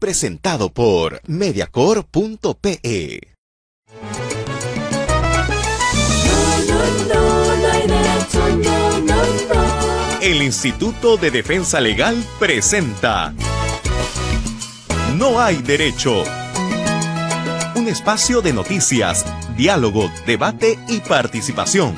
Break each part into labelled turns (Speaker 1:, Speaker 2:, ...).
Speaker 1: presentado por Mediacorp.pe. El Instituto de Defensa Legal presenta No hay derecho. Un espacio de noticias, diálogo, debate y participación.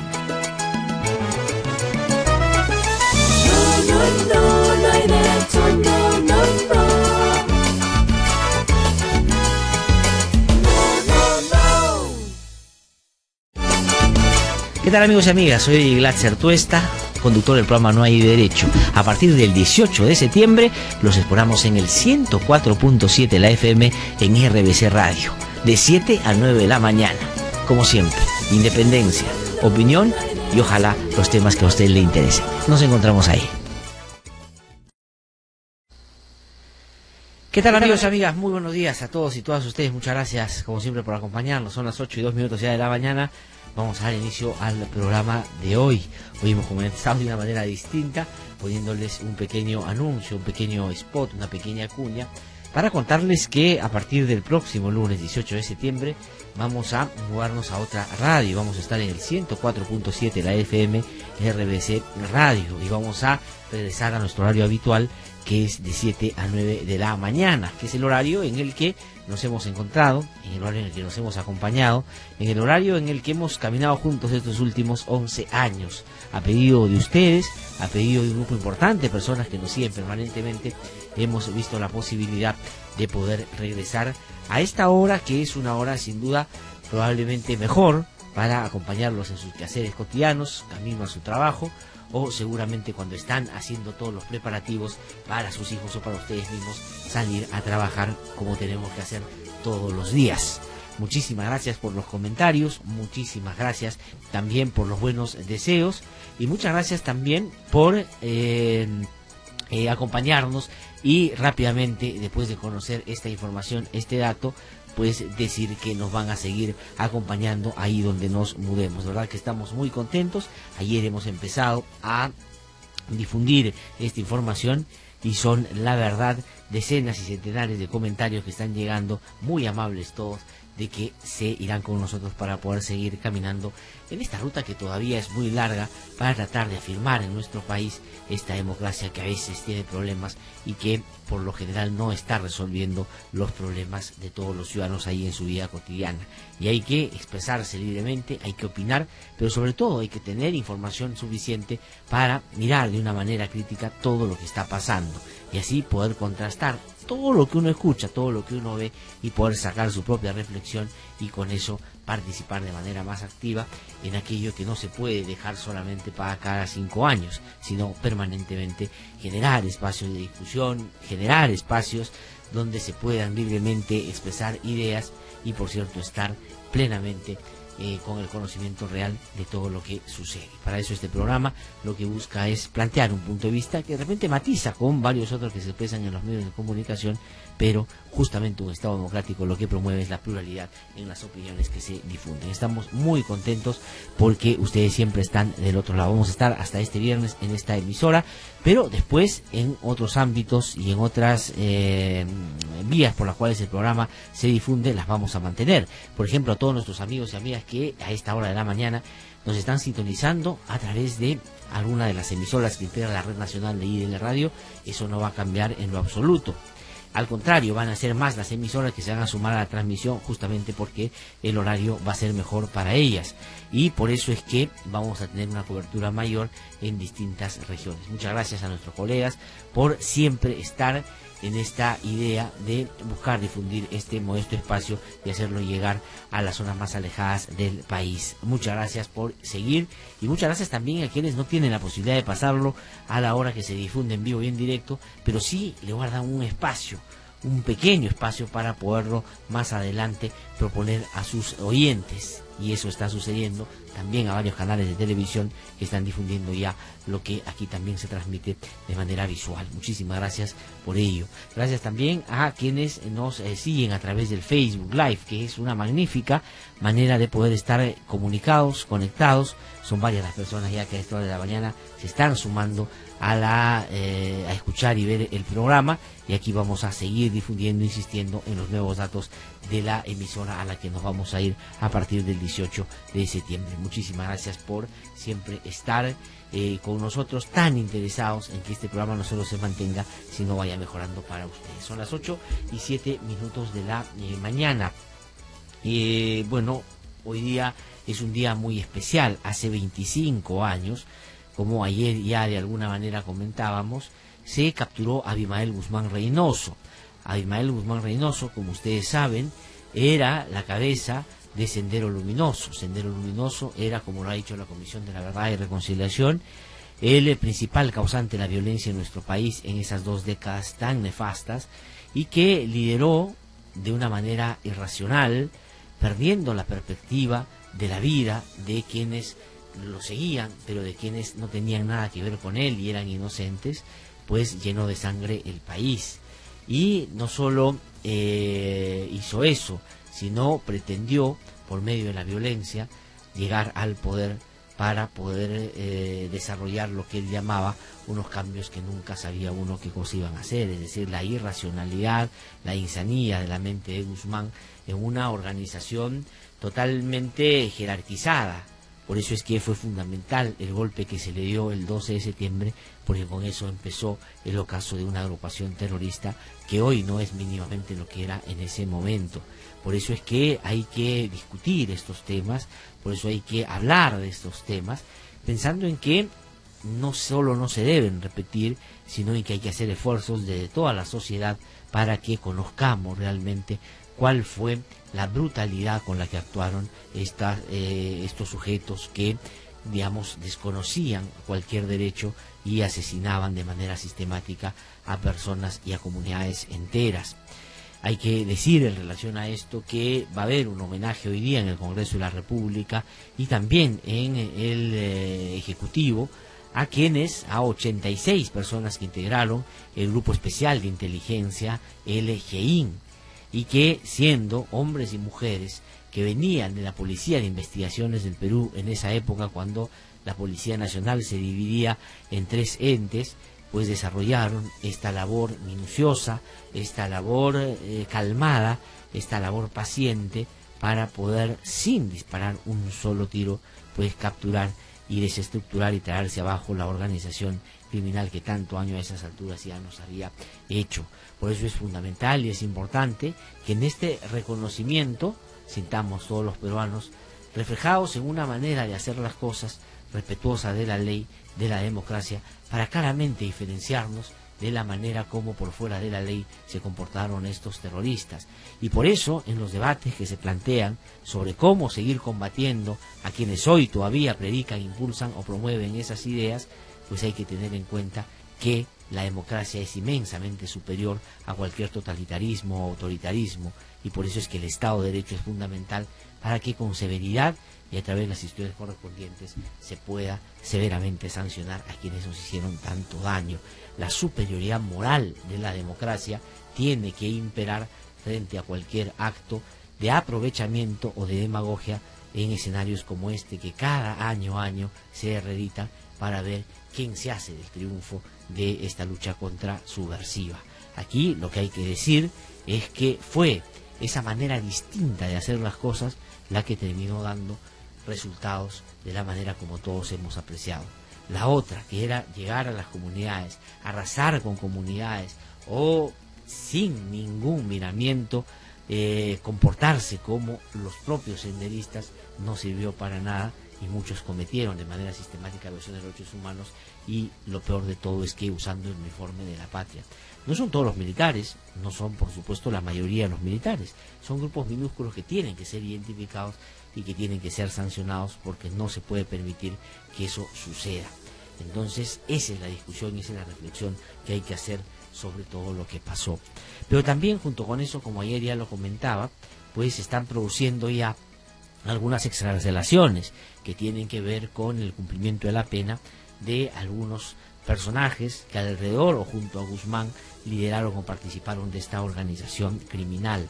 Speaker 2: ¿Qué tal, amigos y amigas? Soy Glatzer Tuesta, conductor del programa No hay derecho. A partir del 18 de septiembre los esperamos en el 104.7 de la FM en RBC Radio, de 7 a 9 de la mañana. Como siempre, independencia, opinión y ojalá los temas que a usted le interesen. Nos encontramos ahí. ¿Qué tal, amigos y amigas? Muy buenos días a todos y todas ustedes. Muchas gracias, como siempre, por acompañarnos. Son las 8:02 ya de la mañana. Vamos a dar inicio al programa de hoy. Hoy hemos comenzado de una manera distinta, poniéndoles un pequeño anuncio, un pequeño spot, una pequeña cuña, para contarles que a partir del próximo lunes 18 de septiembre vamos a mudarnos a otra radio. Vamos a estar en el 104.7 de la FM RBC Radio y vamos a regresar a nuestro horario habitual, que es de 7 a 9 de la mañana, que es el horario en el que nos hemos encontrado, en el horario en el que nos hemos acompañado, en el horario en el que hemos caminado juntos estos últimos 11 años. A pedido de ustedes, a pedido de un grupo importante de personas que nos siguen permanentemente, hemos visto la posibilidad de poder regresar a esta hora, que es una hora sin duda probablemente mejor para acompañarlos en sus quehaceres cotidianos, camino a su trabajo, o seguramente cuando están haciendo todos los preparativos para sus hijos o para ustedes mismos salir a trabajar, como tenemos que hacer todos los días. Muchísimas gracias por los comentarios, muchísimas gracias también por los buenos deseos y muchas gracias también por acompañarnos y rápidamente, después de conocer esta información, este dato, pues decir que nos van a seguir acompañando ahí donde nos mudemos. De verdad que estamos muy contentos. Ayer hemos empezado a difundir esta información y son, la verdad, decenas y centenares de comentarios que están llegando, muy amables todos, de que se irán con nosotros para poder seguir caminando en esta ruta que todavía es muy larga, para tratar de afirmar en nuestro país esta democracia que a veces tiene problemas y que por lo general no está resolviendo los problemas de todos los ciudadanos ahí en su vida cotidiana. Y hay que expresarse libremente, hay que opinar, pero sobre todo hay que tener información suficiente para mirar de una manera crítica todo lo que está pasando y así poder contrastar todo lo que uno escucha, todo lo que uno ve y poder sacar su propia reflexión y con eso participar de manera más activa en aquello que no se puede dejar solamente para cada 5 años, sino permanentemente generar espacios de discusión, generar espacios donde se puedan libremente expresar ideas y, por cierto, estar plenamente con el conocimiento real de todo lo que sucede. Para eso este programa lo que busca es plantear un punto de vista que de repente matiza con varios otros que se expresan en los medios de comunicación, pero justamente un Estado democrático lo que promueve es la pluralidad en las opiniones que se difunden. Estamos muy contentos porque ustedes siempre están del otro lado. Vamos a estar hasta este viernes en esta emisora, pero después en otros ámbitos y en otras vías por las cuales el programa se difunde, las vamos a mantener. Por ejemplo, a todos nuestros amigos y amigas que a esta hora de la mañana nos están sintonizando a través de alguna de las emisoras que integra la Red Nacional de IDL Radio, eso no va a cambiar en lo absoluto. Al contrario, van a ser más las emisoras que se van a sumar a la transmisión, justamente porque el horario va a ser mejor para ellas. Y por eso es que vamos a tener una cobertura mayor en distintas regiones. Muchas gracias a nuestros colegas por siempre estar en esta idea de buscar difundir este modesto espacio y hacerlo llegar a las zonas más alejadas del país. Muchas gracias por seguir y muchas gracias también a quienes no tienen la posibilidad de pasarlo a la hora que se difunde en vivo y en directo, pero sí le guardan un espacio, un pequeño espacio para poderlo más adelante proponer a sus oyentes. Y eso está sucediendo también a varios canales de televisión que están difundiendo ya lo que aquí también se transmite de manera visual. Muchísimas gracias por ello. Gracias también a quienes nos siguen a través del Facebook Live, que es una magnífica manera de poder estar comunicados, conectados. Son varias las personas ya que a esta hora de la mañana se están sumando a escuchar y ver el programa, y aquí vamos a seguir difundiendo, insistiendo en los nuevos datos de la emisora a la que nos vamos a ir a partir del 18 de septiembre. Muchísimas gracias por siempre estar con nosotros, tan interesados en que este programa no solo se mantenga, sino vaya mejorando para ustedes. Son las 8:07 de la mañana. Bueno, hoy día es un día muy especial. Hace 25 años, como ayer ya de alguna manera comentábamos, se capturó a Abimael Guzmán Reynoso. Abimael Guzmán Reynoso, como ustedes saben, era la cabeza de Sendero Luminoso. Sendero Luminoso era, como lo ha dicho la Comisión de la Verdad y Reconciliación, el principal causante de la violencia en nuestro país en esas 2 décadas tan nefastas, y que lideró de una manera irracional, perdiendo la perspectiva de la vida de quienes lo seguían, pero de quienes no tenían nada que ver con él y eran inocentes, pues llenó de sangre el país. Y no solo hizo eso, sino pretendió, por medio de la violencia, llegar al poder para poder desarrollar lo que él llamaba unos cambios que nunca sabía uno qué cosa iban a hacer, es decir, la irracionalidad, la insanía de la mente de Guzmán en una organización totalmente jerarquizada. Por eso es que fue fundamental el golpe que se le dio el 12 de septiembre, porque con eso empezó el ocaso de una agrupación terrorista que hoy no es mínimamente lo que era en ese momento. Por eso es que hay que discutir estos temas, por eso hay que hablar de estos temas, pensando en que no solo no se deben repetir, sino en que hay que hacer esfuerzos de toda la sociedad para que conozcamos realmente cuál fue la brutalidad con la que actuaron estos sujetos que, digamos, desconocían cualquier derecho y asesinaban de manera sistemática a personas y a comunidades enteras. Hay que decir en relación a esto que va a haber un homenaje hoy día en el Congreso de la República y también en el Ejecutivo a 86 personas que integraron el Grupo Especial de Inteligencia, el GEIN, y que, siendo hombres y mujeres que venían de la Policía de Investigaciones del Perú en esa época, cuando la Policía Nacional se dividía en 3 entes, pues desarrollaron esta labor minuciosa, esta labor calmada, esta labor paciente, para poder, sin disparar un solo tiro, pues capturar y desestructurar y traerse abajo la organización criminal que tanto daño a esas alturas ya nos había hecho. Por eso es fundamental y es importante que en este reconocimiento sintamos todos los peruanos reflejados en una manera de hacer las cosas respetuosa de la ley, de la democracia, para claramente diferenciarnos de la manera como por fuera de la ley se comportaron estos terroristas. Y por eso, en los debates que se plantean sobre cómo seguir combatiendo a quienes hoy todavía predican, impulsan o promueven esas ideas, pues hay que tener en cuenta que la democracia es inmensamente superior a cualquier totalitarismo o autoritarismo, y por eso es que el Estado de Derecho es fundamental para que con severidad y a través de las instituciones correspondientes se pueda severamente sancionar a quienes nos hicieron tanto daño. La superioridad moral de la democracia tiene que imperar frente a cualquier acto de aprovechamiento o de demagogia en escenarios como este, que cada año se reeditan para ver quién se hace del triunfo de esta lucha contra subversiva. Aquí lo que hay que decir es que fue esa manera distinta de hacer las cosas la que terminó dando resultados de la manera como todos hemos apreciado. La otra, que era llegar a las comunidades, arrasar con comunidades o sin ningún miramiento, comportarse como los propios senderistas, no sirvió para nada, y muchos cometieron de manera sistemática violaciones de derechos humanos, y lo peor de todo es que usando el uniforme de la patria. No son todos los militares, no son por supuesto la mayoría de los militares, son grupos minúsculos que tienen que ser identificados y que tienen que ser sancionados, porque no se puede permitir que eso suceda. Entonces esa es la discusión y esa es la reflexión que hay que hacer sobre todo lo que pasó. Pero también junto con eso, como ayer ya lo comentaba, pues se están produciendo ya algunas excarcelaciones que tienen que ver con el cumplimiento de la pena de algunos personajes que alrededor o junto a Guzmán lideraron o participaron de esta organización criminal.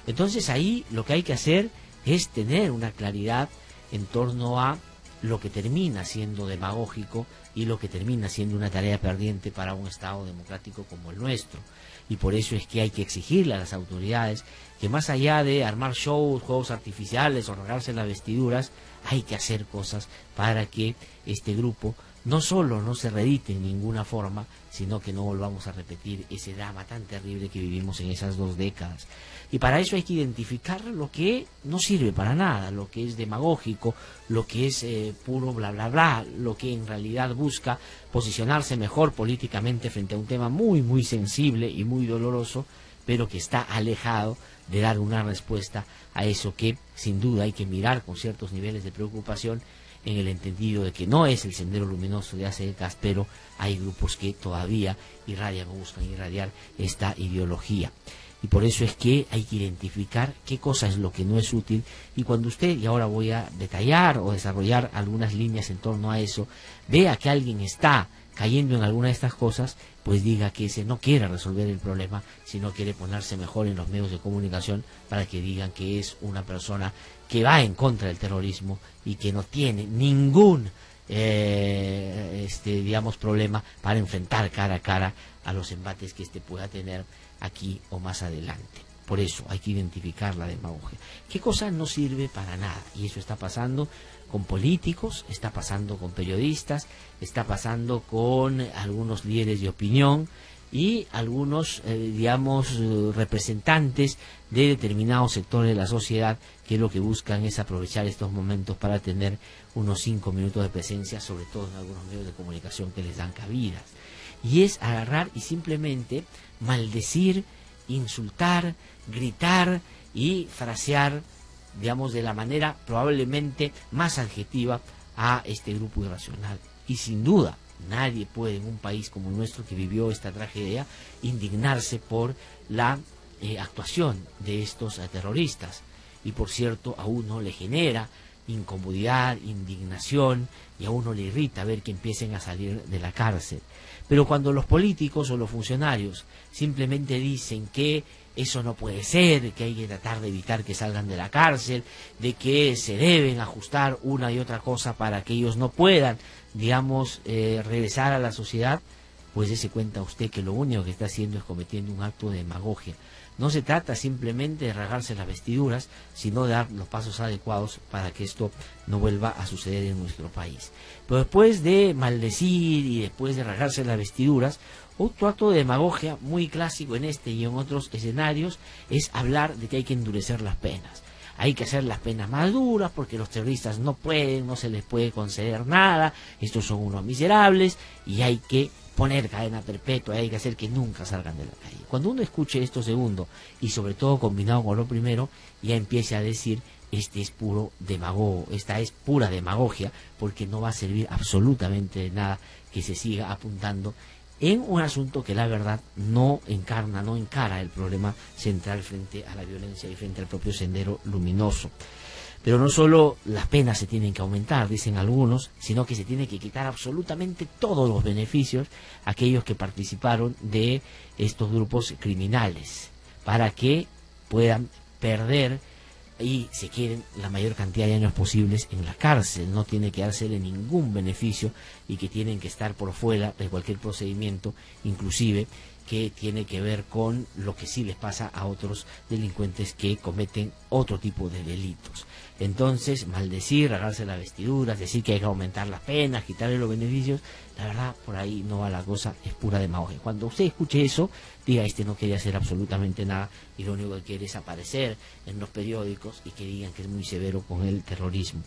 Speaker 2: Entonces ahí lo que hay que hacer es tener una claridad en torno a lo que termina siendo demagógico y lo que termina siendo una tarea pendiente para un Estado democrático como el nuestro. Y por eso es que hay que exigirle a las autoridades que, más allá de armar shows, juegos artificiales o rasgarse las vestiduras, hay que hacer cosas para que este grupo no solo no se reedite en ninguna forma, sino que no volvamos a repetir ese drama tan terrible que vivimos en esas 2 décadas. Y para eso hay que identificar lo que no sirve para nada, lo que es demagógico, lo que es puro bla bla bla, lo que en realidad busca posicionarse mejor políticamente frente a un tema muy muy sensible y muy doloroso, pero que está alejado de dar una respuesta a eso que sin duda hay que mirar con ciertos niveles de preocupación, en el entendido de que no es el sendero luminoso de hace décadas, pero hay grupos que todavía irradian o buscan irradiar esta ideología. Y por eso es que hay que identificar qué cosa es lo que no es útil, y cuando usted, y ahora voy a detallar o desarrollar algunas líneas en torno a eso, vea que alguien está cayendo en alguna de estas cosas, pues diga que ese no quiere resolver el problema, sino quiere ponerse mejor en los medios de comunicación para que digan que es una persona que va en contra del terrorismo y que no tiene ningún digamos problema para enfrentar cara a cara a los embates que pueda tener aquí o más adelante. Por eso hay que identificar la demagogia. ¿Qué cosa no sirve para nada? Y eso está pasando con políticos, está pasando con periodistas, está pasando con algunos líderes de opinión y algunos, representantes de determinados sectores de la sociedad, que lo que buscan es aprovechar estos momentos para tener unos 5 minutos de presencia, sobre todo en algunos medios de comunicación que les dan cabidas. Y es agarrar y simplemente maldecir, insultar, gritar y frasear, digamos, de la manera probablemente más adjetiva a este grupo irracional. Y sin duda, nadie puede en un país como el nuestro, que vivió esta tragedia, indignarse por la actuación de estos terroristas. Y por cierto, a uno le genera incomodidad, indignación, y a uno le irrita ver que empiecen a salir de la cárcel. Pero cuando los políticos o los funcionarios simplemente dicen que eso no puede ser, que hay que tratar de evitar que salgan de la cárcel, de que se deben ajustar una y otra cosa para que ellos no puedan, regresar a la sociedad, pues dése cuenta usted que lo único que está haciendo es cometiendo un acto de demagogia. No se trata simplemente de rasgarse las vestiduras, sino de dar los pasos adecuados para que esto no vuelva a suceder en nuestro país. Pero después de maldecir y después de rasgarse las vestiduras, otro acto de demagogia muy clásico en este y en otros escenarios es hablar de que hay que endurecer las penas. Hay que hacer las penas más duras porque los terroristas no pueden, no se les puede conceder nada, estos son unos miserables y hay que poner cadena perpetua, hay que hacer que nunca salgan de la calle. Cuando uno escuche esto segundo, y sobre todo combinado con lo primero, ya empiece a decir, este es puro demagogo, esta es pura demagogia, porque no va a servir absolutamente de nada que se siga apuntando en un asunto que la verdad no encara el problema central frente a la violencia y frente al propio sendero luminoso. Pero no solo las penas se tienen que aumentar, dicen algunos, sino que se tiene que quitar absolutamente todos los beneficios a aquellos que participaron de estos grupos criminales, para que puedan perder y se queden la mayor cantidad de años posibles en la cárcel. No tiene que dársele ningún beneficio y que tienen que estar por fuera de cualquier procedimiento, inclusive que tiene que ver con lo que sí les pasa a otros delincuentes que cometen otro tipo de delitos. Entonces, maldecir, rasgarse las vestiduras, decir que hay que aumentar las penas, quitarle los beneficios, la verdad, por ahí no va la cosa, es pura demagogia. Cuando usted escuche eso, diga, este no quería hacer absolutamente nada y lo único que quiere es aparecer en los periódicos y que digan que es muy severo con el terrorismo.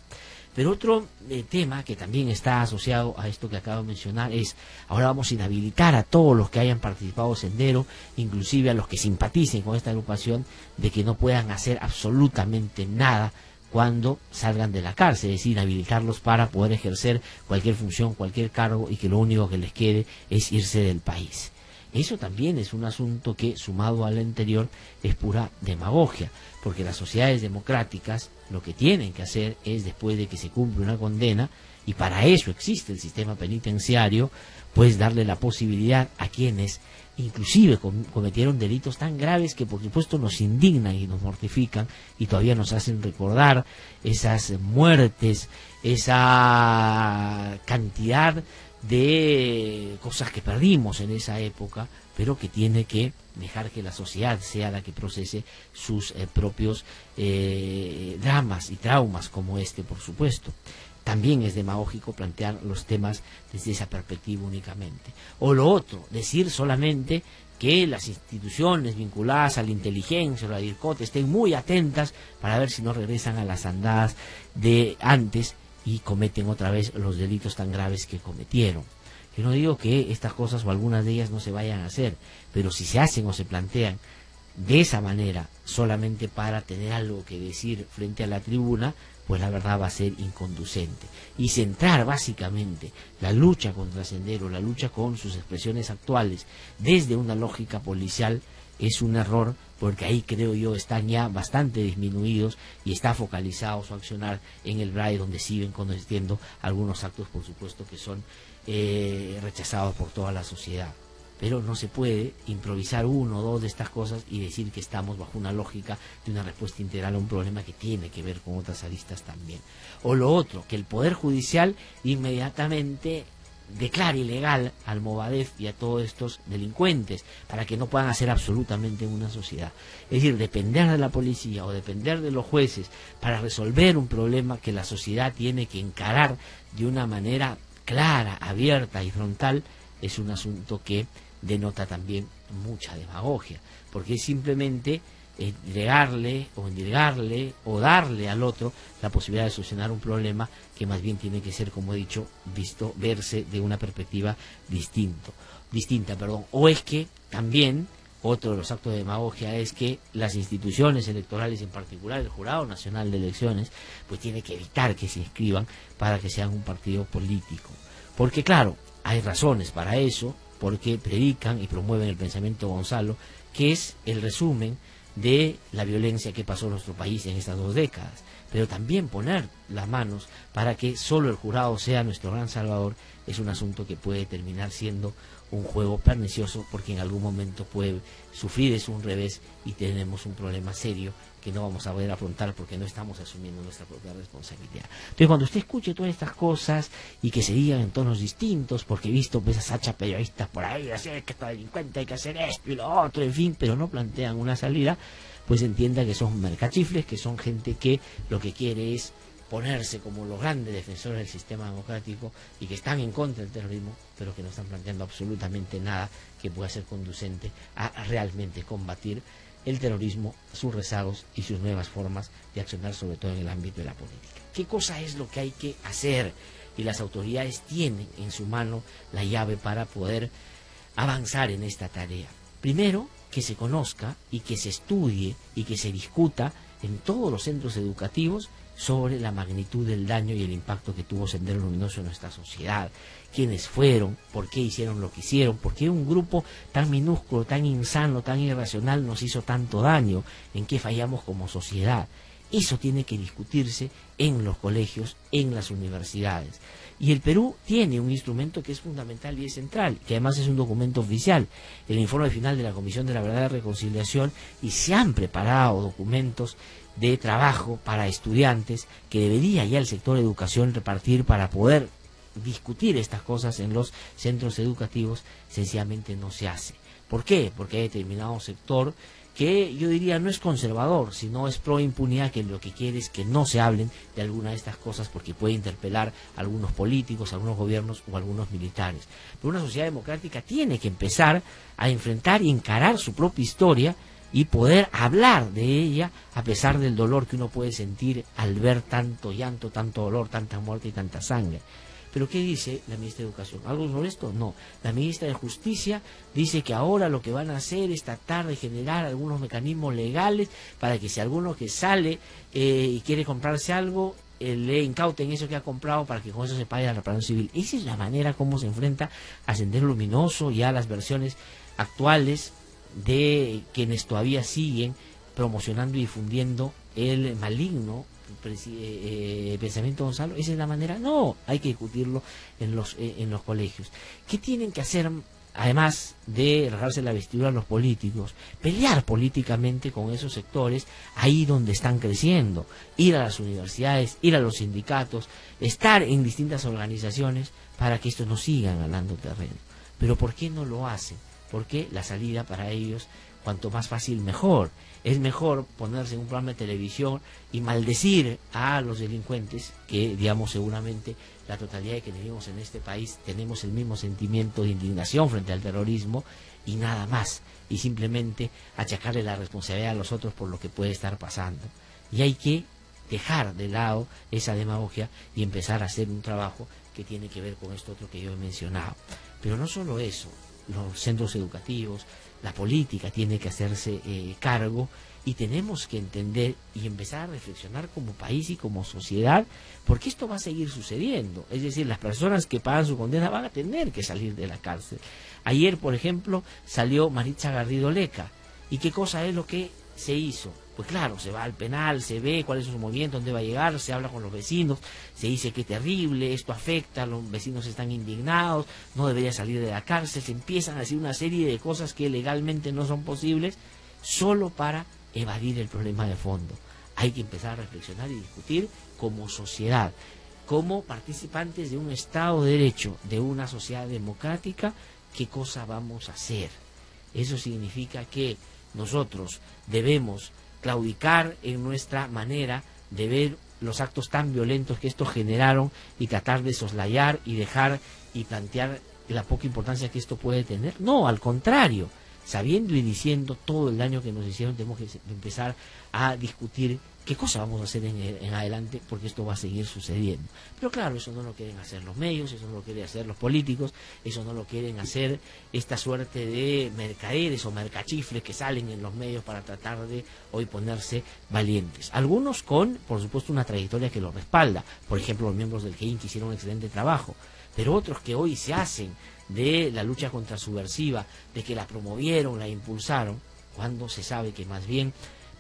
Speaker 2: Pero otro tema que también está asociado a esto que acabo de mencionar es, ahora vamos a inhabilitar a todos los que hayan participado en Sendero, inclusive a los que simpaticen con esta agrupación, de que no puedan hacer absolutamente nada cuando salgan de la cárcel, es decir, inhabilitarlos para poder ejercer cualquier función, cualquier cargo, y que lo único que les quede es irse del país. Eso también es un asunto que, sumado al anterior, es pura demagogia, porque las sociedades democráticas lo que tienen que hacer es, después de que se cumple una condena, y para eso existe el sistema penitenciario, pues darle la posibilidad a quienes inclusive cometieron delitos tan graves que por supuesto nos indignan y nos mortifican y todavía nos hacen recordar esas muertes, esa cantidad de cosas que perdimos en esa época, pero que tiene que dejar que la sociedad sea la que procese sus propios dramas y traumas como este, por supuesto. También es demagógico plantear los temas desde esa perspectiva únicamente. O lo otro, decir solamente que las instituciones vinculadas a la inteligencia o la DIRCOT estén muy atentas para ver si no regresan a las andadas de antes y cometen otra vez los delitos tan graves que cometieron. Yo no digo que estas cosas o algunas de ellas no se vayan a hacer, pero si se hacen o se plantean de esa manera solamente para tener algo que decir frente a la tribuna, pues la verdad va a ser inconducente. Y centrar básicamente la lucha contra Sendero, la lucha con sus expresiones actuales, desde una lógica policial, es un error, porque ahí creo yo están ya bastante disminuidos y está focalizado su accionar en el BRAE, donde siguen cometiendo algunos actos, por supuesto, que son rechazados por toda la sociedad. Pero no se puede improvisar uno o dos de estas cosas y decir que estamos bajo una lógica de una respuesta integral a un problema que tiene que ver con otras aristas también. O lo otro, que el Poder Judicial inmediatamente declare ilegal al Movadef y a todos estos delincuentes para que no puedan hacer absolutamente una sociedad. Es decir, depender de la policía o depender de los jueces para resolver un problema que la sociedad tiene que encarar de una manera clara, abierta y frontal, es un asunto que denota también mucha demagogia, porque es simplemente entregarle o darle al otro la posibilidad de solucionar un problema que más bien tiene que ser, como he dicho, verse de una perspectiva distinta. O es que también otro de los actos de demagogia es que las instituciones electorales, en particular el Jurado Nacional de Elecciones, pues tiene que evitar que se inscriban para que sean un partido político, porque claro, hay razones para eso, porque predican y promueven el pensamiento Gonzalo, que es el resumen de la violencia que pasó en nuestro país en estas 2 décadas. Pero también poner las manos para que solo el jurado sea nuestro gran salvador es un asunto que puede terminar siendo un juego pernicioso, porque en algún momento puede sufrir un revés y tenemos un problema serio que no vamos a poder afrontar porque no estamos asumiendo nuestra propia responsabilidad. Entonces, cuando usted escuche todas estas cosas y que se digan en tonos distintos, porque he visto esas hachas periodistas por ahí, así que está delincuente, hay que hacer esto y lo otro, en fin, pero no plantean una salida, pues entienda que son mercachifles, que son gente que lo que quiere es ponerse como los grandes defensores del sistema democrático y que están en contra del terrorismo, pero que no están planteando absolutamente nada que pueda ser conducente a realmente combatir el terrorismo, sus rezagos y sus nuevas formas de accionar, sobre todo en el ámbito de la política. ¿Qué cosa es lo que hay que hacer? Y las autoridades tienen en su mano la llave para poder avanzar en esta tarea. Primero, que se conozca y que se estudie y que se discuta en todos los centros educativos sobre la magnitud del daño y el impacto que tuvo Sendero Luminoso en nuestra sociedad, quiénes fueron, por qué hicieron lo que hicieron, por qué un grupo tan minúsculo, tan insano, tan irracional nos hizo tanto daño, en qué fallamos como sociedad. Eso tiene que discutirse en los colegios, en las universidades. Y el Perú tiene un instrumento que es fundamental y es central, que además es un documento oficial, el informe final de la Comisión de la Verdad y Reconciliación, y se han preparado documentos de trabajo para estudiantes que debería ya el sector de educación repartir para poder discutir estas cosas en los centros educativos. Sencillamente no se hace. ¿Por qué? Porque hay determinado sector que yo diría no es conservador, sino es pro impunidad, que lo que quiere es que no se hablen de alguna de estas cosas porque puede interpelar a algunos políticos, a algunos gobiernos o a algunos militares. Pero una sociedad democrática tiene que empezar a enfrentar y encarar su propia historia y poder hablar de ella a pesar del dolor que uno puede sentir al ver tanto llanto, tanto dolor, tanta muerte y tanta sangre. ¿Pero qué dice la ministra de Educación? ¿Algo sobre esto? No. La ministra de Justicia dice que ahora lo que van a hacer es tratar de generar algunos mecanismos legales para que si alguno que sale y quiere comprarse algo, le incauten eso que ha comprado para que con eso se pague la reparación civil. Esa es la manera como se enfrenta a Sendero Luminoso y a las versiones actuales de quienes todavía siguen promocionando y difundiendo el maligno pensamiento Gonzalo. ¿Esa es la manera? No, hay que discutirlo en los colegios. ¿Qué tienen que hacer además de rasgarse la vestidura a los políticos, pelear políticamente con esos sectores ahí donde están creciendo, ir a las universidades, ir a los sindicatos, estar en distintas organizaciones para que estos no sigan ganando terreno. Pero ¿por qué no lo hacen? Porque la salida para ellos, cuanto más fácil mejor. Es mejor ponerse en un programa de televisión y maldecir a los delincuentes, que digamos seguramente la totalidad de quienes vivimos en este país tenemos el mismo sentimiento de indignación frente al terrorismo y nada más, y simplemente achacarle la responsabilidad a los otros por lo que puede estar pasando. Y hay que dejar de lado esa demagogia y empezar a hacer un trabajo que tiene que ver con esto otro que yo he mencionado. Pero no solo eso, los centros educativos, la política tiene que hacerse cargo, y tenemos que entender y empezar a reflexionar como país y como sociedad, porque esto va a seguir sucediendo. Es decir, las personas que pagan su condena van a tener que salir de la cárcel. Ayer, por ejemplo, salió Maritza Garrido Leca. ¿Y qué cosa es lo que se hizo? Pues claro, se va al penal, se ve cuál es su movimiento, dónde va a llegar, se habla con los vecinos, se dice que terrible, esto afecta, los vecinos están indignados, no debería salir de la cárcel, se empiezan a decir una serie de cosas que legalmente no son posibles, solo para evadir el problema de fondo. Hay que empezar a reflexionar y discutir como sociedad, como participantes de un Estado de Derecho, de una sociedad democrática, qué cosa vamos a hacer. Eso significa que nosotros debemos claudicar en nuestra manera de ver los actos tan violentos que estos generaron y tratar de soslayar y dejar y plantear la poca importancia que esto puede tener. No, al contrario, sabiendo y diciendo todo el daño que nos hicieron, tenemos que empezar a discutir qué cosa vamos a hacer en adelante, porque esto va a seguir sucediendo. Pero claro, eso no lo quieren hacer los medios, eso no lo quieren hacer los políticos, eso no lo quieren hacer esta suerte de mercaderes o mercachifles que salen en los medios para tratar de hoy ponerse valientes. Algunos con, por supuesto, una trayectoria que los respalda. Por ejemplo, los miembros del GEIN que hicieron un excelente trabajo. Pero otros que hoy se hacen de la lucha contra subversiva, de que la promovieron, la impulsaron, cuando se sabe que más bien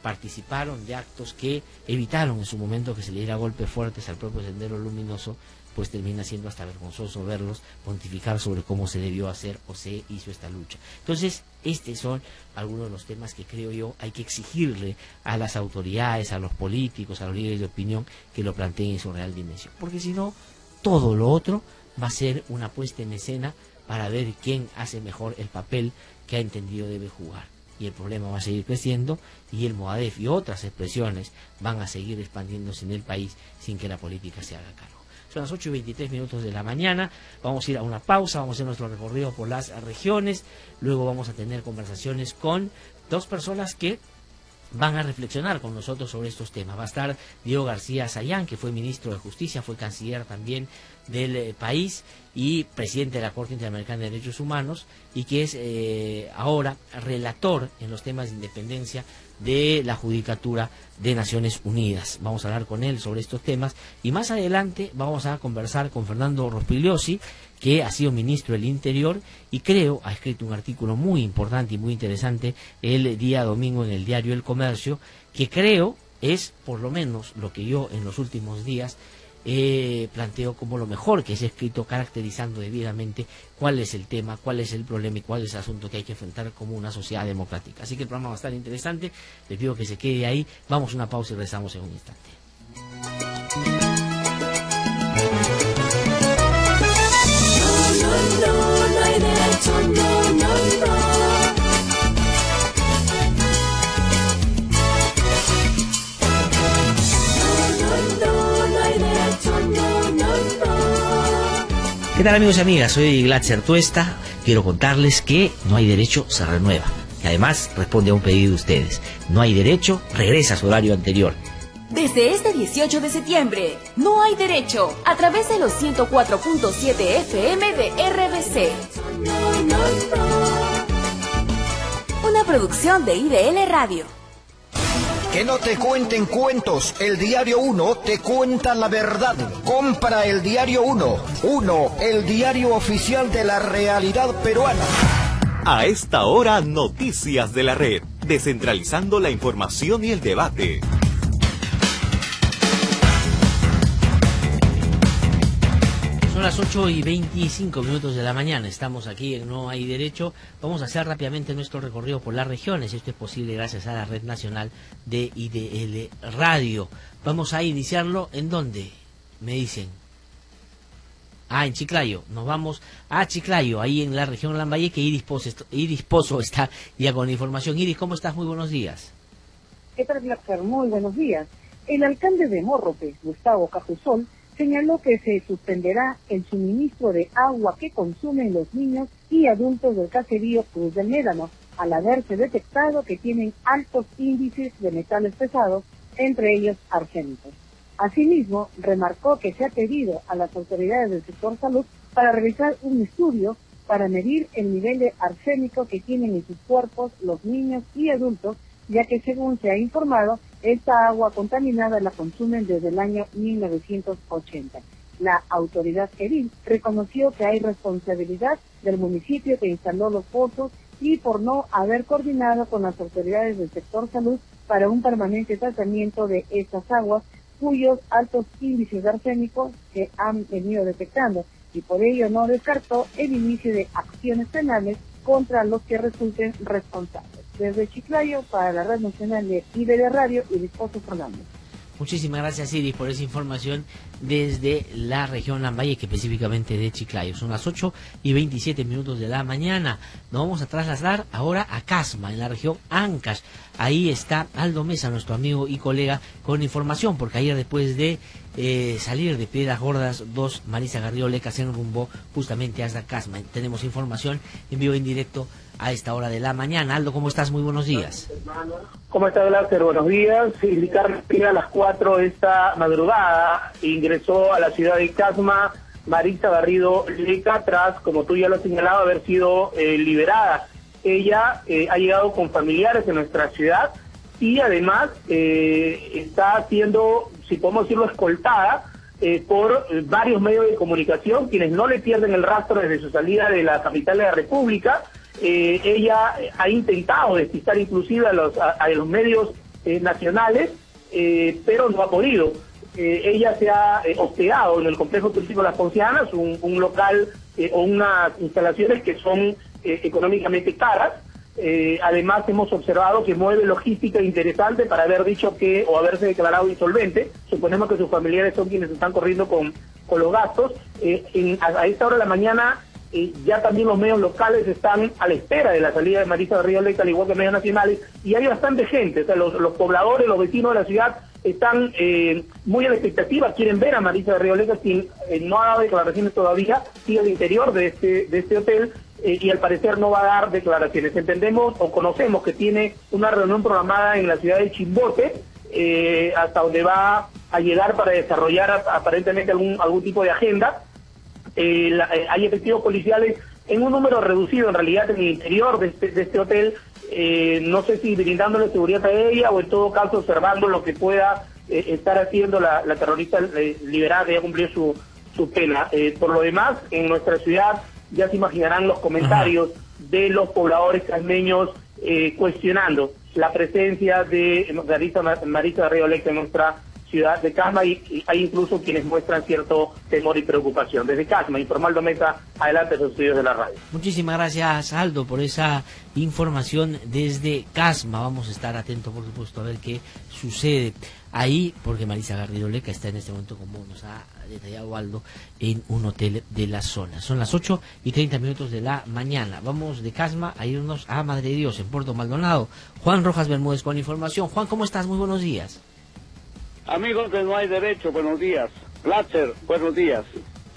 Speaker 2: participaron de actos que evitaron en su momento que se le diera golpes fuertes al propio Sendero Luminoso, pues termina siendo hasta vergonzoso verlos pontificar sobre cómo se debió hacer o se hizo esta lucha. Entonces, estos son algunos de los temas que creo yo hay que exigirle a las autoridades, a los políticos, a los líderes de opinión, que lo planteen en su real dimensión. Porque si no, todo lo otro va a ser una puesta en escena para ver quién hace mejor el papel que ha entendido debe jugar. Y el problema va a seguir creciendo, y el MOADEF y otras expresiones van a seguir expandiéndose en el país sin que la política se haga cargo. Son las 8:23 de la mañana, vamos a ir a una pausa, vamos a hacer nuestro recorrido por las regiones, luego vamos a tener conversaciones con dos personas que van a reflexionar con nosotros sobre estos temas. Va a estar Diego García Sayán, que fue ministro de Justicia, fue canciller también del país y presidente de la Corte Interamericana de Derechos Humanos, y que es ahora relator en los temas de independencia de la Judicatura de Naciones Unidas. Vamos a hablar con él sobre estos temas, y más adelante vamos a conversar con Fernando Rospigliosi, que ha sido ministro del Interior y creo ha escrito un artículo muy importante y muy interesante el día domingo en el diario El Comercio, que creo es por lo menos lo que yo en los últimos días planteo como lo mejor que se ha escrito, caracterizando debidamente cuál es el tema, cuál es el problema y cuál es el asunto que hay que enfrentar como una sociedad democrática. Así que el programa va a estar interesante, les pido que se quede ahí, vamos a una pausa y regresamos en un instante.
Speaker 3: No hay derecho, no.
Speaker 2: ¿Qué tal, amigos y amigas? Soy Glatzer Tuesta. Quiero contarles que No hay derecho se renueva, y además responde a un pedido de ustedes. No hay derecho regresa a su horario anterior.
Speaker 4: Desde este 18 de septiembre, No hay derecho, a través de los 104.7 FM de RBC. Una producción de IDL Radio.
Speaker 5: Que no te cuenten cuentos, el Diario 1 te cuenta la verdad. Compra el Diario 1, el diario oficial de la realidad peruana.
Speaker 1: A esta hora, Noticias de la Red, descentralizando la información y el debate.
Speaker 2: Son las 8:25 de la mañana, estamos aquí en No Hay Derecho. Vamos a hacer rápidamente nuestro recorrido por las regiones. Esto es posible gracias a la Red Nacional de IDL Radio. Vamos a iniciarlo, ¿en dónde? Me dicen. En Chiclayo. Nos vamos a Chiclayo, ahí en la región Lambayeque. Iris Pozo está ya con la información. Iris, ¿cómo estás? Muy buenos días.
Speaker 6: ¿Qué tal, Blackfer? Muy buenos días. El alcalde de Morrope, Gustavo Cajusol, señaló que se suspenderá el suministro de agua que consumen los niños y adultos del caserío Cruz del Médano, al haberse detectado que tienen altos índices de metales pesados, entre ellos arsénicos. Asimismo, remarcó que se ha pedido a las autoridades del sector salud para realizar un estudio para medir el nivel de arsénico que tienen en sus cuerpos los niños y adultos, ya que según se ha informado, esta agua contaminada la consumen desde el año 1980. La autoridad edil reconoció que hay responsabilidad del municipio que instaló los pozos y por no haber coordinado con las autoridades del sector salud para un permanente tratamiento de estas aguas, cuyos altos índices de arsénico se han venido detectando, y por ello no descartó el inicio de acciones penales contra los que resulten responsables. Desde Chiclayo, para la Red Nacional de IDL Radio, Iris Pozo Fernández.
Speaker 2: Muchísimas gracias, Iris, por esa información desde la región Lambayeque, específicamente de Chiclayo. Son las 8:27 de la mañana. Nos vamos a trasladar ahora a Casma, en la región Ancash. Ahí está Aldo Mesa, nuestro amigo y colega, con información, porque ayer, después de salir de Piedras Gordas 2, Marisa Garrido Leca se enrumbó justamente hasta Casma. Tenemos información en vivo y en directo a esta hora de la mañana. Aldo, ¿cómo estás? Muy buenos días.
Speaker 7: ¿Cómo está, Blancer? Buenos días. Indicar que a las 4 esta madrugada ingresó a la ciudad de Casma Marisa Garrido Leca tras, como tú ya lo has señalado, haber sido liberada. Ella ha llegado con familiares en nuestra ciudad y además está siendo, si podemos decirlo, escoltada por varios medios de comunicación, quienes no le pierden el rastro desde su salida de la capital de la República. Ella ha intentado despistar inclusive a los medios nacionales, pero no ha podido. Ella se ha hospedado en el complejo turístico Las Poncianas, un local o unas instalaciones que son económicamente caras. Además hemos observado que mueve logística interesante para haber dicho que, o haberse declarado insolvente. Suponemos que sus familiares son quienes están corriendo con los gastos. A esta hora de la mañana ya también los medios locales están a la espera de la salida de Marisa Garrido Leca, al igual que medios nacionales, y hay bastante gente. O sea, los pobladores, los vecinos de la ciudad están muy a la expectativa, quieren ver a Marisa Garrido Leca, quien no ha dado declaraciones todavía, sigue al interior de este hotel, y al parecer no va a dar declaraciones. Entendemos o conocemos que tiene una reunión programada en la ciudad de Chimbote, hasta donde va a llegar para desarrollar aparentemente algún tipo de agenda. Hay efectivos policiales en un número reducido en realidad en el interior de este hotel, no sé si brindándole seguridad a ella o en todo caso observando lo que pueda estar haciendo la terrorista liberada que ya cumplió su pena. Por lo demás, en nuestra ciudad ya se imaginarán los comentarios de los pobladores casmeños cuestionando la presencia de Marisa Garrido Leca en nuestra ciudad de Casma, y hay incluso quienes muestran cierto temor y preocupación. Desde Casma, informó Aldo Mesa, adelante los estudios de la radio.
Speaker 2: Muchísimas gracias, Aldo, por esa información desde Casma. Vamos a estar atentos, por supuesto, a ver qué sucede ahí, porque Marisa Garrido Leca está en este momento, como nos ha detallado Aldo, en un hotel de la zona. Son las 8:30 de la mañana. Vamos de Casma a irnos a Madre de Dios, en Puerto Maldonado. Juan Rojas Bermúdez con información. Juan, ¿cómo estás? Muy buenos días.
Speaker 8: Amigos de No Hay Derecho, buenos días. Platzer, buenos días.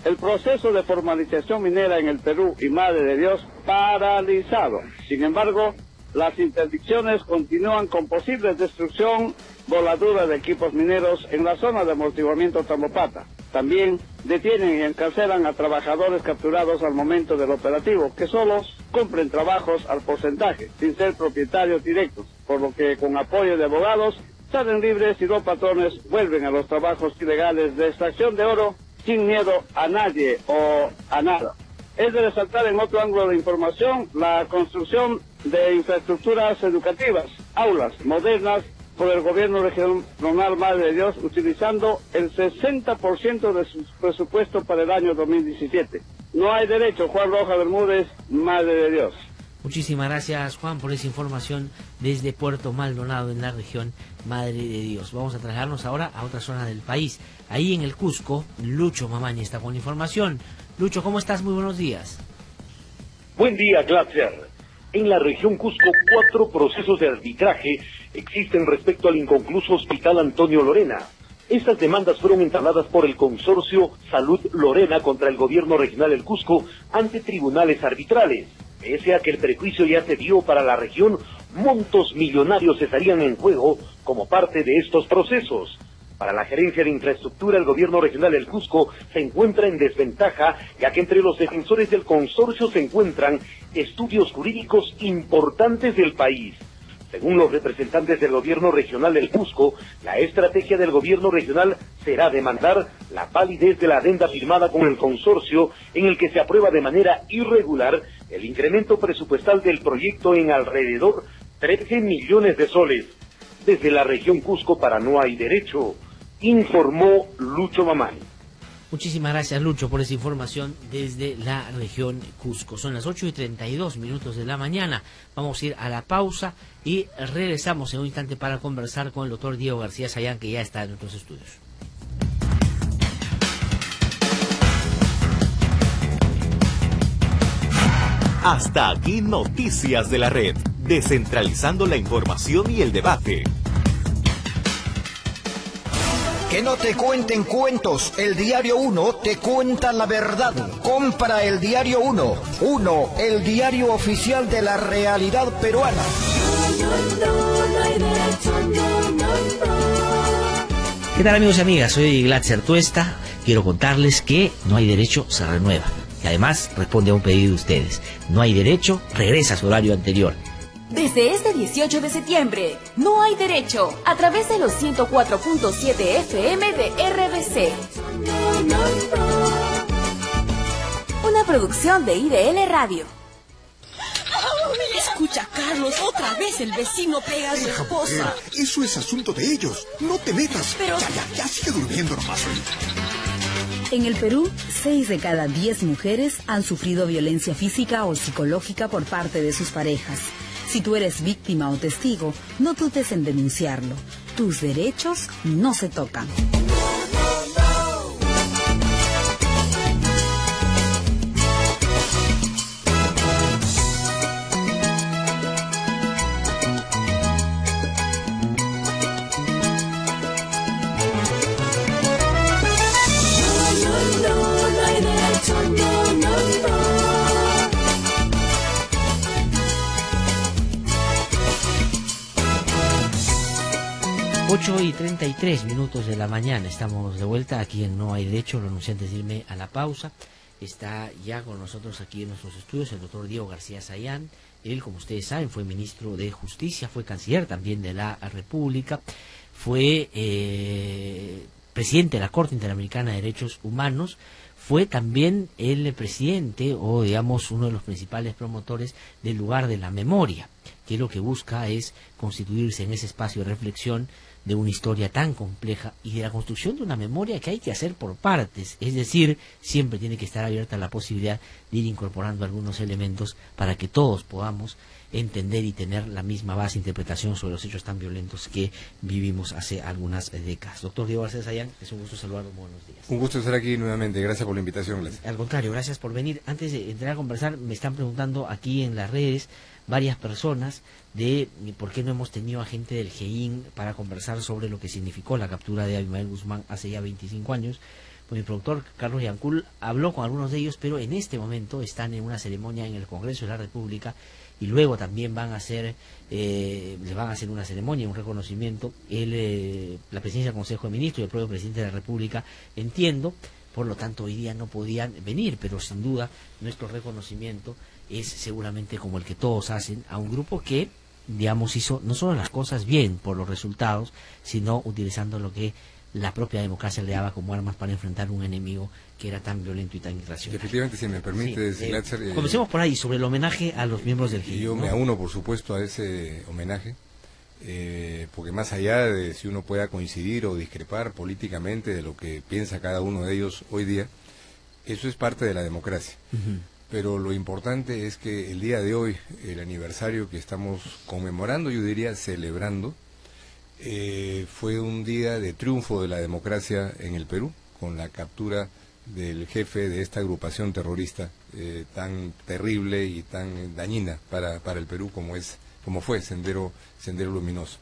Speaker 8: El proceso de formalización minera en el Perú y Madre de Dios paralizado. Sin embargo, las interdicciones continúan con posible destrucción, voladura de equipos mineros en la zona de amortiguamiento Tamopata. También detienen y encarcelan a trabajadores capturados al momento del operativo, que solo cumplen trabajos al porcentaje, sin ser propietarios directos, por lo que con apoyo de abogados salen libres y los patrones vuelven a los trabajos ilegales de extracción de oro sin miedo a nadie o a nada. Es de resaltar en otro ángulo de información la construcción de infraestructuras educativas, aulas modernas por el gobierno regional Madre de Dios, utilizando el 60% de su presupuesto para el año 2017. No hay derecho. Juan Roja Bermúdez, Madre de Dios.
Speaker 2: Muchísimas gracias, Juan, por esa información desde Puerto Maldonado, en la región Madre de Dios. Vamos a trasladarnos ahora a otra zona del país. Ahí en el Cusco, Lucho Mamaña está con información. Lucho, ¿cómo estás? Muy buenos días.
Speaker 9: Buen día, Glatzer. En la región Cusco, 4 procesos de arbitraje existen respecto al inconcluso Hospital Antonio Lorena. Estas demandas fueron entabladas por el consorcio Salud Lorena contra el gobierno regional del Cusco ante tribunales arbitrales. Pese a que el prejuicio ya se dio para la región, montos millonarios estarían en juego como parte de estos procesos. Para la gerencia de infraestructura, el gobierno regional del Cusco se encuentra en desventaja, ya que entre los defensores del consorcio se encuentran estudios jurídicos importantes del país. Según los representantes del gobierno regional del Cusco, la estrategia del gobierno regional será demandar la validez de la adenda firmada con el consorcio, en el que se aprueba de manera irregular el incremento presupuestal del proyecto en alrededor 13 millones de soles. Desde la región Cusco para No Hay Derecho, informó Lucho Mamani.
Speaker 2: Muchísimas gracias, Lucho, por esa información desde la región Cusco. Son las 8:32 de la mañana. Vamos a ir a la pausa y regresamos en un instante para conversar con el doctor Diego García Sayán, que ya está en nuestros estudios.
Speaker 1: Hasta aquí Noticias de la Red, descentralizando la información y el debate.
Speaker 5: Que no te cuenten cuentos, el Diario 1 te cuenta la verdad. Compra el Diario 1, el diario oficial de la realidad peruana.
Speaker 2: ¿Qué tal, amigos y amigas? Soy Glatzer Tuesta. Quiero contarles que No Hay Derecho se renueva. Y además responde a un pedido de ustedes. No Hay Derecho regresa a su horario anterior.
Speaker 4: Desde este 18 de septiembre, No Hay Derecho, a través de los 104.7 FM de RBC. Una producción de IDL Radio.
Speaker 10: Escucha, Carlos, otra vez el vecino pega a su esposa.
Speaker 11: Eso es asunto de ellos. No te metas.
Speaker 10: Pero...
Speaker 11: Ya, sigue durmiendo nomás.
Speaker 12: En el Perú, 6 de cada 10 mujeres han sufrido violencia física o psicológica por parte de sus parejas. Si tú eres víctima o testigo, no dudes en denunciarlo. Tus derechos no se tocan.
Speaker 3: No hay derecho, no.
Speaker 2: 8:33 de la mañana, estamos de vuelta aquí en No Hay Derecho. Lo anuncié antes de irme a la pausa. Está ya con nosotros aquí en nuestros estudios el doctor Diego García Sayán. Él, como ustedes saben, fue ministro de Justicia, fue canciller también de la República, fue presidente de la Corte Interamericana de Derechos Humanos, fue también el presidente, o digamos uno de los principales promotores del lugar de la memoria, que lo que busca es constituirse en ese espacio de reflexión de una historia tan compleja y de la construcción de una memoria que hay que hacer por partes, es decir, siempre tiene que estar abierta la posibilidad de ir incorporando algunos elementos para que todos podamos entender y tener la misma base de interpretación sobre los hechos tan violentos que vivimos hace algunas décadas. Doctor Diego García Sayán, es un gusto saludarlo, buenos días.
Speaker 13: Un gusto estar aquí nuevamente, gracias por la invitación.
Speaker 2: Al contrario, gracias por venir. Antes de entrar a conversar, me están preguntando aquí en las redes varias personas de por qué no hemos tenido a gente del GEIN para conversar sobre lo que significó la captura de Abimael Guzmán hace ya 25 años. Pues mi productor Carlos Yancul habló con algunos de ellos, pero en este momento están en una ceremonia en el Congreso de la República y luego también van a hacer les van a hacer una ceremonia, un reconocimiento. La presidencia del Consejo de Ministros y el propio presidente de la República, entiendo, por lo tanto hoy día no podían venir, pero sin duda nuestro reconocimiento es seguramente como el que todos hacen a un grupo que, digamos, hizo no solo las cosas bien por los resultados, sino utilizando lo que la propia democracia le daba como armas para enfrentar un enemigo que era tan violento y tan irracional.
Speaker 13: Efectivamente, si me permite,
Speaker 2: comencemos por ahí, sobre el homenaje a los miembros del GIN.
Speaker 13: Yo me auno, por supuesto, a ese homenaje. porque más allá de si uno pueda coincidir o discrepar políticamente de lo que piensa cada uno de ellos hoy día, eso es parte de la democracia. Pero lo importante es que el día de hoy, el aniversario que estamos conmemorando, yo diría celebrando, fue un día de triunfo de la democracia en el Perú, con la captura del jefe de esta agrupación terrorista tan terrible y tan dañina para el Perú como fue Sendero Luminoso.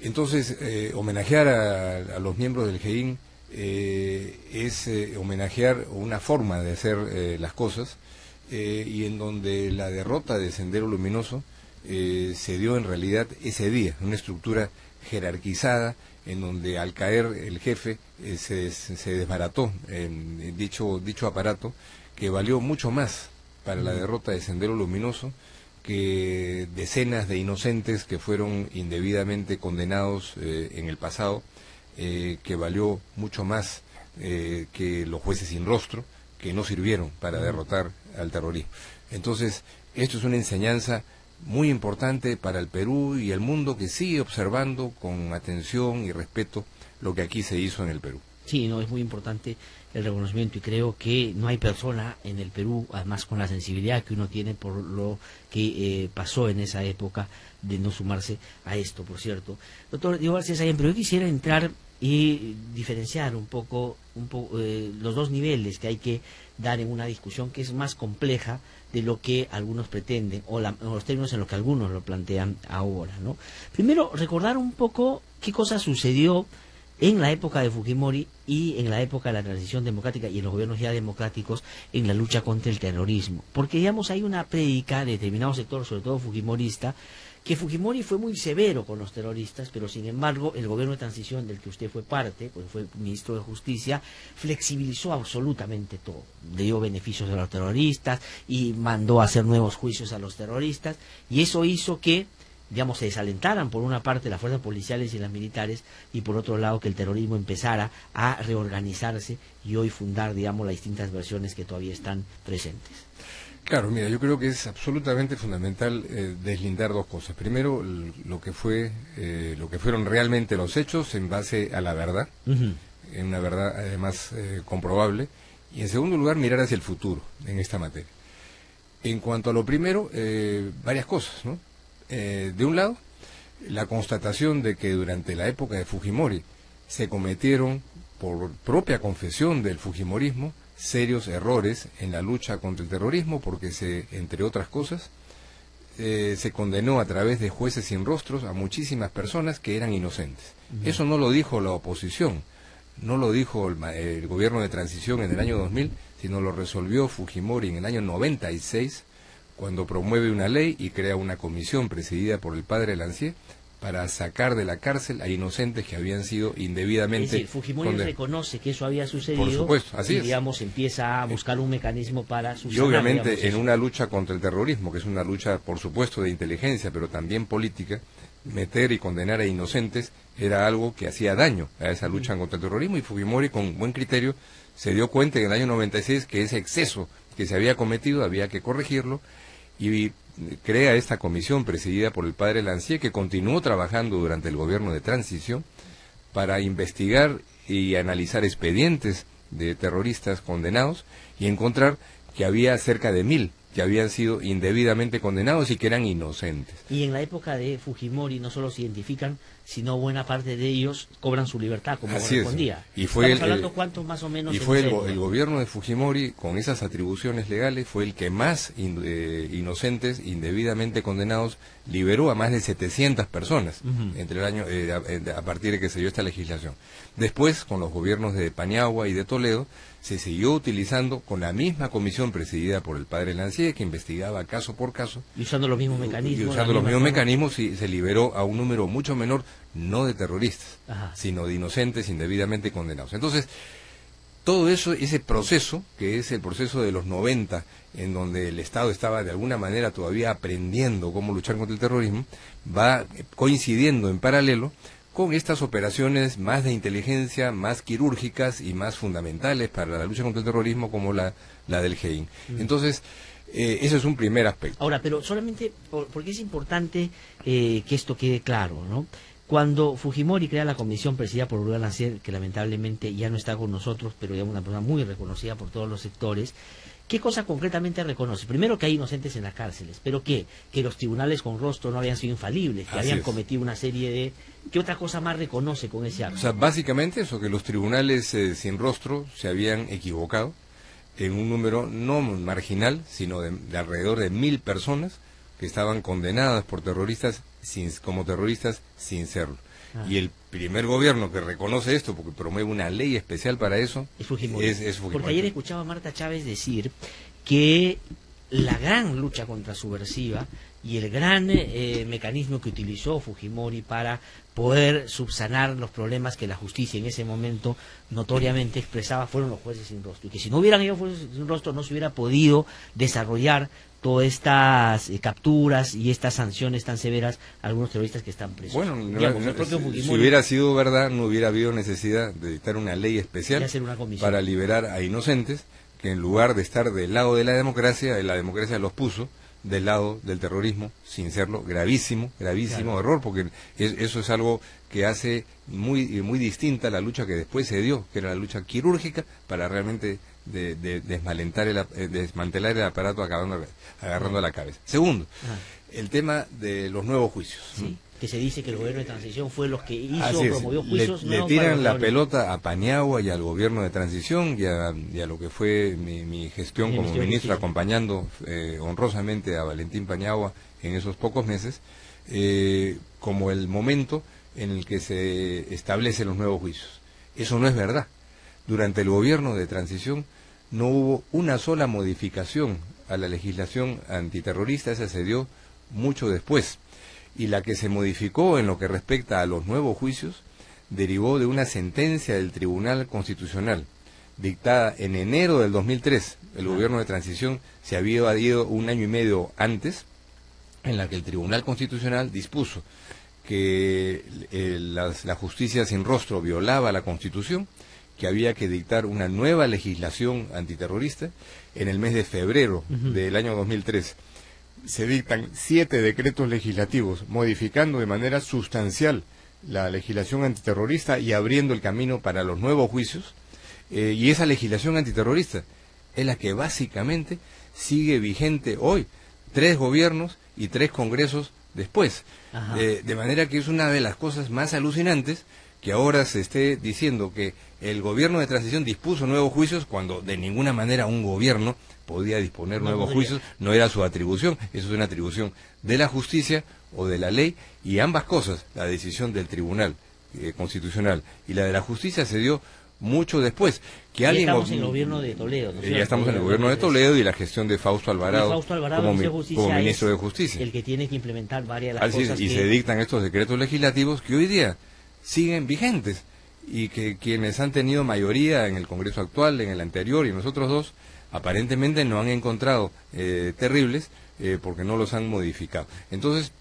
Speaker 13: Entonces, homenajear a los miembros del GEIN es homenajear una forma de hacer las cosas, y en donde la derrota de Sendero Luminoso se dio en realidad ese día, una estructura jerarquizada, en donde al caer el jefe se desbarató en dicho aparato, que valió mucho más para la derrota de Sendero Luminoso que decenas de inocentes que fueron indebidamente condenados en el pasado, que valió mucho más que los jueces sin rostro, que no sirvieron para derrotar al terrorismo. Entonces, esto es una enseñanza muy importante para el Perú y el mundo, que sigue observando con atención y respeto lo que aquí se hizo en el Perú.
Speaker 2: Sí, no, es muy importante el reconocimiento, y creo que no hay persona en el Perú, además con la sensibilidad que uno tiene por lo que pasó en esa época, de no sumarse a esto, por cierto. Doctor Diego García Sayán, pero yo quisiera entrar y diferenciar un poco los dos niveles que hay que dar en una discusión que es más compleja de lo que algunos pretenden, o los términos en los que algunos lo plantean ahora, ¿no? Primero, recordar un poco qué cosa sucedió en la época de Fujimori y en la época de la transición democrática y en los gobiernos ya democráticos en la lucha contra el terrorismo. Porque, digamos, hay una prédica de determinado sector, sobre todo fujimorista, que Fujimori fue muy severo con los terroristas, pero sin embargo el gobierno de transición del que usted fue parte, porque fue ministro de Justicia, flexibilizó absolutamente todo, le dio beneficios a los terroristas y mandó a hacer nuevos juicios a los terroristas, y eso hizo que, digamos, se desalentaran por una parte las fuerzas policiales y las militares, y por otro lado que el terrorismo empezara a reorganizarse y hoy fundar, digamos, las distintas versiones que todavía están presentes.
Speaker 13: Claro, mira, yo creo que es absolutamente fundamental deslindar dos cosas. Primero, lo que fueron realmente los hechos en base a la verdad, en una verdad además comprobable, y en segundo lugar, mirar hacia el futuro en esta materia. En cuanto a lo primero, varias cosas, ¿no? De un lado, la constatación de que durante la época de Fujimori se cometieron, por propia confesión del fujimorismo, serios errores en la lucha contra el terrorismo, porque entre otras cosas, se condenó a través de jueces sin rostros a muchísimas personas que eran inocentes. Eso no lo dijo la oposición, no lo dijo el gobierno de transición en el año 2000, sino lo resolvió Fujimori en el año 96, cuando promueve una ley y crea una comisión presidida por el padre Lancier para sacar de la cárcel a inocentes que habían sido indebidamente...
Speaker 2: Es decir, Fujimori reconoce que eso había sucedido,
Speaker 13: por supuesto, así
Speaker 2: y,
Speaker 13: es,
Speaker 2: digamos, empieza a buscar un mecanismo para subsanar.
Speaker 13: Y obviamente,
Speaker 2: digamos,
Speaker 13: en una lucha contra el terrorismo, que es una lucha, por supuesto, de inteligencia, pero también política, meter y condenar a inocentes era algo que hacía daño a esa lucha contra el terrorismo, y Fujimori, con buen criterio, se dio cuenta en el año 96 que ese exceso que se había cometido había que corregirlo, y crea esta comisión presidida por el padre Lancier, que continuó trabajando durante el gobierno de transición para investigar y analizar expedientes de terroristas condenados y encontrar que había cerca de 1000 que habían sido indebidamente condenados y que eran inocentes.
Speaker 2: Y en la época de Fujimori no solo se identifican, sino buena parte de ellos cobran su libertad como correspondía.
Speaker 13: Y fue
Speaker 2: hablando cuántos más o menos.
Speaker 13: Y fue el gobierno de Fujimori, con esas atribuciones legales, fue el que más inocentes indebidamente condenados liberó a más de 700 personas entre el año a partir de que se dio esta legislación. Después, con los gobiernos de Paniagua y de Toledo, se siguió utilizando con la misma comisión presidida por el padre Lancier, que investigaba caso por caso.
Speaker 2: Y usando los mismos mecanismos.
Speaker 13: Y usando los mismos mecanismos, y se liberó a un número mucho menor, no de terroristas, sino de inocentes indebidamente condenados. Entonces, todo eso, ese proceso, que es el proceso de los 90, en donde el Estado estaba de alguna manera todavía aprendiendo cómo luchar contra el terrorismo, va coincidiendo en paralelo con estas operaciones más de inteligencia, más quirúrgicas y más fundamentales para la lucha contra el terrorismo, como la del GEIN. Entonces, Ese es un primer aspecto.
Speaker 2: Ahora, pero solamente porque es importante que esto quede claro, ¿no? Cuando Fujimori crea la comisión presidida por Urban Lancier, que lamentablemente ya no está con nosotros, pero ya es una persona muy reconocida por todos los sectores, ¿qué cosa concretamente reconoce? Primero, que hay inocentes en las cárceles, pero que los tribunales con rostro no habían sido infalibles, que habían cometido una serie de... ¿Qué otra cosa más reconoce con ese acto?
Speaker 13: O sea, básicamente eso, que los tribunales sin rostro se habían equivocado en un número no marginal, sino de alrededor de 1000 personas que estaban condenadas por terroristas como terroristas sin serlo. Y el primer gobierno que reconoce esto, porque promueve una ley especial para eso, es Fujimori.
Speaker 2: Porque ayer escuchaba a Marta Chávez decir que la gran lucha contra subversiva y el gran mecanismo que utilizó Fujimori para poder subsanar los problemas que la justicia en ese momento notoriamente expresaba fueron los jueces sin rostro, y que si no hubieran ellos jueces sin rostro no se hubiera podido desarrollar todas estas capturas y estas sanciones tan severas a algunos terroristas que están presos.
Speaker 13: Bueno, si hubiera sido verdad, no hubiera habido necesidad de dictar una ley especial para liberar a inocentes, que en lugar de estar del lado de la democracia los puso del lado del terrorismo, sin serlo. Gravísimo error, porque eso es algo que hace muy distinta la lucha que después se dio, que era la lucha quirúrgica para realmente desmantelar el aparato agarrando a la cabeza. Segundo, el tema de los nuevos juicios.
Speaker 2: Sí, que se dice que el gobierno de transición fue los que promovió juicios.
Speaker 13: Le tiran la pelota a Paniagua y al gobierno de transición y a lo que fue mi gestión como ministro, acompañando honrosamente a Valentín Paniagua en esos pocos meses, como el momento en el que se establecen los nuevos juicios. Eso no es verdad. Durante el gobierno de transición no hubo una sola modificación a la legislación antiterrorista, esa se dio mucho después. Y la que se modificó en lo que respecta a los nuevos juicios derivó de una sentencia del Tribunal Constitucional dictada en enero del 2003. El gobierno de transición se había ido un año y medio antes, en la que el Tribunal Constitucional dispuso que la justicia sin rostro violaba la Constitución, que había que dictar una nueva legislación antiterrorista. En el mes de febrero del año 2003 se dictan 7 decretos legislativos modificando de manera sustancial la legislación antiterrorista y abriendo el camino para los nuevos juicios, y esa legislación antiterrorista es la que básicamente sigue vigente hoy, 3 gobiernos y 3 congresos después, de manera que es una de las cosas más alucinantes que ahora se esté diciendo que el gobierno de transición dispuso nuevos juicios cuando de ninguna manera un gobierno podía disponer nuevos juicios, no era su atribución, eso es una atribución de la justicia o de la ley, y ambas cosas, la decisión del Tribunal Constitucional y la de la justicia, se dio mucho después.
Speaker 2: Ya estamos en el gobierno de Toledo, ¿no?
Speaker 13: Ya estamos en el gobierno de Toledo y la gestión de Fausto Alvarado, como ministro de Justicia.
Speaker 2: El que tiene que implementar varias de las cosas.
Speaker 13: Y se dictan estos decretos legislativos que hoy día siguen vigentes y que quienes han tenido mayoría en el Congreso actual, en el anterior y en los otros dos, aparentemente no han encontrado terribles porque no los han modificado. Entonces,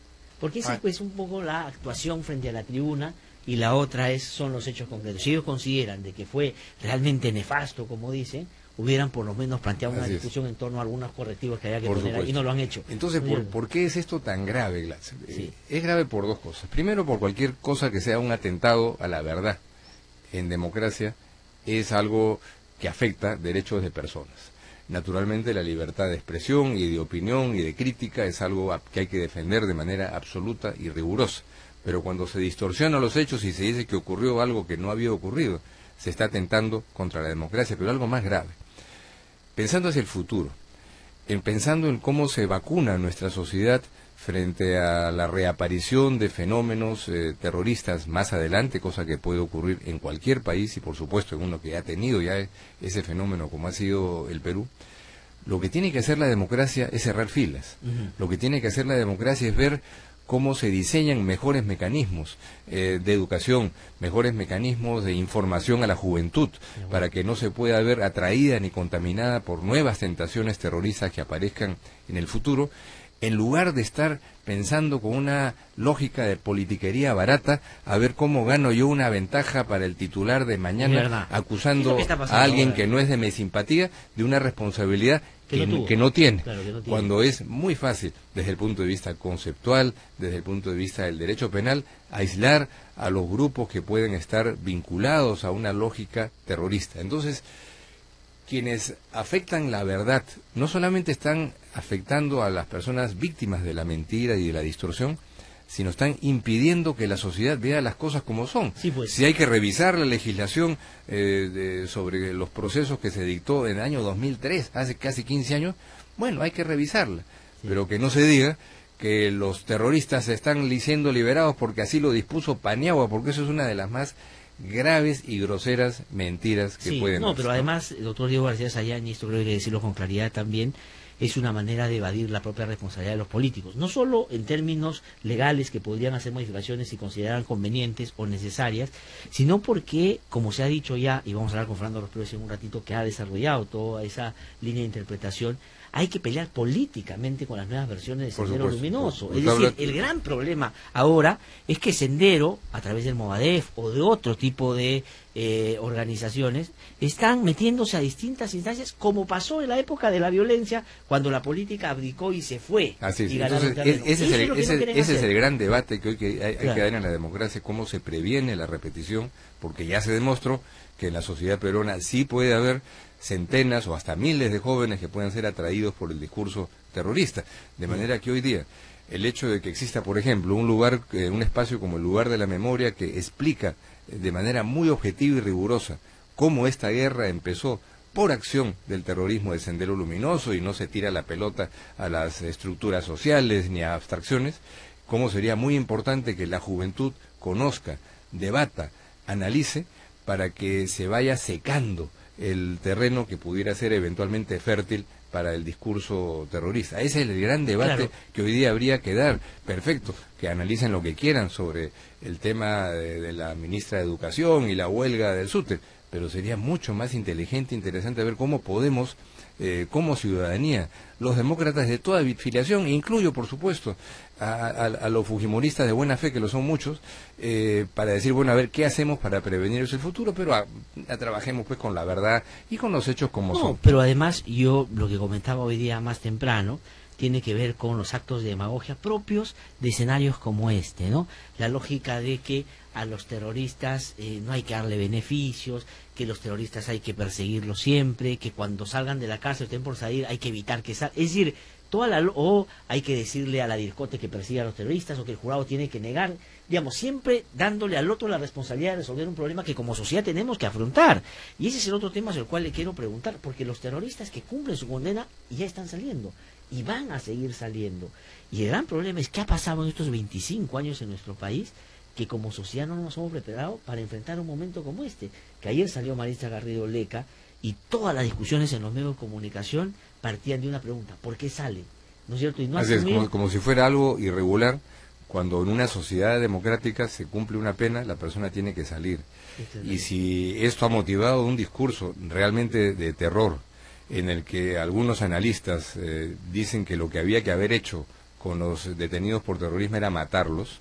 Speaker 2: porque esa es un poco la actuación frente a la tribuna y la otra son los hechos concretos. Si ellos consideran de que fue realmente nefasto, como dicen, hubieran por lo menos planteado una discusión en torno a algunos correctivos que había que poner y no lo han hecho.
Speaker 13: Entonces, ¿por qué es esto tan grave, Glatzer? Es grave por dos cosas. Primero, por cualquier cosa que sea un atentado a la verdad. En democracia es algo que afecta derechos de personas. Naturalmente, la libertad de expresión y de opinión y de crítica es algo que hay que defender de manera absoluta y rigurosa. Pero cuando se distorsionan los hechos y se dice que ocurrió algo que no había ocurrido, se está atentando contra la democracia, pero algo más grave. Pensando hacia el futuro, pensando en cómo se vacuna nuestra sociedad frente a la reaparición de fenómenos terroristas más adelante, cosa que puede ocurrir en cualquier país y por supuesto en uno que ha tenido ya ese fenómeno como ha sido el Perú, lo que tiene que hacer la democracia es cerrar filas. Lo que tiene que hacer la democracia es ver cómo se diseñan mejores mecanismos de educación, mejores mecanismos de información a la juventud, para que no se pueda ver atraída ni contaminada por nuevas tentaciones terroristas que aparezcan en el futuro, en lugar de estar pensando con una lógica de politiquería barata, a ver cómo gano yo una ventaja para el titular de mañana, acusando a alguien que no es de mi simpatía, de una responsabilidad que no tiene,
Speaker 2: Claro, que no tiene.
Speaker 13: cuando es muy fácil desde el punto de vista conceptual, desde el punto de vista del derecho penal, aislar a los grupos que pueden estar vinculados a una lógica terrorista. Entonces, quienes afectan la verdad no solamente están afectando a las personas víctimas de la mentira y de la distorsión, sino están impidiendo que la sociedad vea las cosas como son.
Speaker 2: Sí, pues.
Speaker 13: Si hay que revisar la legislación sobre los procesos que se dictó en el año 2003, hace casi 15 años, bueno, hay que revisarla, pero que no se diga que los terroristas están siendo liberados porque así lo dispuso Paniagua, porque eso es una de las más graves y groseras mentiras que pueden
Speaker 2: no,
Speaker 13: hacer.
Speaker 2: pero además, el doctor Diego García Sayán, y esto creo que hay que decirlo con claridad también, es una manera de evadir la propia responsabilidad de los políticos, no solo en términos legales que podrían hacer modificaciones si consideran convenientes o necesarias, sino porque, como se ha dicho ya, y vamos a hablar con Fernando Los Pérez en un ratito, que ha desarrollado toda esa línea de interpretación, hay que pelear políticamente con las nuevas versiones de Sendero Luminoso. Es decir, el gran problema ahora es que Sendero, a través del Movadef o de otro tipo de organizaciones, están metiéndose a distintas instancias, como pasó en la época de la violencia, cuando la política abdicó y se fue.
Speaker 13: Así es.
Speaker 2: Y
Speaker 13: Entonces, ese es el gran debate que hoy hay
Speaker 2: Claro.
Speaker 13: que dar en la democracia, cómo se previene la repetición, porque ya se demostró que en la sociedad peruana sí puede haber centenas o hasta miles de jóvenes que puedan ser atraídos por el discurso terrorista. De manera que hoy día el hecho de que exista, por ejemplo, un lugar, un espacio como el lugar de la memoria que explica de manera muy objetiva y rigurosa cómo esta guerra empezó por acción del terrorismo de Sendero Luminoso y no se tira la pelota a las estructuras sociales ni a abstracciones, cómo sería muy importante que la juventud conozca, debata, analice, para que se vaya secando el terreno que pudiera ser eventualmente fértil para el discurso terrorista. Ese es el gran debate que hoy día habría que dar. Perfecto, que analicen lo que quieran sobre el tema de la ministra de Educación y la huelga del SUTE, pero sería mucho más inteligente, interesante ver cómo podemos, como ciudadanía, los demócratas de toda filiación, incluyo por supuesto a los fujimoristas de buena fe, que lo son muchos, para decir, bueno, a ver qué hacemos para prevenir eso el futuro, pero trabajemos pues con la verdad y con los hechos como son.
Speaker 2: Pero además, yo lo que comentaba hoy día más temprano tiene que ver con los actos de demagogia propios de escenarios como este, ¿no? La lógica de que a los terroristas no hay que darle beneficios, que los terroristas hay que perseguirlos siempre, que cuando salgan de la cárcel, estén por salir, hay que evitar que salgan. Es decir, o hay que decirle a la DIRCOTE que persiga a los terroristas, o que el jurado tiene que negar, digamos, siempre dándole al otro la responsabilidad de resolver un problema que como sociedad tenemos que afrontar. Y ese es el otro tema sobre el cual le quiero preguntar, porque los terroristas que cumplen su condena ya están saliendo, y van a seguir saliendo. Y el gran problema es qué ha pasado en estos 25 años en nuestro país, que como sociedad no nos hemos preparado para enfrentar un momento como este. Que ayer salió Maritza Garrido Leca, y todas las discusiones en los medios de comunicación partían de una pregunta: ¿por qué salen? ¿No es cierto? Y no
Speaker 13: Así es,
Speaker 2: asumir...
Speaker 13: como si fuera algo irregular. Cuando en una sociedad democrática se cumple una pena, la persona tiene que salir. Y si esto ha motivado un discurso realmente de terror, en el que algunos analistas dicen que lo que había que haber hecho con los detenidos por terrorismo era matarlos,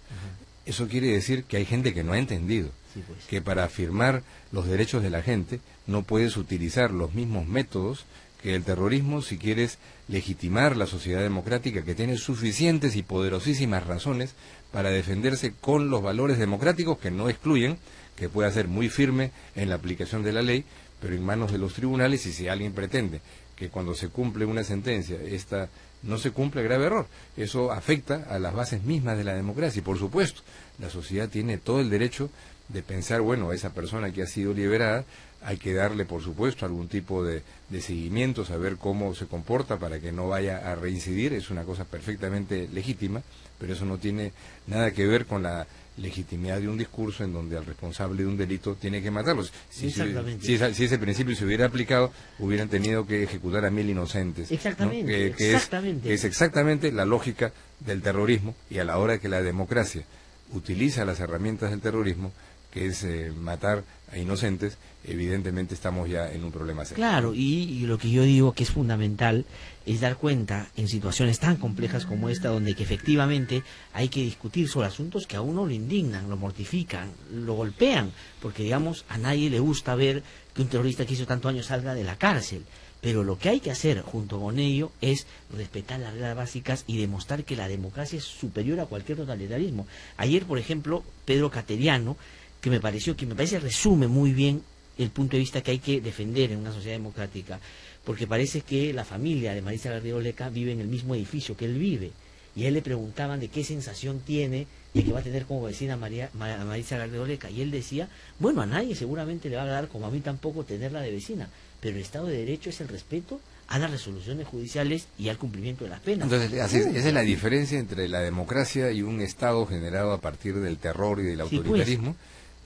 Speaker 13: eso quiere decir que hay gente que no ha entendido, que para afirmar los derechos de la gente no puedes utilizar los mismos métodos que el terrorismo si quieres legitimar la sociedad democrática, que tiene suficientes y poderosísimas razones para defenderse con los valores democráticos, que no excluyen que pueda ser muy firme en la aplicación de la ley, pero en manos de los tribunales. Y si alguien pretende que cuando se cumple una sentencia esta no se cumple, grave error. Eso afecta a las bases mismas de la democracia. Y por supuesto, la sociedad tiene todo el derecho de pensar, bueno, a esa persona que ha sido liberada hay que darle, por supuesto, algún tipo de seguimiento, saber cómo se comporta para que no vaya a reincidir. Es una cosa perfectamente legítima, pero eso no tiene nada que ver con la legitimidad de un discurso en donde al responsable de un delito tiene que matarlos. Si ese principio se hubiera aplicado, hubieran tenido que ejecutar a 1000 inocentes.
Speaker 2: Exactamente,
Speaker 13: ¿no? Que es exactamente la lógica del terrorismo, y a la hora que la democracia utiliza las herramientas del terrorismo, que es matar a inocentes, evidentemente estamos ya en un problema serio.
Speaker 2: Claro, y lo que yo digo que es fundamental es dar cuenta en situaciones tan complejas como esta, donde que efectivamente hay que discutir sobre asuntos que a uno lo indignan, lo mortifican, lo golpean, porque digamos a nadie le gusta ver que un terrorista que hizo tantos años salga de la cárcel. Pero lo que hay que hacer junto con ello es respetar las reglas básicas y demostrar que la democracia es superior a cualquier totalitarismo. Ayer, por ejemplo, Pedro Cateriano, que me parece resume muy bien el punto de vista que hay que defender en una sociedad democrática, porque parece que la familia de Marisa Garrido Leca vive en el mismo edificio que él vive, y a él le preguntaban de qué sensación tiene de que va a tener como vecina a Marisa Garrido Leca, y él decía, bueno, a nadie seguramente le va a agradar, como a mí tampoco, tenerla de vecina, pero el Estado de Derecho es el respeto a las resoluciones judiciales y al cumplimiento de las penas.
Speaker 13: Entonces, esa es la diferencia entre la democracia y un Estado generado a partir del terror y del autoritarismo,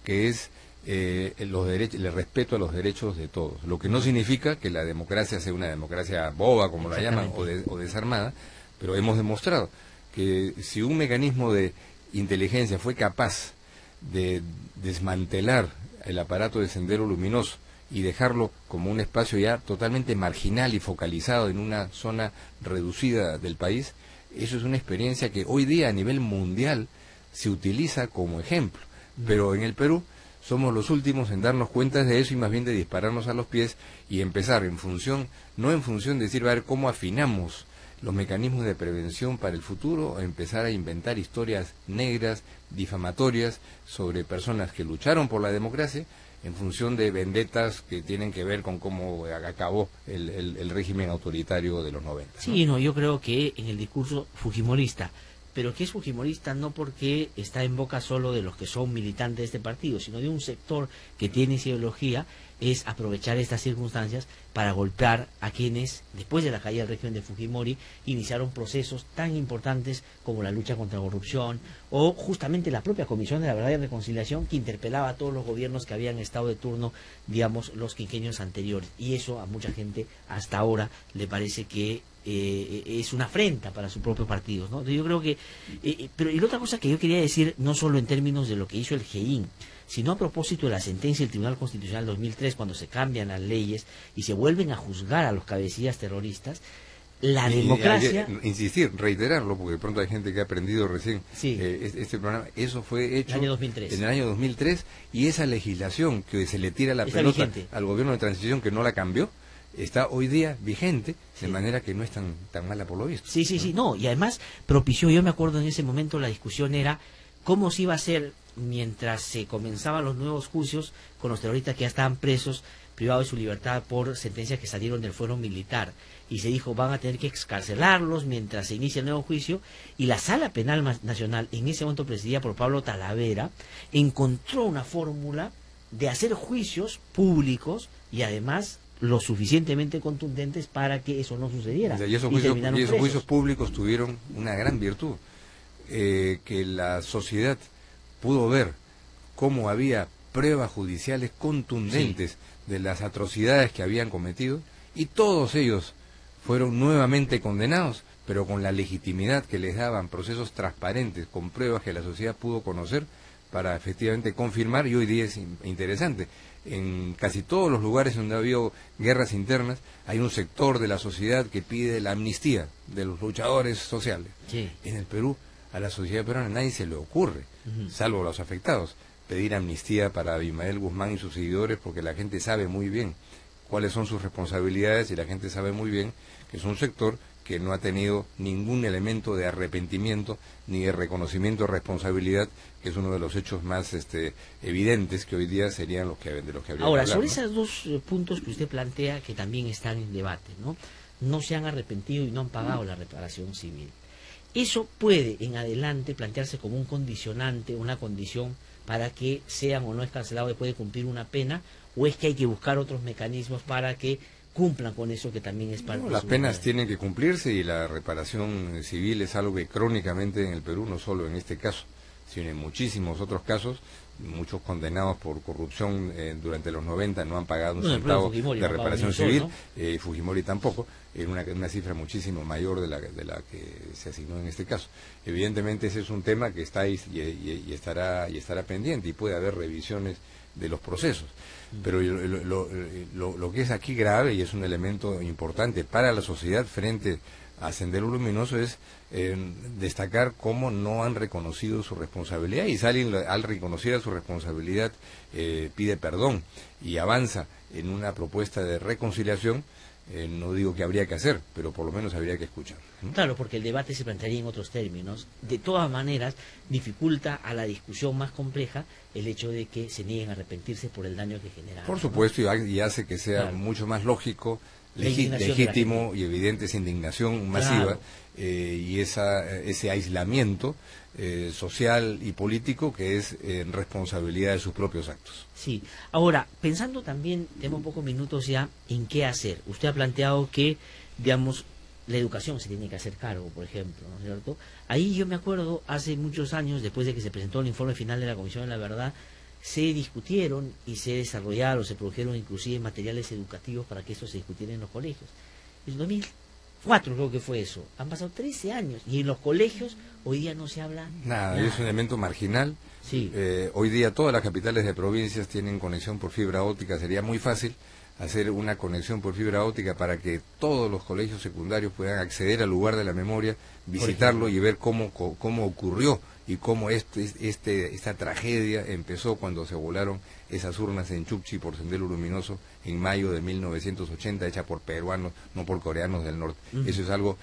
Speaker 13: que es el respeto a los derechos de todos. Lo que no significa que la democracia sea una democracia boba, como la llaman, o desarmada, pero hemos demostrado que si un mecanismo de inteligencia fue capaz de desmantelar el aparato de Sendero Luminoso y dejarlo como un espacio ya totalmente marginal y focalizado en una zona reducida del país, eso es una experiencia que hoy día a nivel mundial se utiliza como ejemplo. Pero en el Perú somos los últimos en darnos cuenta de eso y más bien de dispararnos a los pies y empezar no en función de decir, a ver cómo afinamos los mecanismos de prevención para el futuro, a empezar a inventar historias negras, difamatorias, sobre personas que lucharon por la democracia, en función de vendetas que tienen que ver con cómo acabó el régimen autoritario de los 90. ¿no?
Speaker 2: Sí, yo creo que en el discurso fujimorista, pero que es fujimorista no porque está en boca solo de los que son militantes de este partido, sino de un sector que tiene esa ideología, es aprovechar estas circunstancias para golpear a quienes, después de la caída del régimen de Fujimori, iniciaron procesos tan importantes como la lucha contra la corrupción, o justamente la propia Comisión de la Verdad y Reconciliación, que interpelaba a todos los gobiernos que habían estado de turno, digamos, los quinquenios anteriores. Y eso a mucha gente hasta ahora le parece que es una afrenta para su propio partido, ¿no? Yo creo que... pero y la otra cosa que yo quería decir, no solo en términos de lo que hizo el GEIN, sino a propósito de la sentencia del Tribunal Constitucional 2003, cuando se cambian las leyes y se vuelven a juzgar a los cabecillas terroristas, la democracia...
Speaker 13: insistir, reiterarlo, porque de pronto hay gente que ha aprendido recién este programa, eso fue hecho en el año 2003, y esa legislación que se le tira la pelota al gobierno de transición que no la cambió, está hoy día vigente, de manera que no es tan mala por lo visto.
Speaker 2: Sí, y además propició, yo me acuerdo en ese momento la discusión era cómo se iba a hacer mientras se comenzaban los nuevos juicios con los terroristas que ya estaban presos, privados de su libertad por sentencias que salieron del fuero militar, y se dijo van a tener que excarcelarlos mientras se inicia el nuevo juicio, y la Sala Penal Nacional, en ese momento presidida por Pablo Talavera, encontró una fórmula de hacer juicios públicos y además lo suficientemente contundentes para que eso no sucediera.
Speaker 13: Y esos juicios públicos tuvieron una gran virtud, que la sociedad pudo ver cómo había pruebas judiciales contundentes de las atrocidades que habían cometido, y todos ellos fueron nuevamente condenados, pero con la legitimidad que les daban procesos transparentes, con pruebas que la sociedad pudo conocer para efectivamente confirmar. Y hoy día es interesante, en casi todos los lugares donde ha habido guerras internas, hay un sector de la sociedad que pide la amnistía de los luchadores sociales. En el Perú, a la sociedad peruana nadie se le ocurre, salvo los afectados, pedir amnistía para Abimael Guzmán y sus seguidores, porque la gente sabe muy bien cuáles son sus responsabilidades, y la gente sabe muy bien que es un sector que no ha tenido ningún elemento de arrepentimiento ni de reconocimiento de responsabilidad, que es uno de los hechos más evidentes que hoy día serían los de los que habría
Speaker 2: Ahora,
Speaker 13: que hablar,
Speaker 2: sobre
Speaker 13: ¿no?
Speaker 2: esos dos puntos que usted plantea, que también están en debate, no se han arrepentido y no han pagado la reparación civil. Eso puede en adelante plantearse como un condicionante, una condición para que sean o no escarcelados después de cumplir una pena, o es que hay que buscar otros mecanismos para que cumplan con eso que también es parte de
Speaker 13: Las
Speaker 2: su
Speaker 13: penas
Speaker 2: vida.
Speaker 13: tienen que cumplirse, y la reparación civil es algo que crónicamente en el Perú, no solo en este caso, sino en muchísimos otros casos, muchos condenados por corrupción durante los 90 no han pagado un centavo de reparación civil, Fujimori tampoco, en una cifra muchísimo mayor de la que se asignó en este caso. Evidentemente ese es un tema que está ahí y estará pendiente, y puede haber revisiones de los procesos. Pero lo que es aquí grave, y es un elemento importante para la sociedad frente a Sendero Luminoso, es destacar cómo no han reconocido su responsabilidad, y Salin, al reconocer su responsabilidad, pide perdón y avanza en una propuesta de reconciliación no digo que habría que hacer, pero por lo menos habría que escuchar, ¿no?
Speaker 2: Claro, porque el debate se plantearía en otros términos. De todas maneras, dificulta a la discusión más compleja el hecho de que se nieguen a arrepentirse por el daño que generaron.
Speaker 13: Por supuesto, ¿no? y hace que sea mucho más lógico, legítimo y evidente esa indignación masiva, y ese aislamiento social y político que es responsabilidad de sus propios actos.
Speaker 2: Sí. Ahora, pensando también, tenemos pocos minutos ya, en qué hacer. Usted ha planteado que, digamos, la educación se tiene que hacer cargo, por ejemplo, ¿no es cierto? Ahí yo me acuerdo, hace muchos años, después de que se presentó el informe final de la Comisión de la Verdad, se discutieron y se desarrollaron, se produjeron inclusive materiales educativos para que esto se discutiera en los colegios. En 2004 creo que fue eso. Han pasado 13 años y en los colegios hoy día no se habla nada.
Speaker 13: Es un elemento marginal.
Speaker 2: Sí.
Speaker 13: Hoy día todas las capitales de provincias tienen conexión por fibra óptica. Sería muy fácil hacer una conexión por fibra óptica para que todos los colegios secundarios puedan acceder al lugar de la memoria, visitarlo y ver cómo ocurrió y cómo esta tragedia empezó cuando se volaron esas urnas en Chukchi por Sendero Luminoso en mayo de 1980, hecha por peruanos, no por coreanos del norte. Eso es algo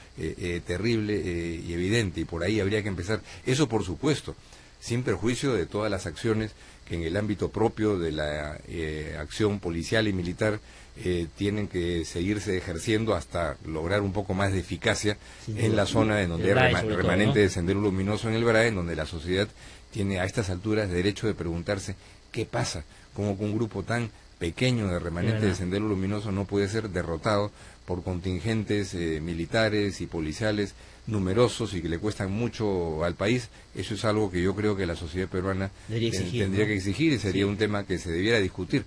Speaker 13: terrible y evidente, y por ahí habría que empezar. Eso, por supuesto, sin perjuicio de todas las acciones que en el ámbito propio de la acción policial y militar tienen que seguirse ejerciendo hasta lograr un poco más de eficacia en la zona en donde hay remanente de Sendero Luminoso en el BRAE, en donde la sociedad tiene a estas alturas derecho de preguntarse qué pasa, como que un grupo tan pequeño de remanente de Sendero Luminoso no puede ser derrotado por contingentes militares y policiales numerosos y que le cuestan mucho al país. Eso es algo que yo creo que la sociedad peruana tendría que exigir, y sería un tema que se debiera discutir.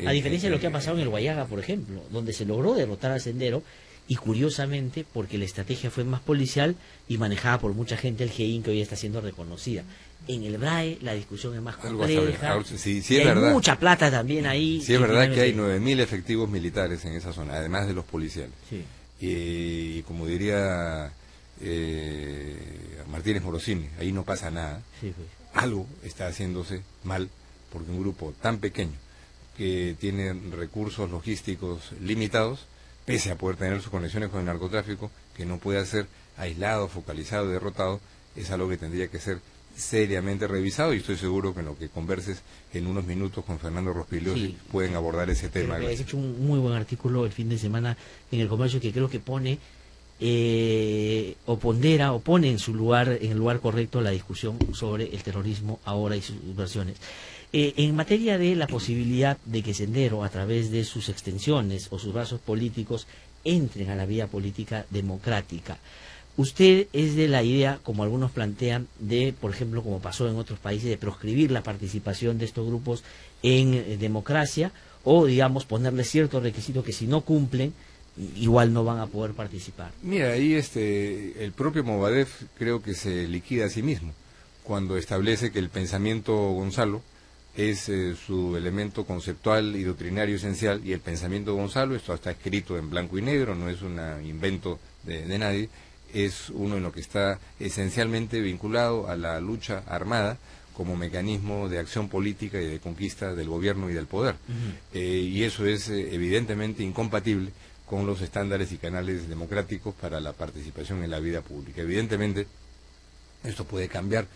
Speaker 2: A diferencia de lo que ha pasado en el Guayaga, por ejemplo, donde se logró derrotar a Sendero, y curiosamente porque la estrategia fue más policial y manejada por mucha gente el GEIN, que hoy está siendo reconocida. En el BRAE la discusión es más compleja,
Speaker 13: sí,
Speaker 2: y
Speaker 13: es
Speaker 2: hay
Speaker 13: verdad.
Speaker 2: Mucha plata también ahí.
Speaker 13: Sí, es verdad que hay 9.000 efectivos militares en esa zona, además de los policiales.
Speaker 2: Sí.
Speaker 13: Y como diría Martínez Morosini, ahí no pasa nada.
Speaker 2: Sí, pues.
Speaker 13: Algo está haciéndose mal, porque un grupo tan pequeño que tiene recursos logísticos limitados, pese a poder tener sus conexiones con el narcotráfico, que no puede ser aislado, focalizado, derrotado, es algo que tendría que ser seriamente revisado, y estoy seguro que en lo que converses en unos minutos con Fernando Rospigliosi pueden abordar ese tema.
Speaker 2: He hecho un muy buen artículo el fin de semana en El Comercio, que creo que pone o pondera o pone en su lugar, en el lugar correcto, la discusión sobre el terrorismo ahora y sus versiones. En materia de la posibilidad de que Sendero, a través de sus extensiones o sus brazos políticos, entren a la vía política democrática, ¿usted es de la idea, como algunos plantean, de, por ejemplo, como pasó en otros países, de proscribir la participación de estos grupos en democracia, o, digamos, ponerle ciertos requisitos que si no cumplen, igual no van a poder participar?
Speaker 13: Mira, ahí el propio Movadef creo que se liquida a sí mismo cuando establece que el pensamiento Gonzalo es su elemento conceptual y doctrinario esencial, y el pensamiento Gonzalo, esto está escrito en blanco y negro, no es un invento de nadie, es uno en lo que está esencialmente vinculado a la lucha armada como mecanismo de acción política y de conquista del gobierno y del poder. Y eso es evidentemente incompatible con los estándares y canales democráticos para la participación en la vida pública. Evidentemente, esto puede cambiar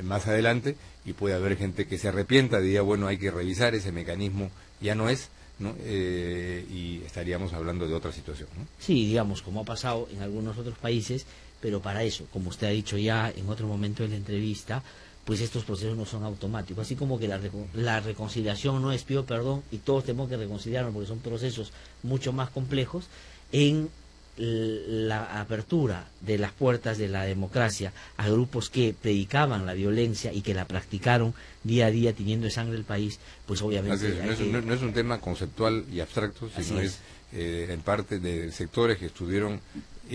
Speaker 13: más adelante y puede haber gente que se arrepienta, diría, bueno, hay que revisar ese mecanismo, ya no es, ¿no? Y estaríamos hablando de otra situación, ¿no?
Speaker 2: Sí, digamos, como ha pasado en algunos otros países, pero para eso, como usted ha dicho ya en otro momento de la entrevista, pues estos procesos no son automáticos, así como que la reconciliación no es pido perdón y todos tenemos que reconciliarnos porque son procesos mucho más complejos. En la apertura de las puertas de la democracia a grupos que predicaban la violencia y que la practicaron día a día teniendo de sangre el país, pues obviamente
Speaker 13: no es un tema conceptual y abstracto, sino es en parte de sectores que estuvieron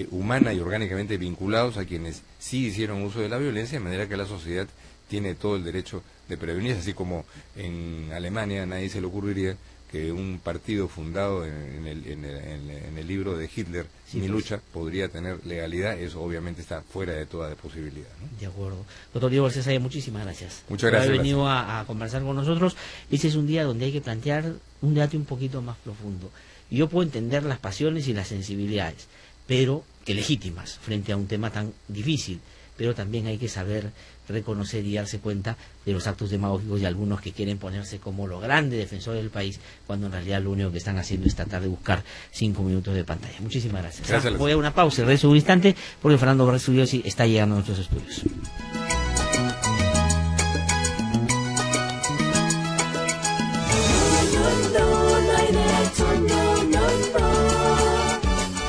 Speaker 13: humana y orgánicamente vinculados a quienes sí hicieron uso de la violencia, de manera que la sociedad tiene todo el derecho de prevenirse, así como en Alemania nadie se le ocurriría que un partido fundado en el libro de Hitler, sí, Mi lucha, podría tener legalidad. Eso obviamente está fuera de toda posibilidad, ¿no?
Speaker 2: De acuerdo. Doctor Diego Balsasaya, muchísimas gracias.
Speaker 13: Muchas gracias.
Speaker 2: Por haber venido a conversar con nosotros. Este es un día donde hay que plantear un debate un poquito más profundo. Yo puedo entender las pasiones y las sensibilidades, pero que legítimas frente a un tema tan difícil, pero también hay que saber reconocer y darse cuenta de los actos demagógicos de algunos que quieren ponerse como lo grande defensor del país, cuando en realidad lo único que están haciendo es tratar de buscar 5 minutos de pantalla. Muchísimas gracias. Voy a una pausa y regreso un instante, porque Fernando Berrestudiosi está llegando a nuestros estudios.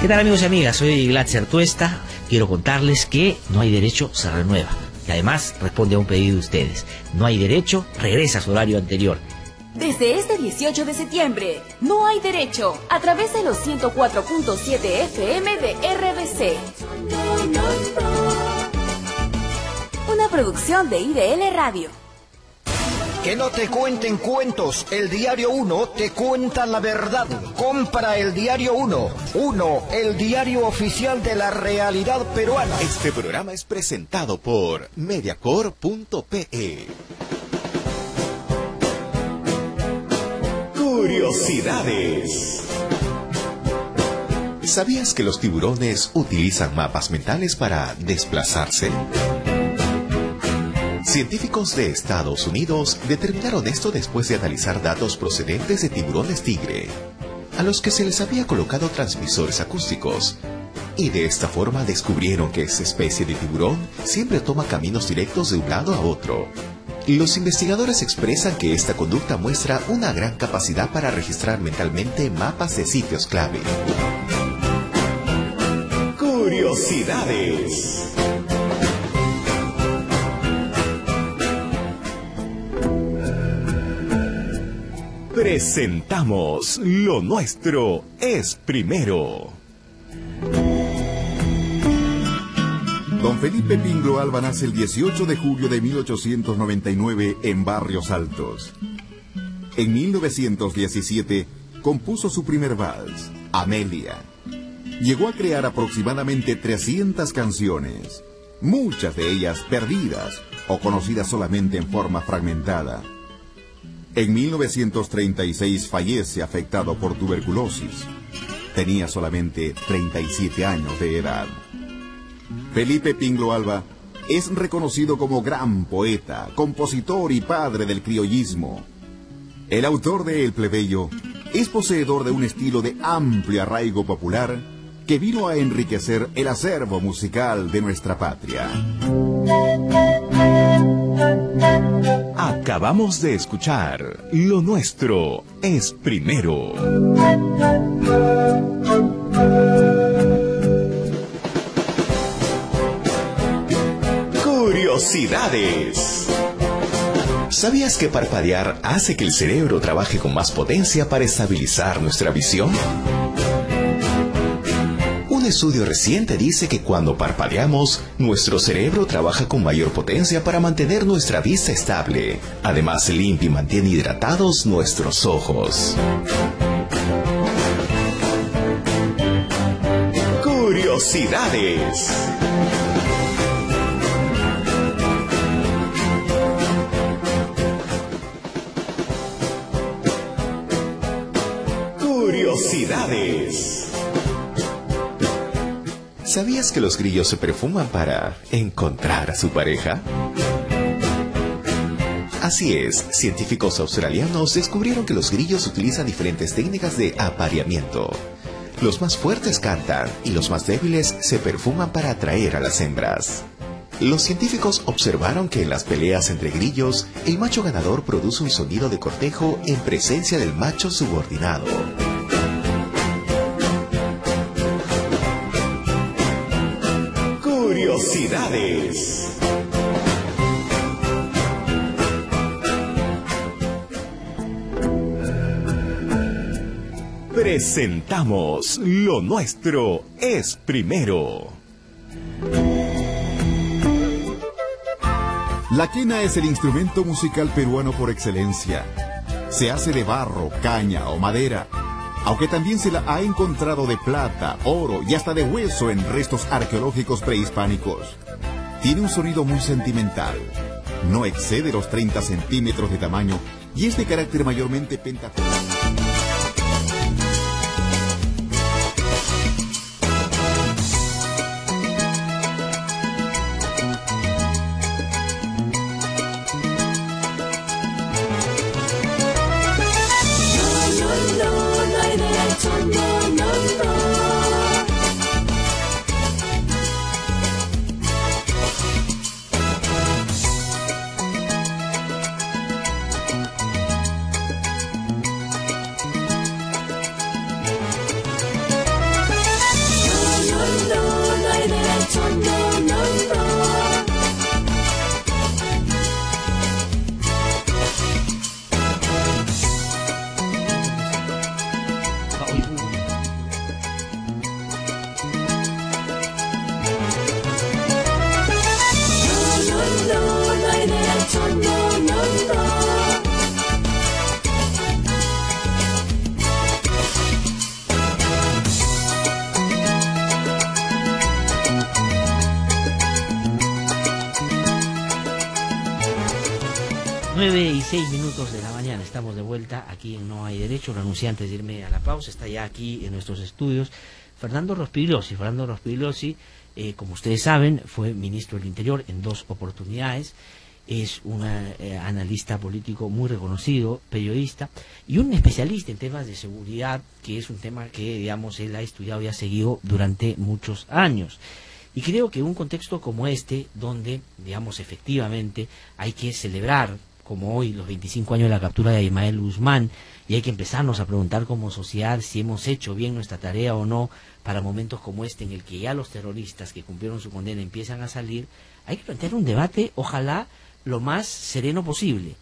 Speaker 2: ¿Qué tal, amigos y amigas? Soy Glatzer Tuesta. Quiero contarles que No hay derecho se renueva. Y además responde a un pedido de ustedes. No hay derecho regresa a su horario anterior.
Speaker 4: Desde este 18 de septiembre, No hay derecho, a través de los 104.7 FM de RBC. Una producción de IDL Radio.
Speaker 5: Que no te cuenten cuentos, el Diario 1 te cuenta la verdad. Compra el Diario 1. 1, el diario oficial de la realidad peruana.
Speaker 1: Este programa es presentado por Mediacorp.pe. Curiosidades. ¿Sabías que los tiburones utilizan mapas mentales para desplazarse? Científicos de Estados Unidos determinaron esto después de analizar datos procedentes de tiburones tigre, a los que se les había colocado transmisores acústicos, y de esta forma descubrieron que esa especie de tiburón siempre toma caminos directos de un lado a otro. Los investigadores expresan que esta conducta muestra una gran capacidad para registrar mentalmente mapas de sitios clave. Curiosidades. Presentamos Lo Nuestro es Primero.
Speaker 14: Don Felipe Pingló Alba nace el 18 de julio de 1899 en Barrios Altos. En 1917 compuso su primer vals, Amelia. Llegó a crear aproximadamente 300 canciones, muchas de ellas perdidas o conocidas solamente en forma fragmentada. En 1936 fallece afectado por tuberculosis. Tenía solamente 37 años de edad. Felipe Pingló Alba es reconocido como gran poeta, compositor y padre del criollismo. El autor de El Plebeyo es poseedor de un estilo de amplio arraigo popular que vino a enriquecer el acervo musical de nuestra patria.
Speaker 1: Acabamos de escuchar Lo Nuestro es Primero. Curiosidades. ¿Sabías que parpadear hace que el cerebro trabaje con más potencia para estabilizar nuestra visión? Un estudio reciente dice que cuando parpadeamos, nuestro cerebro trabaja con mayor potencia para mantener nuestra vista estable. Además, limpia y mantiene hidratados nuestros ojos. Curiosidades. Curiosidades. ¿Sabías que los grillos se perfuman para encontrar a su pareja? Así es, científicos australianos descubrieron que los grillos utilizan diferentes técnicas de apareamiento. Los más fuertes cantan y los más débiles se perfuman para atraer a las hembras. Los científicos observaron que en las peleas entre grillos, el macho ganador produce un sonido de cortejo en presencia del macho subordinado. Curiosidades. Presentamos Lo Nuestro es Primero.
Speaker 14: La quena es el instrumento musical peruano por excelencia. Se hace de barro, caña o madera, aunque también se la ha encontrado de plata, oro y hasta de hueso en restos arqueológicos prehispánicos. Tiene un sonido muy sentimental, no excede los 30 centímetros de tamaño y es de carácter mayormente pentafónico.
Speaker 2: 9:06 de la mañana, estamos de vuelta aquí en No Hay Derecho. Lo anuncié antes de irme a la pausa, está ya aquí en nuestros estudios Fernando Rospigliosi. Fernando Rospigliosi, como ustedes saben, fue ministro del Interior en 2 oportunidades, es un analista político muy reconocido, periodista y un especialista en temas de seguridad, que es un tema que, digamos, él ha estudiado y ha seguido durante muchos años. Y creo que en un contexto como este, donde, digamos, efectivamente hay que celebrar, como hoy, los 25 años de la captura de Abimael Guzmán, y hay que empezarnos a preguntar como sociedad si hemos hecho bien nuestra tarea o no para momentos como este, en el que ya los terroristas que cumplieron su condena empiezan a salir. Hay que plantear un debate, ojalá, lo más sereno posible,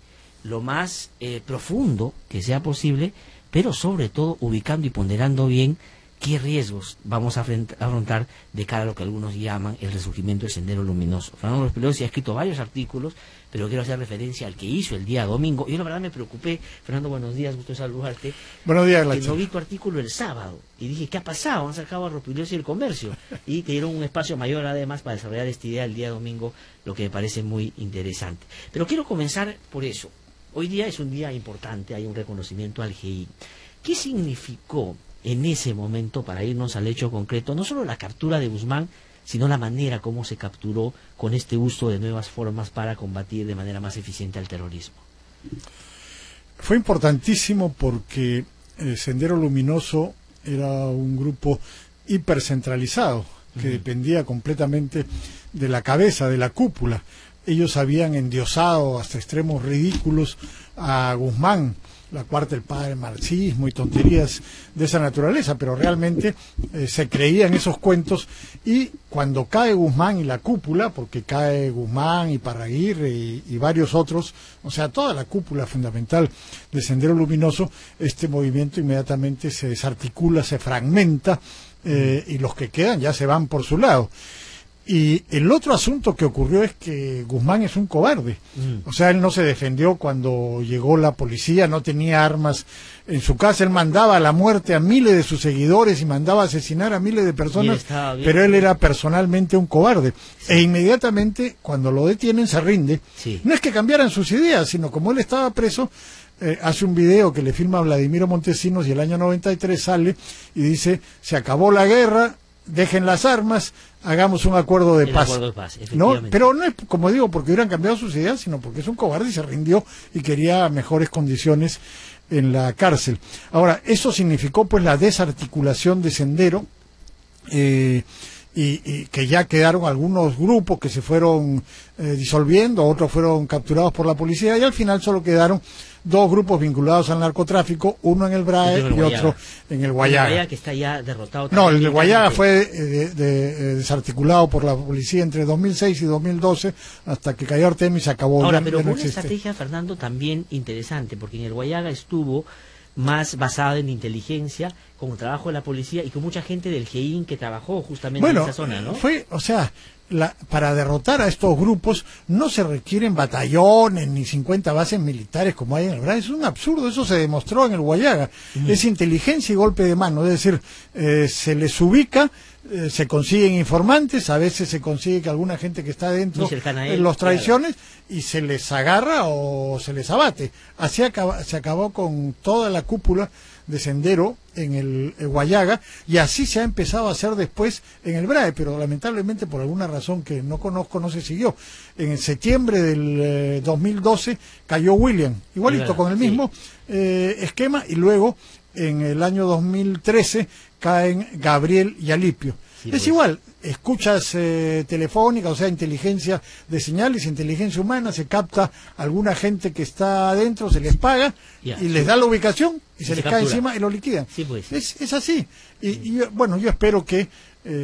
Speaker 2: lo más profundo que sea posible, pero sobre todo ubicando y ponderando bien qué riesgos vamos a afrontar de cara a lo que algunos llaman el resurgimiento del Sendero Luminoso. Fernando Rospigliosi ha escrito varios artículos, pero quiero hacer referencia al que hizo el día domingo. Yo la verdad me preocupé. Fernando, buenos días, gusto saludarte.
Speaker 15: Buenos días,
Speaker 2: que no vi tu artículo el sábado y dije, ¿qué ha pasado? Han sacado a Rospigliosi del Comercio y te dieron un espacio mayor además para desarrollar esta idea el día domingo, lo que me parece muy interesante. Pero quiero comenzar por eso. Hoy día es un día importante, hay un reconocimiento al GI. ¿Qué significó en ese momento, para irnos al hecho concreto, no solo la captura de Guzmán, sino la manera como se capturó con este uso de nuevas formas para combatir de manera más eficiente al terrorismo?
Speaker 15: Fue importantísimo porque Sendero Luminoso era un grupo hipercentralizado que dependía completamente de la cabeza, de la cúpula. Ellos habían endiosado hasta extremos ridículos a Guzmán, la cuarta el padre marxismo y tonterías de esa naturaleza, pero realmente se creían esos cuentos, y cuando cae Guzmán y la cúpula, porque cae Guzmán y Parraguirre y varios otros, o sea, toda la cúpula fundamental de Sendero Luminoso, este movimiento inmediatamente se desarticula, se fragmenta, y los que quedan ya se van por su lado. Y el otro asunto que ocurrió es que Guzmán es un cobarde. O sea, él no se defendió cuando llegó la policía, no tenía armas en su casa, él mandaba a la muerte a miles de sus seguidores y mandaba a asesinar a miles de personas, pero él era personalmente un cobarde. Sí. E inmediatamente, cuando lo detienen, se rinde. Sí. No es que cambiaran sus ideas, sino como él estaba preso, hace un video que le filma Vladimiro Montesinos y el año 93 sale y dice, se acabó la guerra, dejen las armas, hagamos un acuerdo de paz.
Speaker 2: Acuerdo de paz,
Speaker 15: ¿no? Pero no es, como digo, porque hubieran cambiado sus ideas, sino porque es un cobarde y se rindió y quería mejores condiciones en la cárcel. Ahora, eso significó pues la desarticulación de Sendero, y que ya quedaron algunos grupos que se fueron disolviendo, otros fueron capturados por la policía, y al final solo quedaron 2 grupos vinculados al narcotráfico, uno en el BRAE y otro en el Guayaga.
Speaker 2: El Guayaga que está ya derrotado.
Speaker 15: No, el de Guayaga fue desarticulado por la policía entre 2006 y 2012, hasta que cayó Artemio y se acabó.
Speaker 2: Ahora, pero con una estrategia, Fernando, también interesante, porque en el Guayaga estuvo más basada en inteligencia, con el trabajo de la policía y con mucha gente del GEIN que trabajó justamente en esa zona, ¿no?
Speaker 15: O sea, para derrotar a estos grupos no se requieren batallones ni 50 bases militares como hay en el BRAE. Es un absurdo, eso se demostró en el Guayaga. Es inteligencia y golpe de mano, es decir, se les ubica, se consiguen informantes, a veces se consigue que alguna gente que está dentro los traiciones, y se les agarra o se les abate. Así se acabó con toda la cúpula de Sendero en el Guayaga, y así se ha empezado a hacer después en el BRAE, pero lamentablemente por alguna razón que no conozco no se siguió. En el septiembre del 2012 cayó William, igualito, con el mismo esquema, y luego en el año 2013 caen Gabriel y Alipio. Sí, es igual, escuchas telefónica, o sea, inteligencia de señales, inteligencia humana, se capta alguna gente que está adentro, se les paga y les da la ubicación y se les cae encima y lo liquidan.
Speaker 2: Sí, pues.
Speaker 15: Es así. Y bueno, yo espero que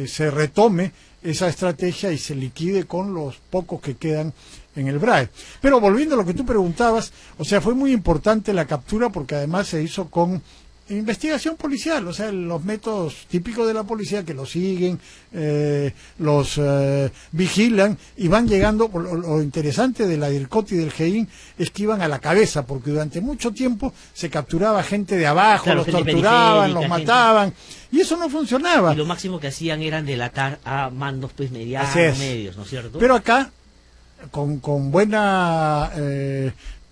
Speaker 15: se retome esa estrategia y se liquide con los pocos que quedan en el BRAE. Pero volviendo a lo que tú preguntabas, o sea, fue muy importante la captura porque además se hizo con investigación policial, o sea, los métodos típicos de la policía, que los siguen, los vigilan y van llegando. Lo interesante de la DIRCOT y del GEIN es que iban a la cabeza, porque durante mucho tiempo se capturaba gente de abajo, claro, los torturaban, los mataban, y eso no funcionaba.
Speaker 2: Y lo máximo que hacían eran delatar a mandos pues medios, ¿no es cierto?
Speaker 15: Pero acá, con buena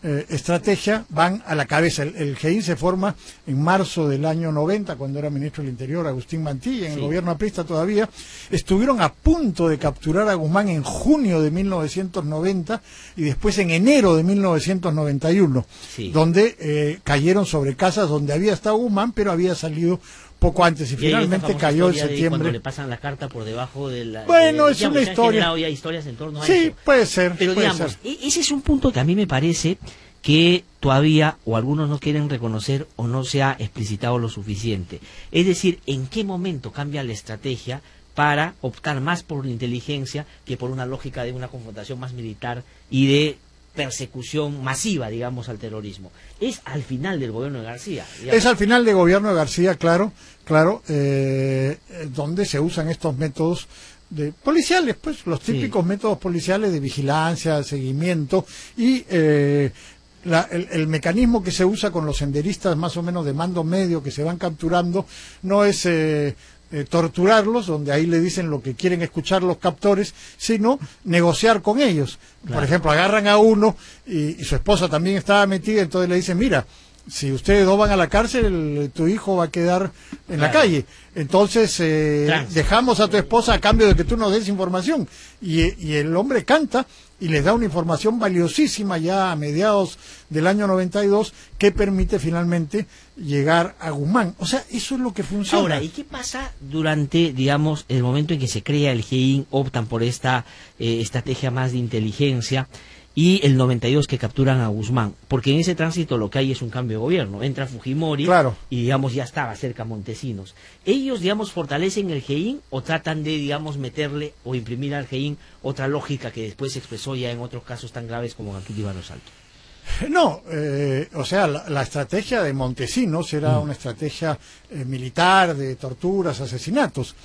Speaker 15: estrategia van a la cabeza. El GEIN se forma en marzo del año 90, cuando era ministro del Interior Agustín Mantilla, en el gobierno aprista todavía. Estuvieron a punto de capturar a Guzmán en junio de 1990 y después en enero de 1991, donde cayeron sobre casas donde había estado Guzmán, pero había salido poco antes y finalmente cayó en septiembre.
Speaker 2: Cuando le pasan la carta por debajo de la...
Speaker 15: Bueno, es una historia.
Speaker 2: Ya historias en torno a
Speaker 15: sí,
Speaker 2: eso.
Speaker 15: Puede ser.
Speaker 2: Pero digamos, ese es un punto que a mí me parece que todavía o algunos no quieren reconocer o no se ha explicitado lo suficiente. Es decir, ¿en qué momento cambia la estrategia para optar más por la inteligencia que por una lógica de una confrontación más militar y de persecución masiva, digamos, al terrorismo? Es al final del gobierno de García. Digamos.
Speaker 15: Es al final del gobierno de García, claro, donde se usan estos métodos policiales, pues los típicos métodos policiales de vigilancia, seguimiento y el mecanismo que se usa con los senderistas más o menos de mando medio que se van capturando no es torturarlos, donde ahí le dicen lo que quieren escuchar los captores, sino negociar con ellos. Claro. Por ejemplo, agarran a uno y su esposa también estaba metida, entonces le dicen, mira, si ustedes dos van a la cárcel, tu hijo va a quedar en la calle. Entonces, dejamos a tu esposa a cambio de que tú nos des información. Y el hombre canta y les da una información valiosísima ya a mediados del año 92 que permite finalmente llegar a Guzmán. O sea, eso es lo que funciona.
Speaker 2: Ahora, ¿y qué pasa durante, digamos, el momento en que se crea el GEIN, optan por esta estrategia más de inteligencia, y el 92 que capturan a Guzmán? Porque en ese tránsito lo que hay es un cambio de gobierno. Entra Fujimori y, digamos, ya estaba cerca Montesinos. ¿Ellos, digamos, fortalecen el GEIN o tratan de, digamos, meterle o imprimir al GEIN otra lógica que después se expresó ya en otros casos tan graves como Gatuti y Barros Alto?
Speaker 15: No, o sea, la estrategia de Montesinos era una estrategia militar de torturas, asesinatos.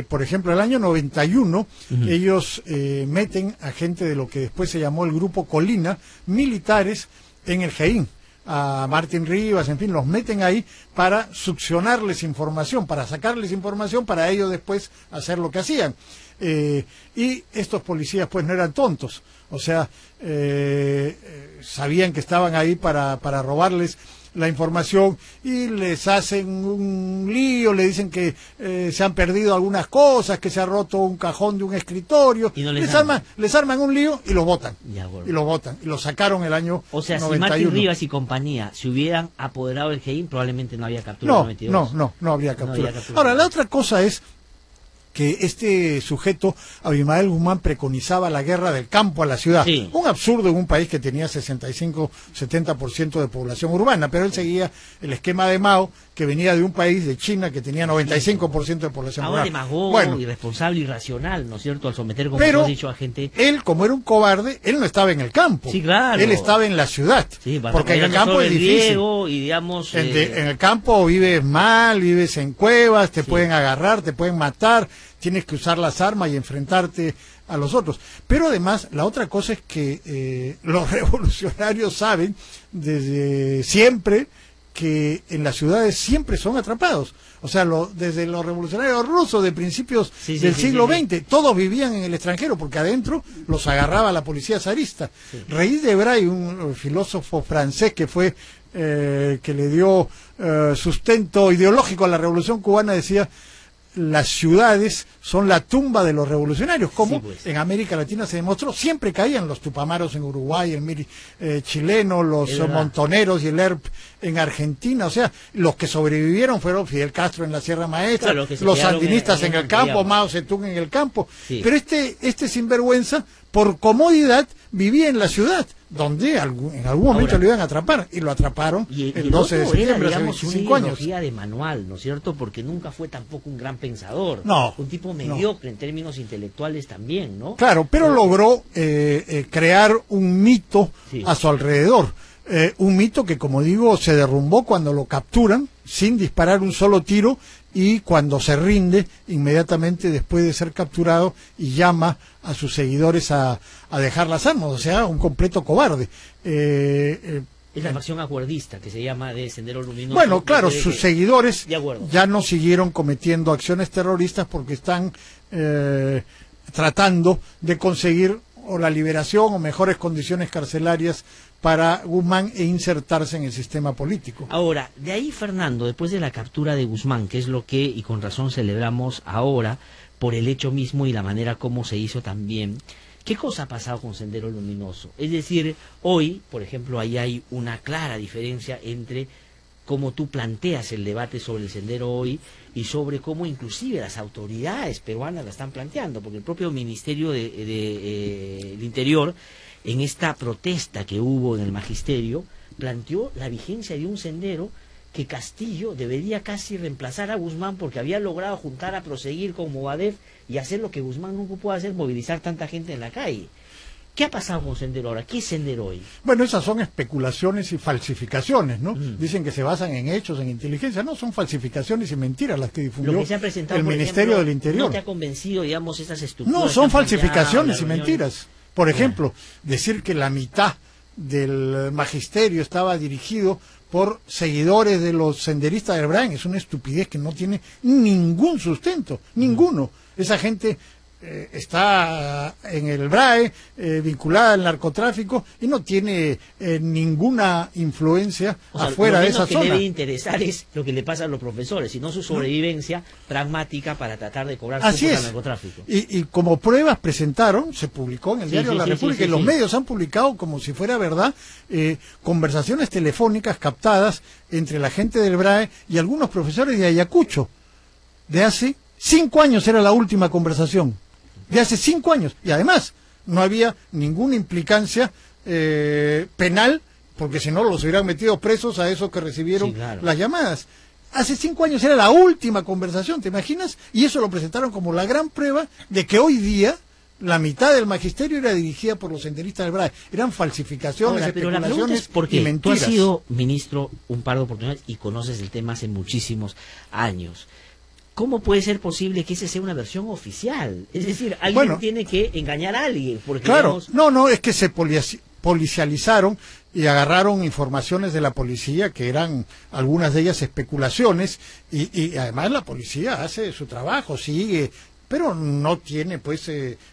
Speaker 15: Por ejemplo, el año 91 ellos meten a gente de lo que después se llamó el Grupo Colina, militares en el GEIN, a Martín Rivas, en fin, los meten ahí para succionarles información, para sacarles información, para ellos después hacer lo que hacían. Y estos policías pues no eran tontos, o sea, sabían que estaban ahí para robarles la información y les hacen un lío, le dicen que se han perdido algunas cosas, que se ha roto un cajón de un escritorio, y no les arman un lío y los botan. Y los sacaron el año 91.
Speaker 2: O sea, si Martín Rivas y compañía se hubieran apoderado del GEIN, probablemente no había capturado el 92.
Speaker 15: No habría capturado. Ahora, la otra cosa es que este sujeto, Abimael Guzmán, preconizaba la guerra del campo a la ciudad. Un absurdo en un país que tenía 65-70% de población urbana, pero él seguía el esquema de Mao, que venía de un país, de China, que tenía 95% de población urbana.
Speaker 2: Demagogo, irresponsable, irracional, ¿no es cierto?, al someter, como hemos dicho, a gente...
Speaker 15: Él, como era un cobarde, él no estaba en el campo.
Speaker 2: Sí, claro.
Speaker 15: Él estaba en la ciudad. Porque en el campo es difícil.
Speaker 2: Y, digamos,
Speaker 15: en el campo vives mal, vives en cuevas, te pueden agarrar, te pueden matar, tienes que usar las armas y enfrentarte a los otros. Pero además, la otra cosa es que los revolucionarios saben desde siempre que en las ciudades siempre son atrapados. O sea, desde los revolucionarios rusos de principios del siglo XX, todos vivían en el extranjero porque adentro los agarraba la policía zarista. Reís de Bray, un filósofo francés que fue que le dio sustento ideológico a la Revolución Cubana, decía: las ciudades son la tumba de los revolucionarios, como en América Latina se demostró. Siempre caían los tupamaros en Uruguay, el MIRI chileno, los montoneros y el ERP en Argentina. O sea, los que sobrevivieron fueron Fidel Castro en la Sierra Maestra, los sandinistas en el campo, Mao Zedong en el campo. Pero este sinvergüenza, por comodidad, vivía en la ciudad, donde en algún momento lo iban a atrapar, y lo atraparon el 12 de septiembre, hace 25 años.
Speaker 2: Una ideología de manual, ¿no es cierto?, porque nunca fue tampoco un gran pensador, un tipo mediocre en términos intelectuales también, ¿no?
Speaker 15: Claro, pero logró crear un mito a su alrededor, un mito que, como digo, se derrumbó cuando lo capturan sin disparar un solo tiro, y cuando se rinde inmediatamente después de ser capturado y llama a sus seguidores a dejar las armas. O sea, un completo cobarde.
Speaker 2: Es la facción acuerdista, que se llama de Sendero Luminoso.
Speaker 15: Bueno, claro, sus seguidores ya no siguieron cometiendo acciones terroristas porque están tratando de conseguir o la liberación o mejores condiciones carcelarias para Guzmán e insertarse en el sistema político.
Speaker 2: Ahora, de ahí, Fernando, después de la captura de Guzmán, que es lo que, y con razón celebramos ahora, por el hecho mismo y la manera como se hizo también, ¿qué cosa ha pasado con Sendero Luminoso? Es decir, hoy, por ejemplo, ahí hay una clara diferencia entre cómo tú planteas el debate sobre el Sendero hoy y sobre cómo inclusive las autoridades peruanas la están planteando, porque el propio Ministerio del Interior, en esta protesta que hubo en el Magisterio, planteó la vigencia de un sendero que Castillo debería casi reemplazar a Guzmán porque había logrado juntar a Proseguir con Movadef y hacer lo que Guzmán nunca pudo hacer, movilizar tanta gente en la calle. ¿Qué ha pasado con Sendero ahora? ¿Qué es Sendero hoy?
Speaker 15: Bueno, esas son especulaciones y falsificaciones, ¿no? Dicen que se basan en hechos, en inteligencia. No, son falsificaciones y mentiras las que difundió
Speaker 2: Lo que se ha presentado,
Speaker 15: el
Speaker 2: por
Speaker 15: Ministerio
Speaker 2: ejemplo,
Speaker 15: del Interior.
Speaker 2: ¿No te ha convencido, digamos, esas estructuras?
Speaker 15: No, son
Speaker 2: que han
Speaker 15: falsificaciones y
Speaker 2: planteado,
Speaker 15: mentiras. Por ejemplo, decir que la mitad del magisterio estaba dirigido por seguidores de los senderistas del Brain es una estupidez que no tiene ningún sustento, ninguno. Esa gente está en el BRAE, vinculada al narcotráfico y no tiene ninguna influencia afuera de esa zona.
Speaker 2: Lo que debe interesar es lo que le pasa a los profesores, sino su sobrevivencia pragmática para tratar de cobrar cupos al narcotráfico.
Speaker 15: Y como pruebas presentaron, se publicó en el diario La República, y los medios han publicado como si fuera verdad, conversaciones telefónicas captadas entre la gente del BRAE y algunos profesores de Ayacucho. De hace 5 años era la última conversación. De hace 5 años. Y además, no había ninguna implicancia penal, porque si no los hubieran metido presos a esos que recibieron las llamadas. Hace 5 años era la última conversación, ¿te imaginas? Y eso lo presentaron como la gran prueba de que hoy día la mitad del magisterio era dirigida por los senderistas del BRAE. Eran falsificaciones, especulaciones y mentiras.
Speaker 2: Tú has sido ministro un par de oportunidades y conoces el tema hace muchísimos años. ¿Cómo puede ser posible que esa sea una versión oficial? Es decir, alguien tiene que engañar a alguien. Porque,
Speaker 15: claro, no, es que se policializaron y agarraron informaciones de la policía que eran algunas de ellas especulaciones y además la policía hace su trabajo, sigue, pero no tiene pues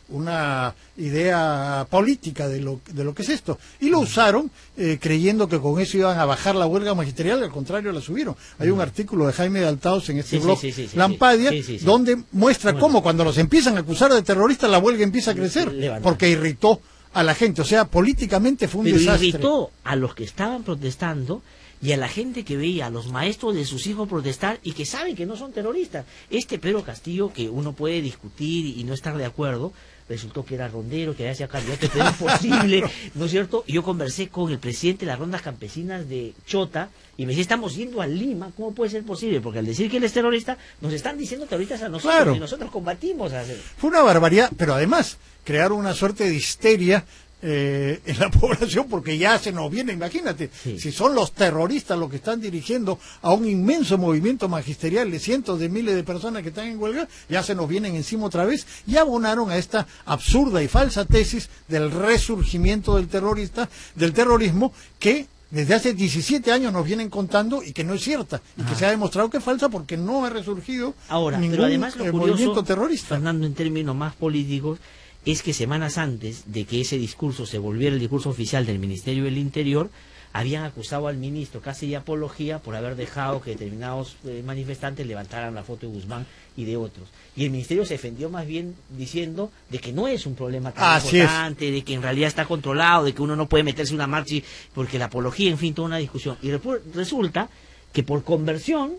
Speaker 15: una idea política de lo que es esto. Y lo usaron creyendo que con eso iban a bajar la huelga magisterial, al contrario la subieron. Hay un artículo de Jaime de Altaos en este blog Lampadia, donde muestra cómo cuando los empiezan a acusar de terroristas la huelga empieza a crecer, porque irritó a la gente. O sea, políticamente fue un desastre.
Speaker 2: Irritó a los que estaban protestando y a la gente que veía a los maestros de sus hijos protestar y que saben que no son terroristas. Pedro Castillo, que uno puede discutir y no estar de acuerdo, resultó que era rondero, que había sido candidato, pero es posible, ¿no es cierto? Y yo conversé con el presidente de las rondas campesinas de Chota y me decía, estamos yendo a Lima, ¿cómo puede ser posible? Porque al decir que él es terrorista, nos están diciendo terroristas a nosotros y nosotros combatimos.
Speaker 15: Fue una barbaridad, pero además crearon una suerte de histeria en la población, porque ya se nos viene, imagínate, si son los terroristas los que están dirigiendo a un inmenso movimiento magisterial de cientos de miles de personas que están en huelga, ya se nos vienen encima otra vez, y abonaron a esta absurda y falsa tesis del resurgimiento del terrorismo, que desde hace 17 años nos vienen contando y que no es cierta, y que se ha demostrado que es falsa porque no ha resurgido ningún
Speaker 2: pero además lo curioso,
Speaker 15: movimiento terrorista.
Speaker 2: Fernando, en términos más políticos, es que semanas antes de que ese discurso se volviera el discurso oficial del Ministerio del Interior, habían acusado al ministro casi de apología por haber dejado que determinados manifestantes levantaran la foto de Guzmán y de otros. Y el ministerio se defendió más bien diciendo de que no es un problema tan importante, de que en realidad está controlado, de que uno no puede meterse en una marcha porque la apología, en fin, toda una discusión. Y resulta que por conversión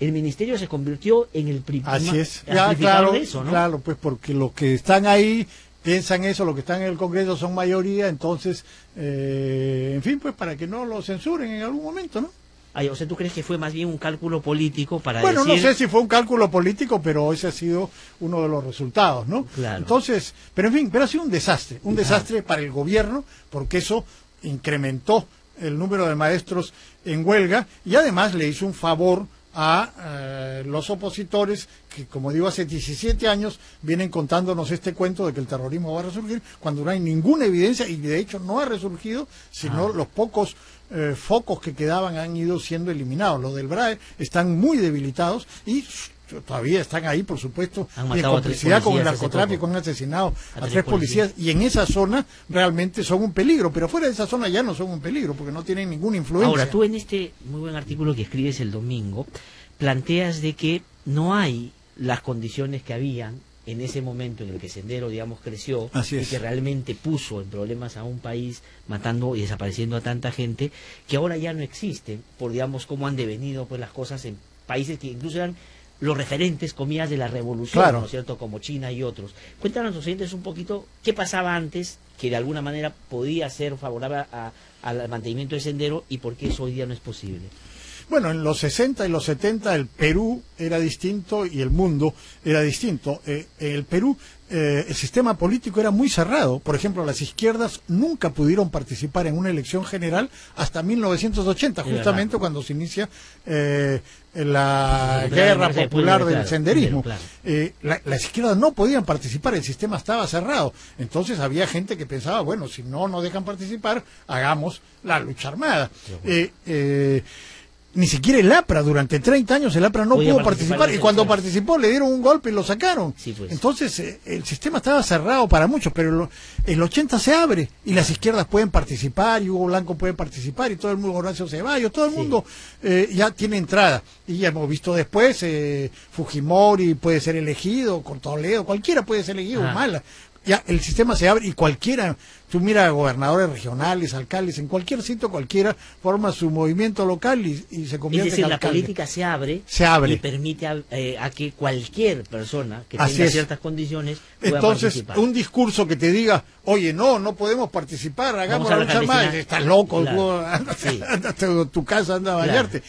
Speaker 2: el ministerio se convirtió en el
Speaker 15: claro,
Speaker 2: de eso, ¿no?
Speaker 15: Claro, pues porque los que están ahí piensan eso, los que están en el Congreso son mayoría, entonces, en fin, pues para que no lo censuren en algún momento, ¿no?
Speaker 2: O sea, ¿tú crees que fue más bien un cálculo político para
Speaker 15: decir...?
Speaker 2: no
Speaker 15: sé si fue un cálculo político, pero ese ha sido uno de los resultados, ¿no?
Speaker 2: Claro.
Speaker 15: Entonces, pero en fin, ha sido un desastre para el gobierno, porque eso incrementó el número de maestros en huelga y además le hizo un favor a los opositores que, como digo, hace 17 años vienen contándonos este cuento de que el terrorismo va a resurgir cuando no hay ninguna evidencia, y de hecho no ha resurgido, sino los pocos focos que quedaban han ido siendo eliminados. Los del BRAE están muy debilitados y todavía están ahí, por supuesto,
Speaker 2: Han
Speaker 15: y en
Speaker 2: matado a 3
Speaker 15: complicidad con el
Speaker 2: policías hace
Speaker 15: narcotráfico,
Speaker 2: poco.
Speaker 15: han asesinado a 3
Speaker 2: 3
Speaker 15: policías, y en esa zona realmente son un peligro, pero fuera de esa zona ya no son un peligro, porque no tienen ninguna influencia.
Speaker 2: Ahora, tú en este muy buen artículo que escribes el domingo, planteas de que no hay las condiciones que habían en ese momento en el que Sendero, digamos, creció,
Speaker 15: Así
Speaker 2: y
Speaker 15: es.
Speaker 2: que realmente puso en problemas a un país, matando y desapareciendo a tanta gente, que ahora ya no existen, por, digamos, cómo han devenido pues las cosas en países que incluso eran los referentes, comillas, de la revolución,
Speaker 15: Claro.
Speaker 2: ¿no es cierto?, como China y otros. Cuéntanos a los oyentes un poquito qué pasaba antes, que de alguna manera podía ser favorable al mantenimiento de Sendero, y por qué eso hoy día no es posible.
Speaker 15: Bueno, en los 60 y los 70 el Perú era distinto y el mundo era distinto. El Perú, el sistema político era muy cerrado. Por ejemplo, las izquierdas nunca pudieron participar en una elección general hasta 1980, justamente cuando se inicia la guerra popular del senderismo. Las izquierdas no podían participar, el sistema estaba cerrado. Entonces había gente que pensaba, bueno, si no dejan participar, hagamos la lucha armada. Ni siquiera el APRA, durante 30 años el APRA no pudo participar, y cuando participó le dieron un golpe y lo sacaron.
Speaker 2: Sí, pues.
Speaker 15: Entonces el sistema estaba cerrado para muchos, pero el 80 se abre y las izquierdas pueden participar, y Hugo Blanco puede participar, y todo el mundo, Horacio Ceballos, todo el mundo ya tiene entrada. Y ya hemos visto después, Fujimori puede ser elegido, con Toledo, cualquiera puede ser elegido, Mala. Ya el sistema se abre y cualquiera, tú mira, gobernadores regionales, alcaldes, en cualquier sitio cualquiera forma su movimiento local y se convierte
Speaker 2: Es decir,
Speaker 15: en
Speaker 2: la
Speaker 15: alcalde.
Speaker 2: política se abre
Speaker 15: y
Speaker 2: permite a que cualquier persona que
Speaker 15: Así
Speaker 2: tenga
Speaker 15: es.
Speaker 2: ciertas condiciones pueda
Speaker 15: Entonces,
Speaker 2: participar.
Speaker 15: un discurso que te diga, oye, no podemos participar, hagamos la lucha armada, estás loco, tú, tu casa, anda a bañarte.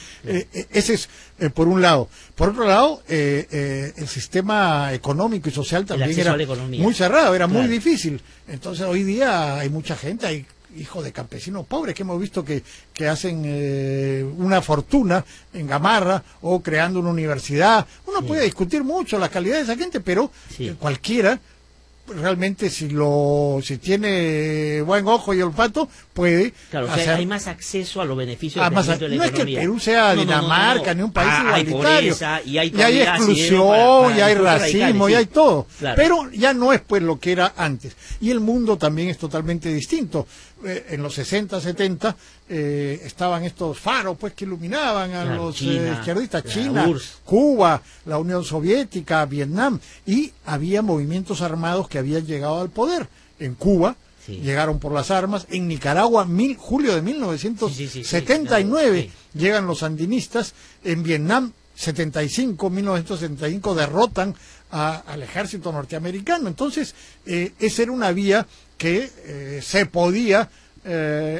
Speaker 15: Ese es por un lado. Por otro lado, el sistema económico y social también era muy cerrado, era muy difícil. Entonces, hoy día hay mucha gente, hay hijos de campesinos pobres que hemos visto que hacen una fortuna en Gamarra o creando una universidad. Uno puede discutir mucho la calidad de esa gente, pero cualquiera realmente si tiene buen ojo y olfato puede
Speaker 2: hacer, hay más acceso a los beneficios del crecimiento de la
Speaker 15: no
Speaker 2: economía.
Speaker 15: Es que Perú sea Dinamarca ni un país igualitario,
Speaker 2: hay pobreza,
Speaker 15: y hay exclusión, y hay racismo, y hay todo, pero ya no es pues lo que era antes, y el mundo también es totalmente distinto. En los 60, 70 estaban estos faros pues que iluminaban a los izquierdistas, China, Cuba, la Unión Soviética, Vietnam, y había movimientos armados que habían llegado al poder. En Cuba llegaron por las armas, en Nicaragua, julio de 1979 llegan los sandinistas, en Vietnam 1975 derrotan al ejército norteamericano. Entonces esa era una vía que se podía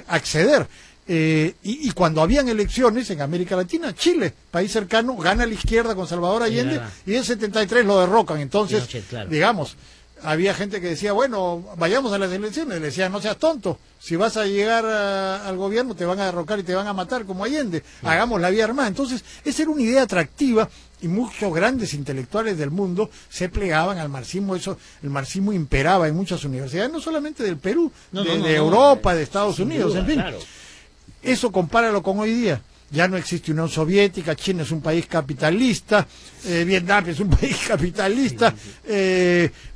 Speaker 15: acceder. Y cuando habían elecciones en América Latina, Chile, país cercano, gana la izquierda con Salvador Allende, y en 73 lo derrocan. Entonces, digamos, había gente que decía, bueno, vayamos a las elecciones. Le decían, no seas tonto, si vas a llegar al gobierno te van a derrocar y te van a matar como Allende, hagamos la vía armada. Entonces, esa era una idea atractiva, y muchos grandes intelectuales del mundo se plegaban al marxismo. El marxismo imperaba en muchas universidades, no solamente del Perú, de Europa, de Estados Unidos, en fin. Claro. Eso compáralo con hoy día. Ya no existe Unión Soviética, China es un país capitalista, Vietnam es un país capitalista,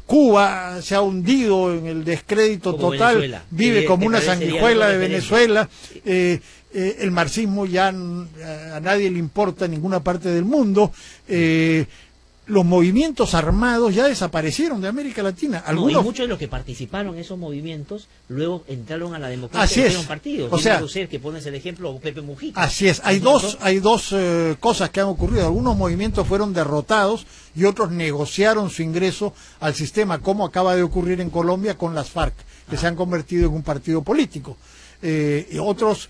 Speaker 15: Cuba se ha hundido en el descrédito total, Venezuela. Vive como una sanguijuela de Venezuela. El marxismo ya a nadie le importa en ninguna parte del mundo. Los movimientos armados ya desaparecieron de América Latina.
Speaker 2: Y muchos de los que participaron en esos movimientos luego entraron a la democracia y hicieron partidos.
Speaker 15: O sea,
Speaker 2: que pones el ejemplo, o Pepe Mujica.
Speaker 15: Así es. Hay dos cosas que han ocurrido. Algunos movimientos fueron derrotados y otros negociaron su ingreso al sistema, como acaba de ocurrir en Colombia con las FARC, que se han convertido en un partido político. Y otros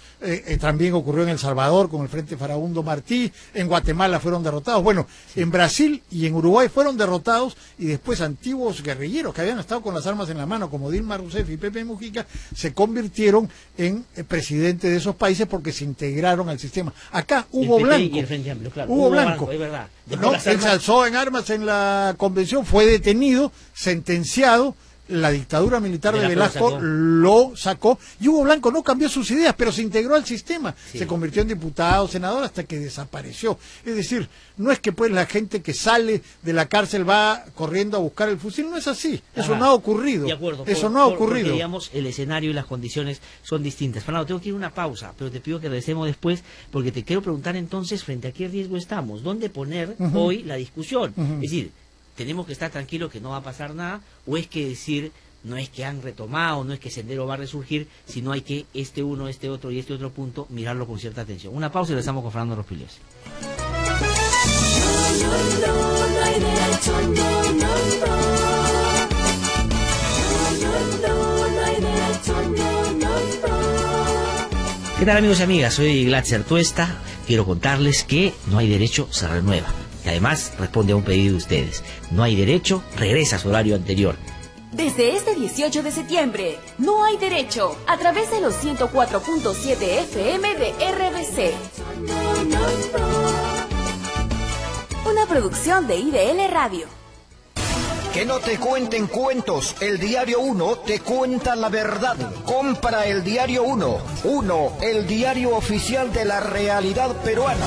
Speaker 15: también ocurrió en El Salvador con el Frente Farabundo Martí, en Guatemala fueron derrotados, bueno, en Brasil y en Uruguay fueron derrotados, y después antiguos guerrilleros que habían estado con las armas en la mano, como Dilma Rousseff y Pepe Mujica, se convirtieron en presidentes de esos países porque se integraron al sistema. Acá Hugo Blanco, Hugo Blanco,
Speaker 2: es verdad.
Speaker 15: Él se alzó en armas en la convención, fue detenido, sentenciado, la dictadura militar de
Speaker 2: Velasco
Speaker 15: Velasco lo sacó, y Hugo Blanco no cambió sus ideas, pero se integró al sistema, se convirtió en diputado, senador, hasta que desapareció. Es decir, no es que pues la gente que sale de la cárcel va corriendo a buscar el fusil, no es así, eso no ha ocurrido.
Speaker 2: De acuerdo,
Speaker 15: eso no ha ocurrido.
Speaker 2: Porque, digamos, el escenario y las condiciones son distintas. Fernando, tengo que ir a una pausa, pero te pido que regresemos después, porque te quiero preguntar entonces, frente a qué riesgo estamos, ¿dónde poner hoy la discusión? Es decir, ¿tenemos que estar tranquilos que no va a pasar nada? ¿O es que decir, no es que han retomado, no es que Sendero va a resurgir, sino hay que este uno, este otro y este otro punto mirarlo con cierta atención? Una pausa y regresamos con Fernando Rospigliosi. ¿Qué tal, amigos y amigas? Soy Glatzer Tuesta. Quiero contarles que No hay derecho se renueva. Y además responde a un pedido de ustedes. No hay derecho, regresa a su horario anterior.
Speaker 4: Desde este 18 de septiembre, No hay derecho, a través de los 104.7 FM de RBC. Una producción de IDL Radio.
Speaker 5: Que no te cuenten cuentos, el Diario 1 te cuenta la verdad. Compra el Diario 1, el diario oficial de la realidad peruana.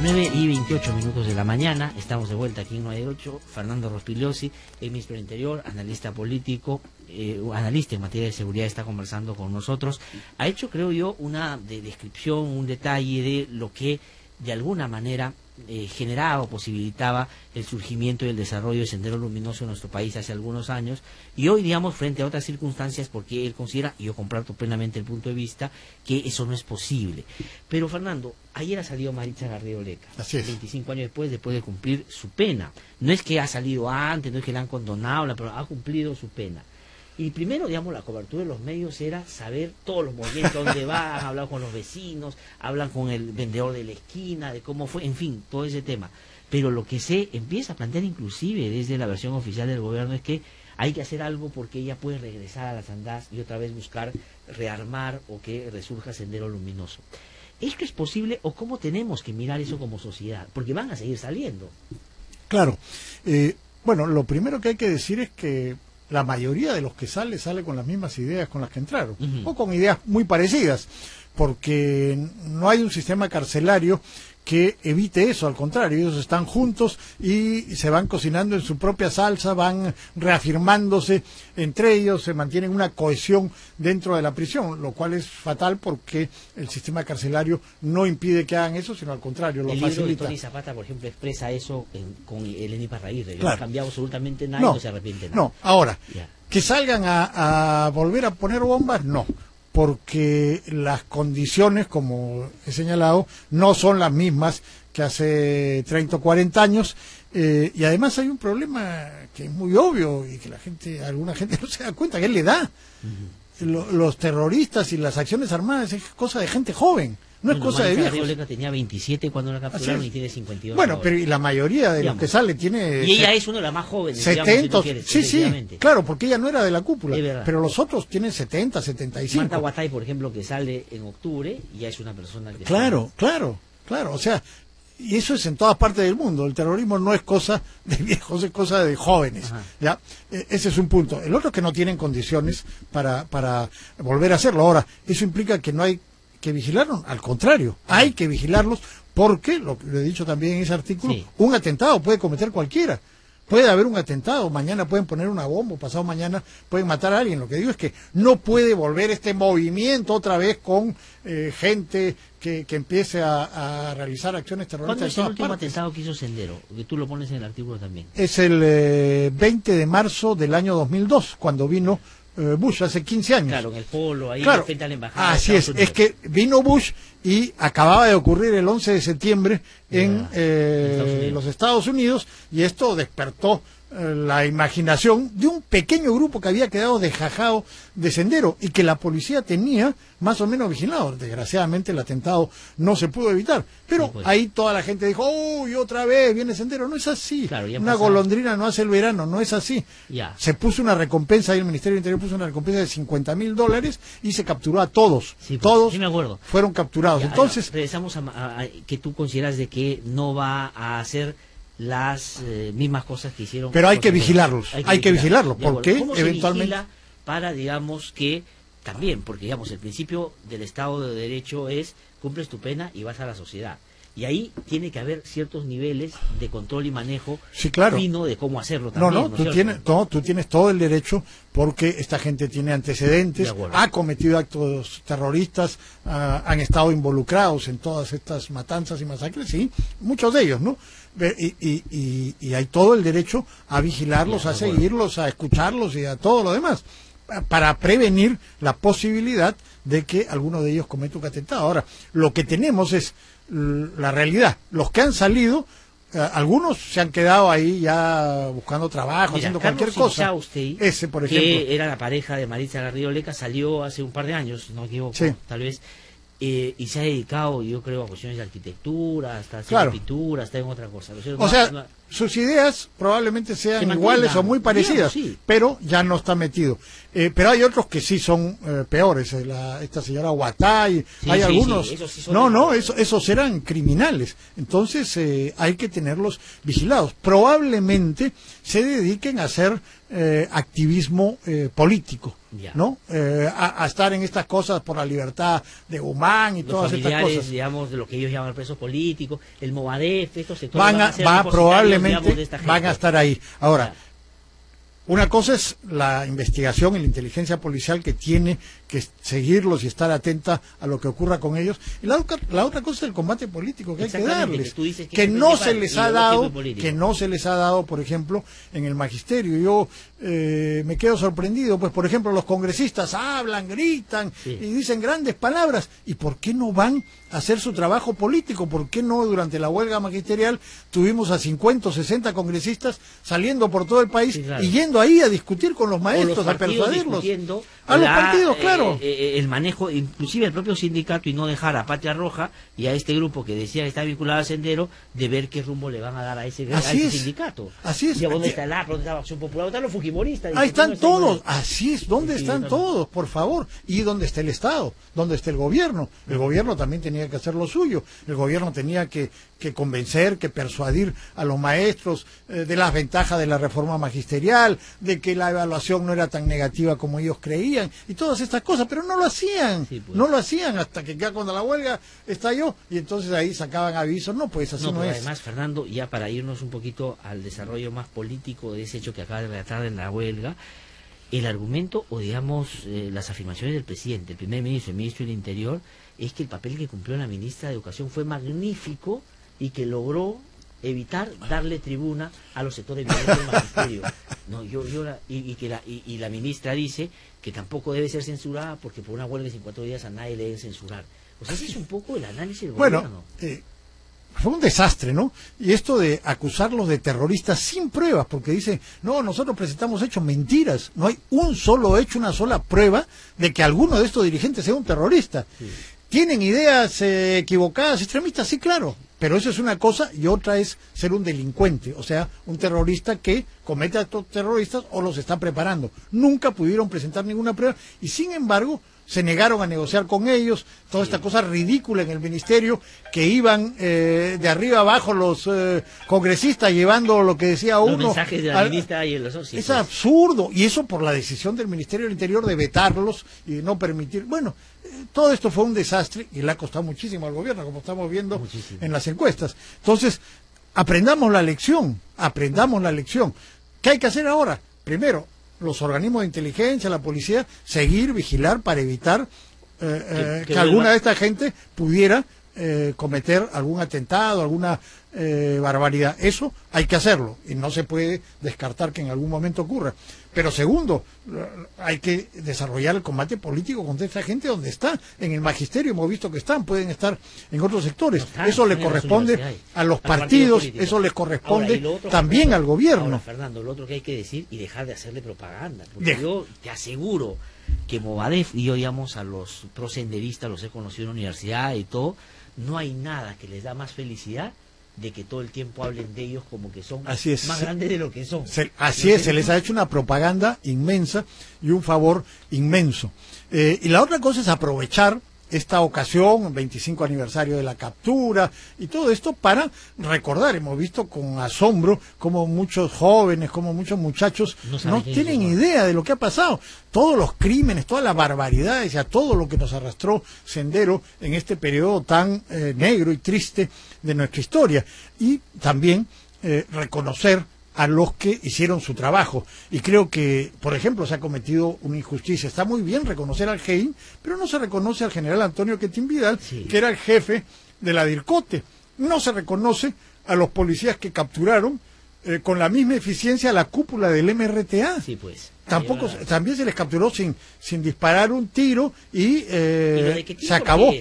Speaker 2: 9:28 de la mañana, estamos de vuelta aquí en No hay derecho. Fernando Rospigliosi, el ministro del Interior, analista político, analista en materia de seguridad, está conversando con nosotros. Ha hecho, creo yo, una descripción, un detalle de lo que de alguna manera generaba o posibilitaba el surgimiento y el desarrollo de Sendero Luminoso en nuestro país hace algunos años, y hoy, digamos, frente a otras circunstancias, porque él considera, y yo comparto plenamente el punto de vista, que eso no es posible. Pero, Fernando, ayer ha salido Maritza Garrido Leca, 25 años después de cumplir su pena. No es que ha salido antes, no es que la han condonado, pero ha cumplido su pena. Y primero, digamos, la cobertura de los medios era saber todos los movimientos, dónde van, han hablado con los vecinos, hablan con el vendedor de la esquina, de cómo fue, en fin, todo ese tema. Pero lo que se empieza a plantear inclusive desde la versión oficial del gobierno es que hay que hacer algo porque ella puede regresar a las andadas y otra vez buscar rearmar o que resurja Sendero Luminoso. ¿Esto es posible o cómo tenemos que mirar eso como sociedad? Porque van a seguir saliendo.
Speaker 15: Claro. Bueno, lo primero que hay que decir es que la mayoría de los que sale con las mismas ideas con las que entraron, o con ideas muy parecidas, porque no hay un sistema carcelario que evite eso, al contrario, ellos están juntos y se van cocinando en su propia salsa, van reafirmándose entre ellos, se mantienen una cohesión dentro de la prisión, lo cual es fatal porque el sistema carcelario no impide que hagan eso, sino al contrario, lo facilita.
Speaker 2: El libro de Tony Zapata, por ejemplo, expresa eso con Eleni Parraguirre, no ha cambiado absolutamente nada y no se arrepiente nada.
Speaker 15: No, ahora, que salgan a volver a poner bombas, no. Porque las condiciones, como he señalado, no son las mismas que hace 30 o 40 años, y además hay un problema que es muy obvio y que alguna gente no se da cuenta, que es la edad. Los terroristas y las acciones armadas es cosa de gente joven, no es cosa de viejos.
Speaker 2: Leca tenía 27 cuando la capturaron y tiene 52
Speaker 15: Bueno,
Speaker 2: ahora.
Speaker 15: Pero y la mayoría de los que sale tiene...
Speaker 2: Y ella es una de las más jóvenes,
Speaker 15: 70,
Speaker 2: digamos,
Speaker 15: sí, claro, porque ella no era de la cúpula, pero los otros tienen 70, 75.
Speaker 2: Marta Guatay, por ejemplo, que sale en octubre, ya es una persona que...
Speaker 15: Claro, o sea, y eso es en todas partes del mundo, el terrorismo no es cosa de viejos, es cosa de jóvenes. ¿Ya? Ese es un punto. El otro es que no tienen condiciones para volver a hacerlo. Ahora, eso implica que no hay que vigilarlos, al contrario, hay que vigilarlos porque, lo he dicho también en ese artículo, un atentado puede cometer cualquiera. Puede haber un atentado, mañana pueden poner una bomba, pasado mañana pueden matar a alguien. Lo que digo es que no puede volver este movimiento otra vez con gente que empiece a realizar acciones terroristas.
Speaker 2: ¿Cuándo es el último atentado que hizo Sendero? Que tú lo pones en el artículo también.
Speaker 15: Es el 20 de marzo del año 2002, cuando vino Bush, hace 15 años.
Speaker 2: Claro, en el Polo, ahí frente a la embajada.
Speaker 15: Así es que vino Bush y acababa de ocurrir el 11 de septiembre en los Estados Unidos, y esto despertó la imaginación de un pequeño grupo que había quedado desgajado de Sendero y que la policía tenía más o menos vigilado. Desgraciadamente el atentado no se pudo evitar, pero
Speaker 2: Sí, pues.
Speaker 15: ahí toda la gente dijo, uy, otra vez viene Sendero. No es así,
Speaker 2: Claro, ya
Speaker 15: una
Speaker 2: pasaron.
Speaker 15: golondrina no hace el verano, no es así.
Speaker 2: Ya.
Speaker 15: Se puso una recompensa, ahí el Ministerio del Interior puso una recompensa de $50,000 y se capturó a todos.
Speaker 2: Sí, pues,
Speaker 15: todos
Speaker 2: sí me acuerdo.
Speaker 15: fueron capturados.
Speaker 2: Ya,
Speaker 15: Entonces,
Speaker 2: ahora, regresamos a que tú consideras de que no va a hacer las mismas cosas que hicieron.
Speaker 15: pero hay
Speaker 2: los
Speaker 15: que
Speaker 2: otros.
Speaker 15: vigilarlos, hay que vigilarlos,
Speaker 2: De acuerdo.
Speaker 15: porque
Speaker 2: ¿Cómo se
Speaker 15: eventualmente...
Speaker 2: vigila para, digamos, que también, porque digamos, el principio del Estado de Derecho es cumples tu pena y vas a la sociedad. Y ahí tiene que haber ciertos niveles de control y manejo
Speaker 15: Sí, claro.
Speaker 2: fino de cómo hacerlo también.
Speaker 15: Tú tienes todo el derecho, porque esta gente tiene antecedentes,
Speaker 2: De acuerdo.
Speaker 15: ha cometido actos terroristas, han estado involucrados en todas estas matanzas y masacres, sí, muchos de ellos, ¿no? Y hay todo el derecho a vigilarlos,
Speaker 2: Ya,
Speaker 15: a
Speaker 2: de acuerdo.
Speaker 15: seguirlos, a escucharlos y a todo lo demás, para prevenir la posibilidad de que alguno de ellos cometa un atentado. Ahora, lo que tenemos es la realidad. Los que han salido, algunos se han quedado ahí ya buscando trabajo,
Speaker 2: Mira,
Speaker 15: haciendo
Speaker 2: Carlos
Speaker 15: cualquier cosa.
Speaker 2: Inchausti,
Speaker 15: Ese, por ejemplo.
Speaker 2: que era la pareja de Maritza Garrido Leca, salió hace un par de años, si no me equivoco,
Speaker 15: Sí.
Speaker 2: tal vez, y se ha dedicado, yo creo, a cuestiones de arquitectura, está haciendo
Speaker 15: Claro.
Speaker 2: pintura, está en otra cosa.
Speaker 15: O sea, sus ideas probablemente sean
Speaker 2: Se
Speaker 15: iguales
Speaker 2: mantengan,
Speaker 15: o muy parecidas,
Speaker 2: digamos, sí.
Speaker 15: pero ya no está metido. Pero hay otros que sí son peores. Esta señora Huatay,
Speaker 2: Sí,
Speaker 15: hay
Speaker 2: sí,
Speaker 15: algunos.
Speaker 2: sí, esos sí son
Speaker 15: esos eran criminales. Entonces hay que tenerlos vigilados. Probablemente se dediquen a hacer activismo político,
Speaker 2: Ya.
Speaker 15: ¿no? A estar en estas cosas por la libertad de Guzmán y
Speaker 2: los
Speaker 15: todas estas
Speaker 2: familiares,
Speaker 15: cosas.
Speaker 2: digamos, de lo que ellos llaman presos políticos, el Movadef, estos sectores van a ser depositarios,
Speaker 15: probablemente
Speaker 2: digamos, de esta gente.
Speaker 15: van a estar ahí. Ahora,
Speaker 2: Ya.
Speaker 15: una cosa es la investigación y la inteligencia policial que tiene que seguirlos y estar atenta a lo que ocurra con ellos. Y la otra cosa es el combate político que hay que
Speaker 2: Exactamente,
Speaker 15: darles.
Speaker 2: que tú dices que
Speaker 15: Que
Speaker 2: es el
Speaker 15: no se
Speaker 2: principal,
Speaker 15: les ha
Speaker 2: ideológico y
Speaker 15: dado,
Speaker 2: político.
Speaker 15: que no se les ha dado, por ejemplo, en el magisterio. Yo me quedo sorprendido, pues, por ejemplo, los congresistas hablan, gritan
Speaker 2: Sí.
Speaker 15: y dicen grandes palabras. ¿Y por qué no van a hacer su trabajo político? ¿Por qué no durante la huelga magisterial tuvimos a 50 o 60 congresistas saliendo por todo el país
Speaker 2: Sí, claro.
Speaker 15: y yendo ahí a discutir con los
Speaker 2: O
Speaker 15: maestros,
Speaker 2: los
Speaker 15: a
Speaker 2: partidos
Speaker 15: persuadirlos?
Speaker 2: discutiendo
Speaker 15: A los partidos, claro.
Speaker 2: el manejo, inclusive el propio sindicato, y no dejar a Patria Roja y a este grupo que decía que está vinculado al Sendero, de ver qué rumbo le van a dar a ese,
Speaker 15: Así es.
Speaker 2: sindicato.
Speaker 15: Así es.
Speaker 2: Y ¿dónde está el APRA? ¿Dónde está la Acción Popular? ¿Dónde están los fujimoristas?
Speaker 15: Ahí están
Speaker 2: No
Speaker 15: todos, así es, ¿dónde
Speaker 2: Sí,
Speaker 15: están
Speaker 2: no.
Speaker 15: todos? Por favor. ¿Y dónde está el Estado? ¿Dónde está el gobierno? El gobierno también tenía que hacer lo suyo. El gobierno tenía que convencer, que persuadir a los maestros de las ventajas de la reforma magisterial, de que la evaluación no era tan negativa como ellos creían, y todas estas cosas, pero no lo hacían,
Speaker 2: Sí, pues.
Speaker 15: no lo hacían hasta que ya cuando la huelga estalló, y entonces ahí sacaban avisos, no, pues así no,
Speaker 2: pero
Speaker 15: es.
Speaker 2: además, Fernando, ya para irnos un poquito al desarrollo más político de ese hecho que acaba de relatar en la huelga, el argumento o digamos las afirmaciones del presidente, el primer ministro, el ministro del Interior, es que el papel que cumplió la ministra de Educación fue magnífico y que logró evitar darle tribuna a los sectores violentos del magisterio. No, y la ministra dice que tampoco debe ser censurada porque por una huelga de 54 días a nadie le deben censurar. O sea, ese es un poco el análisis del
Speaker 15: Bueno,
Speaker 2: gobierno.
Speaker 15: fue un desastre, ¿no? Y esto de acusarlos de terroristas sin pruebas, porque dicen, no, nosotros presentamos hechos, mentiras. No hay un solo hecho, una sola prueba de que alguno de estos dirigentes sea un terrorista.
Speaker 2: Sí.
Speaker 15: ¿Tienen ideas equivocadas, extremistas? Sí, claro. Pero eso es una cosa y otra es ser un delincuente, o sea, un terrorista que comete actos terroristas o los está preparando. Nunca pudieron presentar ninguna prueba y, sin embargo, se negaron a negociar con ellos, toda esta cosa ridícula en el ministerio, que iban de arriba abajo los congresistas llevando lo que decía
Speaker 2: Los
Speaker 15: uno.
Speaker 2: mensajes de la ministra y el sí,
Speaker 15: Es
Speaker 2: pues.
Speaker 15: absurdo, y eso por la decisión del Ministerio del Interior de vetarlos y de no permitir. Bueno, todo esto fue un desastre y le ha costado muchísimo al gobierno, como estamos viendo
Speaker 2: Muchísimo.
Speaker 15: en las encuestas. Entonces, aprendamos la lección. ¿Qué hay que hacer ahora? Primero, los organismos de inteligencia, la policía, seguir, vigilar para evitar que alguna de esta gente pudiera cometer algún atentado, alguna barbaridad. Eso hay que hacerlo y no se puede descartar que en algún momento ocurra. Pero segundo, hay que desarrollar el combate político contra esta gente donde está. En el magisterio hemos visto que están, pueden estar en otros sectores. Eso le corresponde a los partidos, eso le corresponde también al gobierno.
Speaker 2: Ahora, Fernando, lo otro que hay que decir y dejar de hacerle propaganda. Porque yo te aseguro que Movadef y yo, digamos, a los prosenderistas, los he conocido en la universidad y todo, no hay nada que les da más felicidad de que todo el tiempo hablen de ellos como que son más grandes de lo que son.
Speaker 15: Se les ha hecho una propaganda inmensa y un favor inmenso. Y la otra cosa es aprovechar esta ocasión, 25 aniversario de la captura y todo esto para recordar. Hemos visto con asombro como muchos jóvenes, como muchos muchachos no tienen idea de lo que ha pasado. Todos los crímenes, todas las barbaridades, ya todo lo que nos arrastró Sendero en este periodo tan negro y triste de nuestra historia. Y también reconocer a los que hicieron su trabajo. Y creo que, por ejemplo, se ha cometido una injusticia. Está muy bien reconocer al GEIN, pero no se reconoce al general Antonio Quetín Vidal, que era el jefe de la DIRCOTE. No se reconoce a los policías que capturaron con la misma eficiencia a la cúpula del MRTA.
Speaker 2: Sí, pues.
Speaker 15: Tampoco, también se les capturó sin disparar un tiro y se acabó.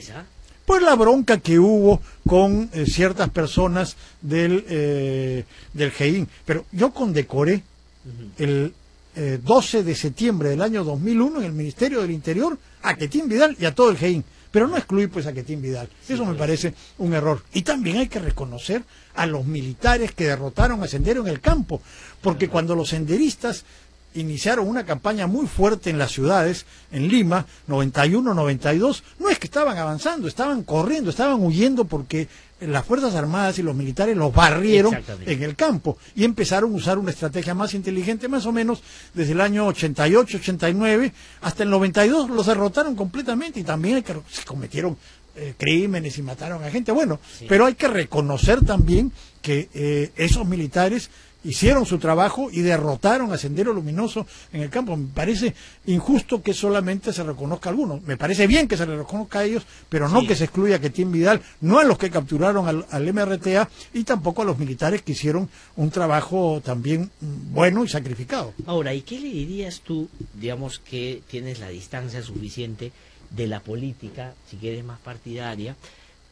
Speaker 15: Pues la bronca que hubo con ciertas personas del GEIN. Pero yo condecoré el 12 de septiembre del año 2001 en el Ministerio del Interior a Quetín Vidal y a todo el GEIN. Pero no excluir pues a Quetín Vidal. Eso me parece un error. Y también hay que reconocer a los militares que derrotaron a Sendero en el campo. Porque cuando los senderistas iniciaron una campaña muy fuerte en las ciudades, en Lima, 91, 92, no es que estaban avanzando, estaban corriendo, estaban huyendo porque las Fuerzas Armadas y los militares los barrieron en el campo y empezaron a usar una estrategia más inteligente, más o menos desde el año 88, 89, hasta el 92 los derrotaron completamente y también se cometieron crímenes y mataron a gente, pero hay que reconocer también que esos militares hicieron su trabajo y derrotaron a Sendero Luminoso en el campo. Me parece injusto que solamente se reconozca a algunos. Me parece bien que se le reconozca a ellos, pero no que se excluya a Quetín Vidal, no a los que capturaron al MRTA y tampoco a los militares que hicieron un trabajo también bueno y sacrificado.
Speaker 2: Ahora, ¿y qué le dirías tú, digamos que tienes la distancia suficiente de la política, si quieres más partidaria,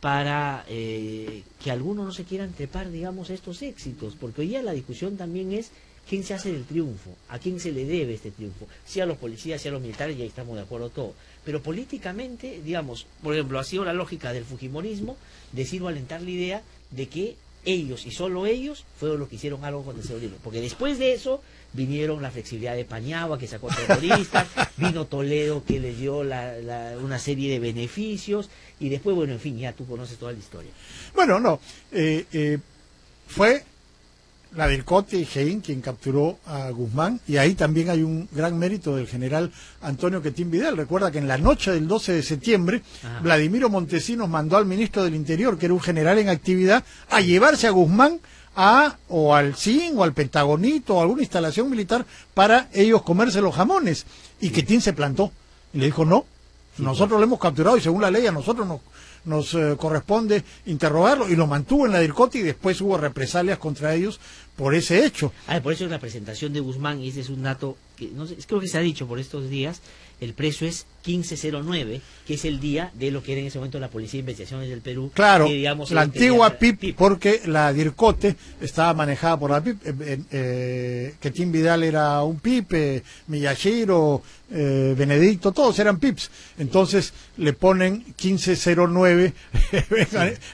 Speaker 2: para que algunos no se quieran trepar, digamos, estos éxitos? Porque hoy día la discusión también es quién se hace del triunfo, a quién se le debe este triunfo, si a los policías, si a los militares, y ahí estamos de acuerdo todos. Pero políticamente, digamos, por ejemplo, ha sido la lógica del fujimorismo decir o alentar la idea de que ellos y solo ellos fueron los que hicieron algo contra el terrorismo, porque después de eso vinieron la flexibilidad de Paniagua, que sacó terroristas, vino Toledo, que les dio una serie de beneficios, y después, bueno, en fin, ya tú conoces toda la historia.
Speaker 15: Bueno, fue la DIRCOTE y GEIN quien capturó a Guzmán, y ahí también hay un gran mérito del general Antonio Quetín Vidal. Recuerda que en la noche del 12 de septiembre, Vladimiro Montesinos mandó al ministro del Interior, que era un general en actividad, a llevarse a Guzmán o al CIN o al Pentagonito o a alguna instalación militar para ellos comerse los jamones. Y Quetín se plantó y le dijo: no, nosotros lo hemos capturado y según la ley a nosotros nos corresponde interrogarlo, y lo mantuvo en la DIRCOTE y después hubo represalias contra ellos por ese hecho.
Speaker 2: Por eso es la presentación de Guzmán, y ese es un dato que no sé, creo que se ha dicho por estos días. El precio es 1509, que es el día de lo que era en ese momento la Policía de Investigaciones del Perú.
Speaker 15: Claro,
Speaker 2: que, digamos,
Speaker 15: la antigua PIP, porque la DIRCOTE estaba manejada por la PIP. Quetín Vidal era un PIP, Miyashiro, Benedicto, todos eran PIPs. Entonces le ponen 1509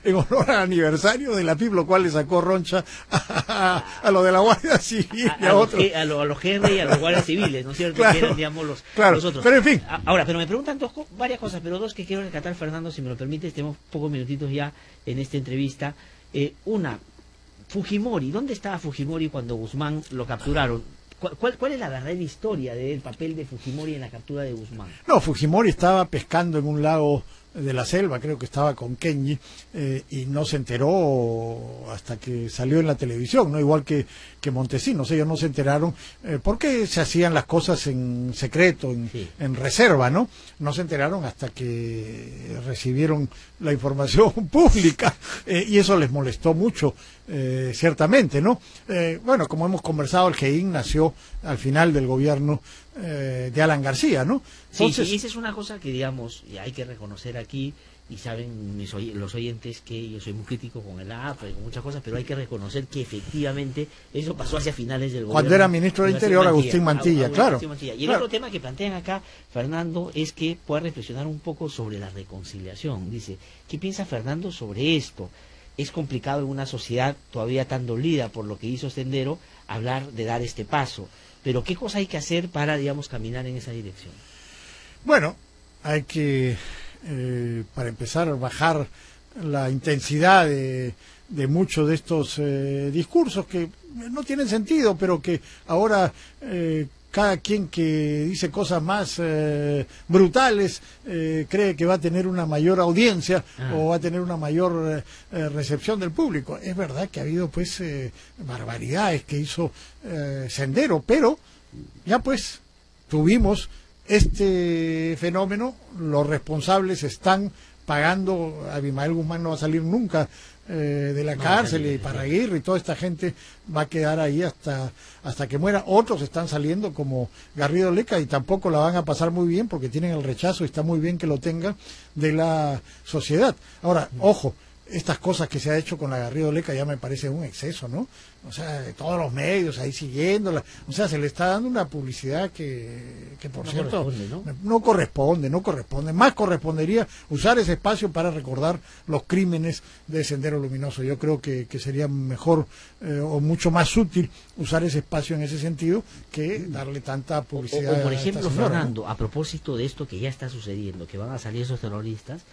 Speaker 15: en honor al aniversario de la PIP, lo cual le sacó roncha a lo de la Guardia Civil y a otros.
Speaker 2: A los GR y a los guardias civiles, ¿no es cierto?
Speaker 15: Claro,
Speaker 2: que eran, digamos, los otros.
Speaker 15: Pero en fin.
Speaker 2: Ahora, pero me preguntan varias cosas, pero dos que quiero rescatar, Fernando, si me lo permites. Tenemos pocos minutitos ya en esta entrevista. Una, Fujimori. ¿Dónde estaba Fujimori cuando Guzmán lo capturaron? ¿Cuál es la verdadera historia del papel de Fujimori en la captura de Guzmán?
Speaker 15: No, Fujimori estaba pescando en un lago de la Selva, creo que estaba con Kenji, y no se enteró hasta que salió en la televisión, no igual que Montesinos. Ellos no se enteraron porque se hacían las cosas en secreto, en reserva, ¿no? No se enteraron hasta que recibieron la información pública, y eso les molestó mucho, ciertamente, ¿no? Bueno, como hemos conversado, el GEIN nació al final del gobierno de Alan García, ¿no? Entonces,
Speaker 2: sí, esa es una cosa que, digamos, hay que reconocer aquí, y saben los oyentes que yo soy muy crítico con el AFA y con muchas cosas, pero hay que reconocer que efectivamente eso pasó hacia finales del gobierno.
Speaker 15: Cuando era ministro del Interior, Agustín Mantilla, claro.
Speaker 2: Y el otro tema que plantean acá, Fernando, es que pueda reflexionar un poco sobre la reconciliación. Dice, ¿qué piensa Fernando sobre esto? Es complicado en una sociedad todavía tan dolida por lo que hizo Sendero hablar de dar este paso, pero ¿qué cosa hay que hacer para, digamos, caminar en esa dirección?
Speaker 15: Bueno, hay que, para empezar, bajar la intensidad de muchos de estos discursos que no tienen sentido, pero que ahora cada quien que dice cosas más brutales cree que va a tener una mayor audiencia o va a tener una mayor recepción del público. Es verdad que ha habido pues barbaridades que hizo Sendero, pero ya pues tuvimos este fenómeno, los responsables están pagando. Abimael Guzmán no va a salir nunca de la cárcel, y Parraguirre y toda esta gente va a quedar ahí hasta que muera. Otros están saliendo como Garrido Leca y tampoco la van a pasar muy bien porque tienen el rechazo, y está muy bien que lo tengan, de la sociedad. Ahora, ojo, estas cosas que se ha hecho con la Garrido Leca ya me parece un exceso, ¿no? O sea, de todos los medios ahí siguiéndola, o sea, se le está dando una publicidad que por cierto no corresponde. Más correspondería usar ese espacio para recordar los crímenes de Sendero Luminoso. Yo creo que sería mejor o mucho más útil usar ese espacio en ese sentido que darle tanta publicidad.
Speaker 2: O por ejemplo,
Speaker 15: a esta señora,
Speaker 2: Fernando,
Speaker 15: ¿no?
Speaker 2: A propósito de esto que ya está sucediendo, que van a salir esos terroristas,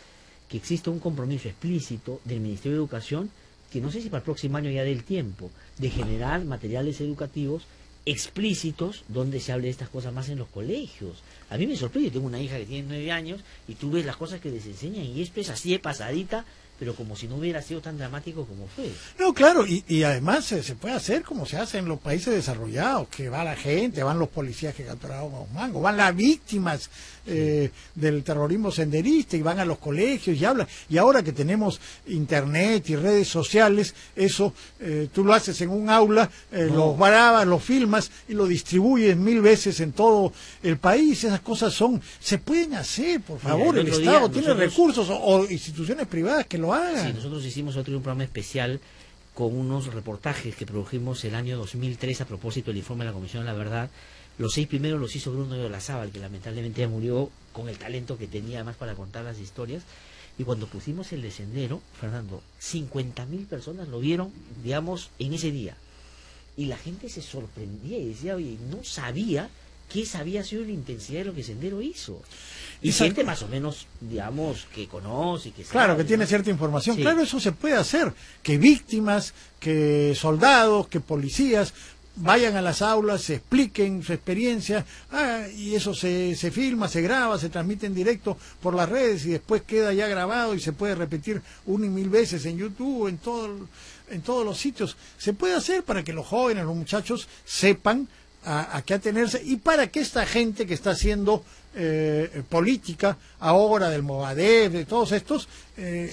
Speaker 2: que existe un compromiso explícito del Ministerio de Educación, que no sé si para el próximo año ya dé el tiempo, de generar materiales educativos explícitos donde se hable de estas cosas más en los colegios. A mí me sorprende, tengo una hija que tiene 9 años y tú ves las cosas que les enseñan y esto es así de pasadita, pero como si no hubiera sido tan dramático como fue.
Speaker 15: No, claro, y además se puede hacer como se hace en los países desarrollados, que va la gente, van los policías que capturaron a Guzmán, o van las víctimas del terrorismo senderista, y van a los colegios y hablan. Y ahora que tenemos internet y redes sociales, eso tú lo haces en un aula, lo grabas, lo filmas y lo distribuyes 1000 veces en todo el país. Esas cosas se pueden hacer, por favor. El Estado tiene recursos, o instituciones privadas que lo hagan.
Speaker 2: Sí, nosotros hicimos un programa especial con unos reportajes que produjimos el año 2003 a propósito del informe de la Comisión de la Verdad. Los 6 primeros los hizo Bruno de Olazábal, que lamentablemente ya murió, con el talento que tenía además para contar las historias. Y cuando pusimos el de Sendero, Fernando, 50.000 personas lo vieron, digamos, en ese día. Y la gente se sorprendía y decía, oye, no sabía que esa había sido la intensidad de lo que Sendero hizo. Y gente más o menos, digamos, que conoce, que sabe,
Speaker 15: claro, que tiene cierta información. Sí. Claro, eso se puede hacer. Que víctimas, que soldados, que policías vayan a las aulas, se expliquen su experiencia, y eso se filma, se graba, se transmite en directo por las redes, y después queda ya grabado y se puede repetir 1 y 1000 veces en YouTube, en todos los sitios. Se puede hacer para que los jóvenes, los muchachos sepan a qué atenerse, y para que esta gente que está haciendo política ahora, del Movadef, de todos estos,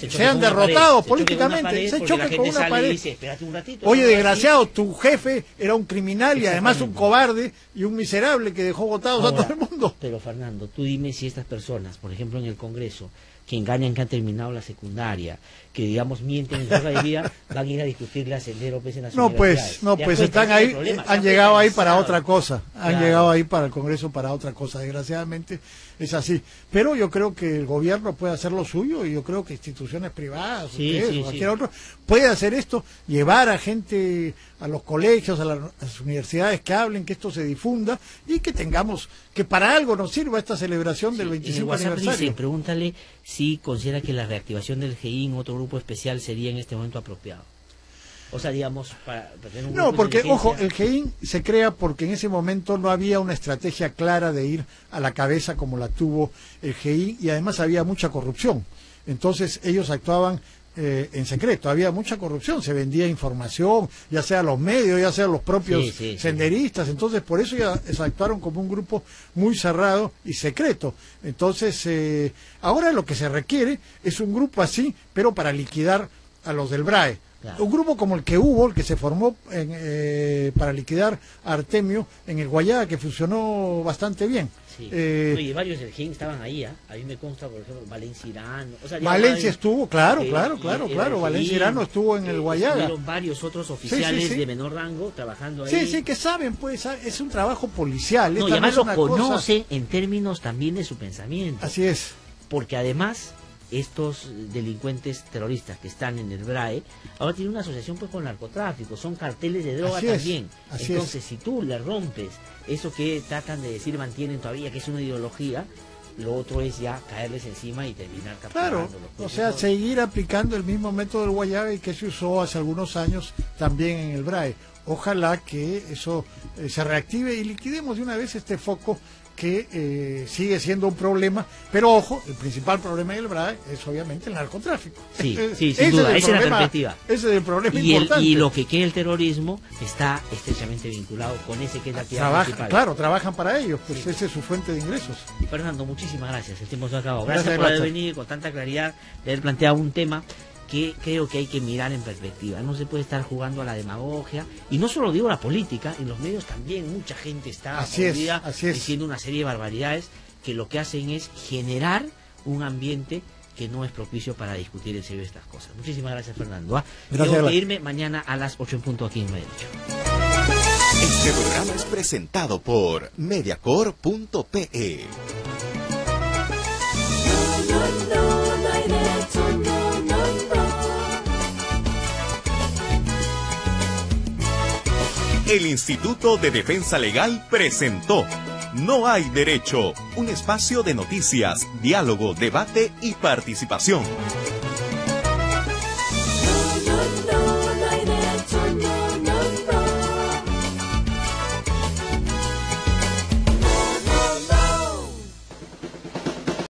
Speaker 15: sean derrotados políticamente. Se choque con una pared.
Speaker 2: Dice, espérate un ratito,
Speaker 15: oye, desgraciado, tu jefe era un criminal y además un cobarde y un miserable que dejó votados a todo el mundo.
Speaker 2: Pero Fernando, tú dime si estas personas, por ejemplo en el Congreso, que engañan que han terminado la secundaria, que digamos mienten en su hoja de vida, van a ir a discutirle a Sendero en las universidades.
Speaker 15: No, pues están ahí, han llegado ahí para otra cosa, han llegado ahí para el Congreso para otra cosa, desgraciadamente es así. Pero yo creo que el gobierno puede hacer lo suyo, y yo creo que instituciones privadas, o cualquier otro, puede hacer esto, llevar a gente a los colegios, a las universidades, que hablen, que esto se difunda, y que tengamos, que para algo nos sirva esta celebración del 25 aniversario.
Speaker 2: Dice, pregúntale si considera que la reactivación del GEIN, otro grupo especial, sería en este momento apropiado. O sea, digamos, para tener un
Speaker 15: No,
Speaker 2: grupo
Speaker 15: porque,
Speaker 2: de inteligencia...
Speaker 15: ojo, el GEIN se crea porque en ese momento no había una estrategia clara de ir a la cabeza como la tuvo el GEIN, y además había mucha corrupción. Entonces ellos actuaban en secreto, había mucha corrupción, se vendía información, ya sea los medios, ya sea los propios senderistas, entonces por eso ya actuaron como un grupo muy cerrado y secreto. Entonces, ahora lo que se requiere es un grupo así, pero para liquidar a los del BRAE. Claro. Un grupo como el que hubo, el que se formó para liquidar a Artemio en el Guayá, que funcionó bastante bien.
Speaker 2: Sí. Oye, varios del GEIN estaban ahí, ¿eh? A mí me consta, por ejemplo, Valencia Irano. O sea,
Speaker 15: Valencia estuvo, claro. Valencia Irano estuvo en el Guayá.
Speaker 2: Hubieron varios otros oficiales de menor rango trabajando ahí.
Speaker 15: Sí, que saben, pues, es un trabajo policial.
Speaker 2: No, y además lo conoce en términos también de su pensamiento.
Speaker 15: Así es.
Speaker 2: Porque además, estos delincuentes terroristas que están en el BRAE, ahora tienen una asociación pues con narcotráfico, son carteles de droga también. Entonces, si tú le rompes eso que tratan de decir, mantienen todavía, que es una ideología, lo otro es ya caerles encima y terminar capturándolos.
Speaker 15: Claro, o sea, seguir aplicando el mismo método del Guayave que se usó hace algunos años también en el BRAE. Ojalá que eso se reactive y liquidemos de una vez este foco que sigue siendo un problema, pero ojo, el principal problema del BRAE es obviamente el narcotráfico.
Speaker 2: Sí, sin duda, esa es la perspectiva.
Speaker 15: Ese es el problema importante.
Speaker 2: Y lo que queda el terrorismo está estrechamente vinculado con ese que es la actividad principal.
Speaker 15: Claro, trabajan para ellos, pues esa es su fuente de ingresos.
Speaker 2: Fernando, muchísimas gracias, el tiempo se ha acabado. Gracias por haber venido con tanta claridad, de haber planteado un tema que creo que hay que mirar en perspectiva. No se puede estar jugando a la demagogia, y no solo digo la política, en los medios también mucha gente está diciendo una serie de barbaridades que lo que hacen es generar un ambiente que no es propicio para discutir en serio estas cosas. Muchísimas gracias, Fernando. Tengo que irme mañana a las 8 en punto aquí en Mediderecho.
Speaker 1: Este programa es presentado por Mediacorp.pe. El Instituto de Defensa Legal presentó No hay derecho, un espacio de noticias, diálogo, debate y participación.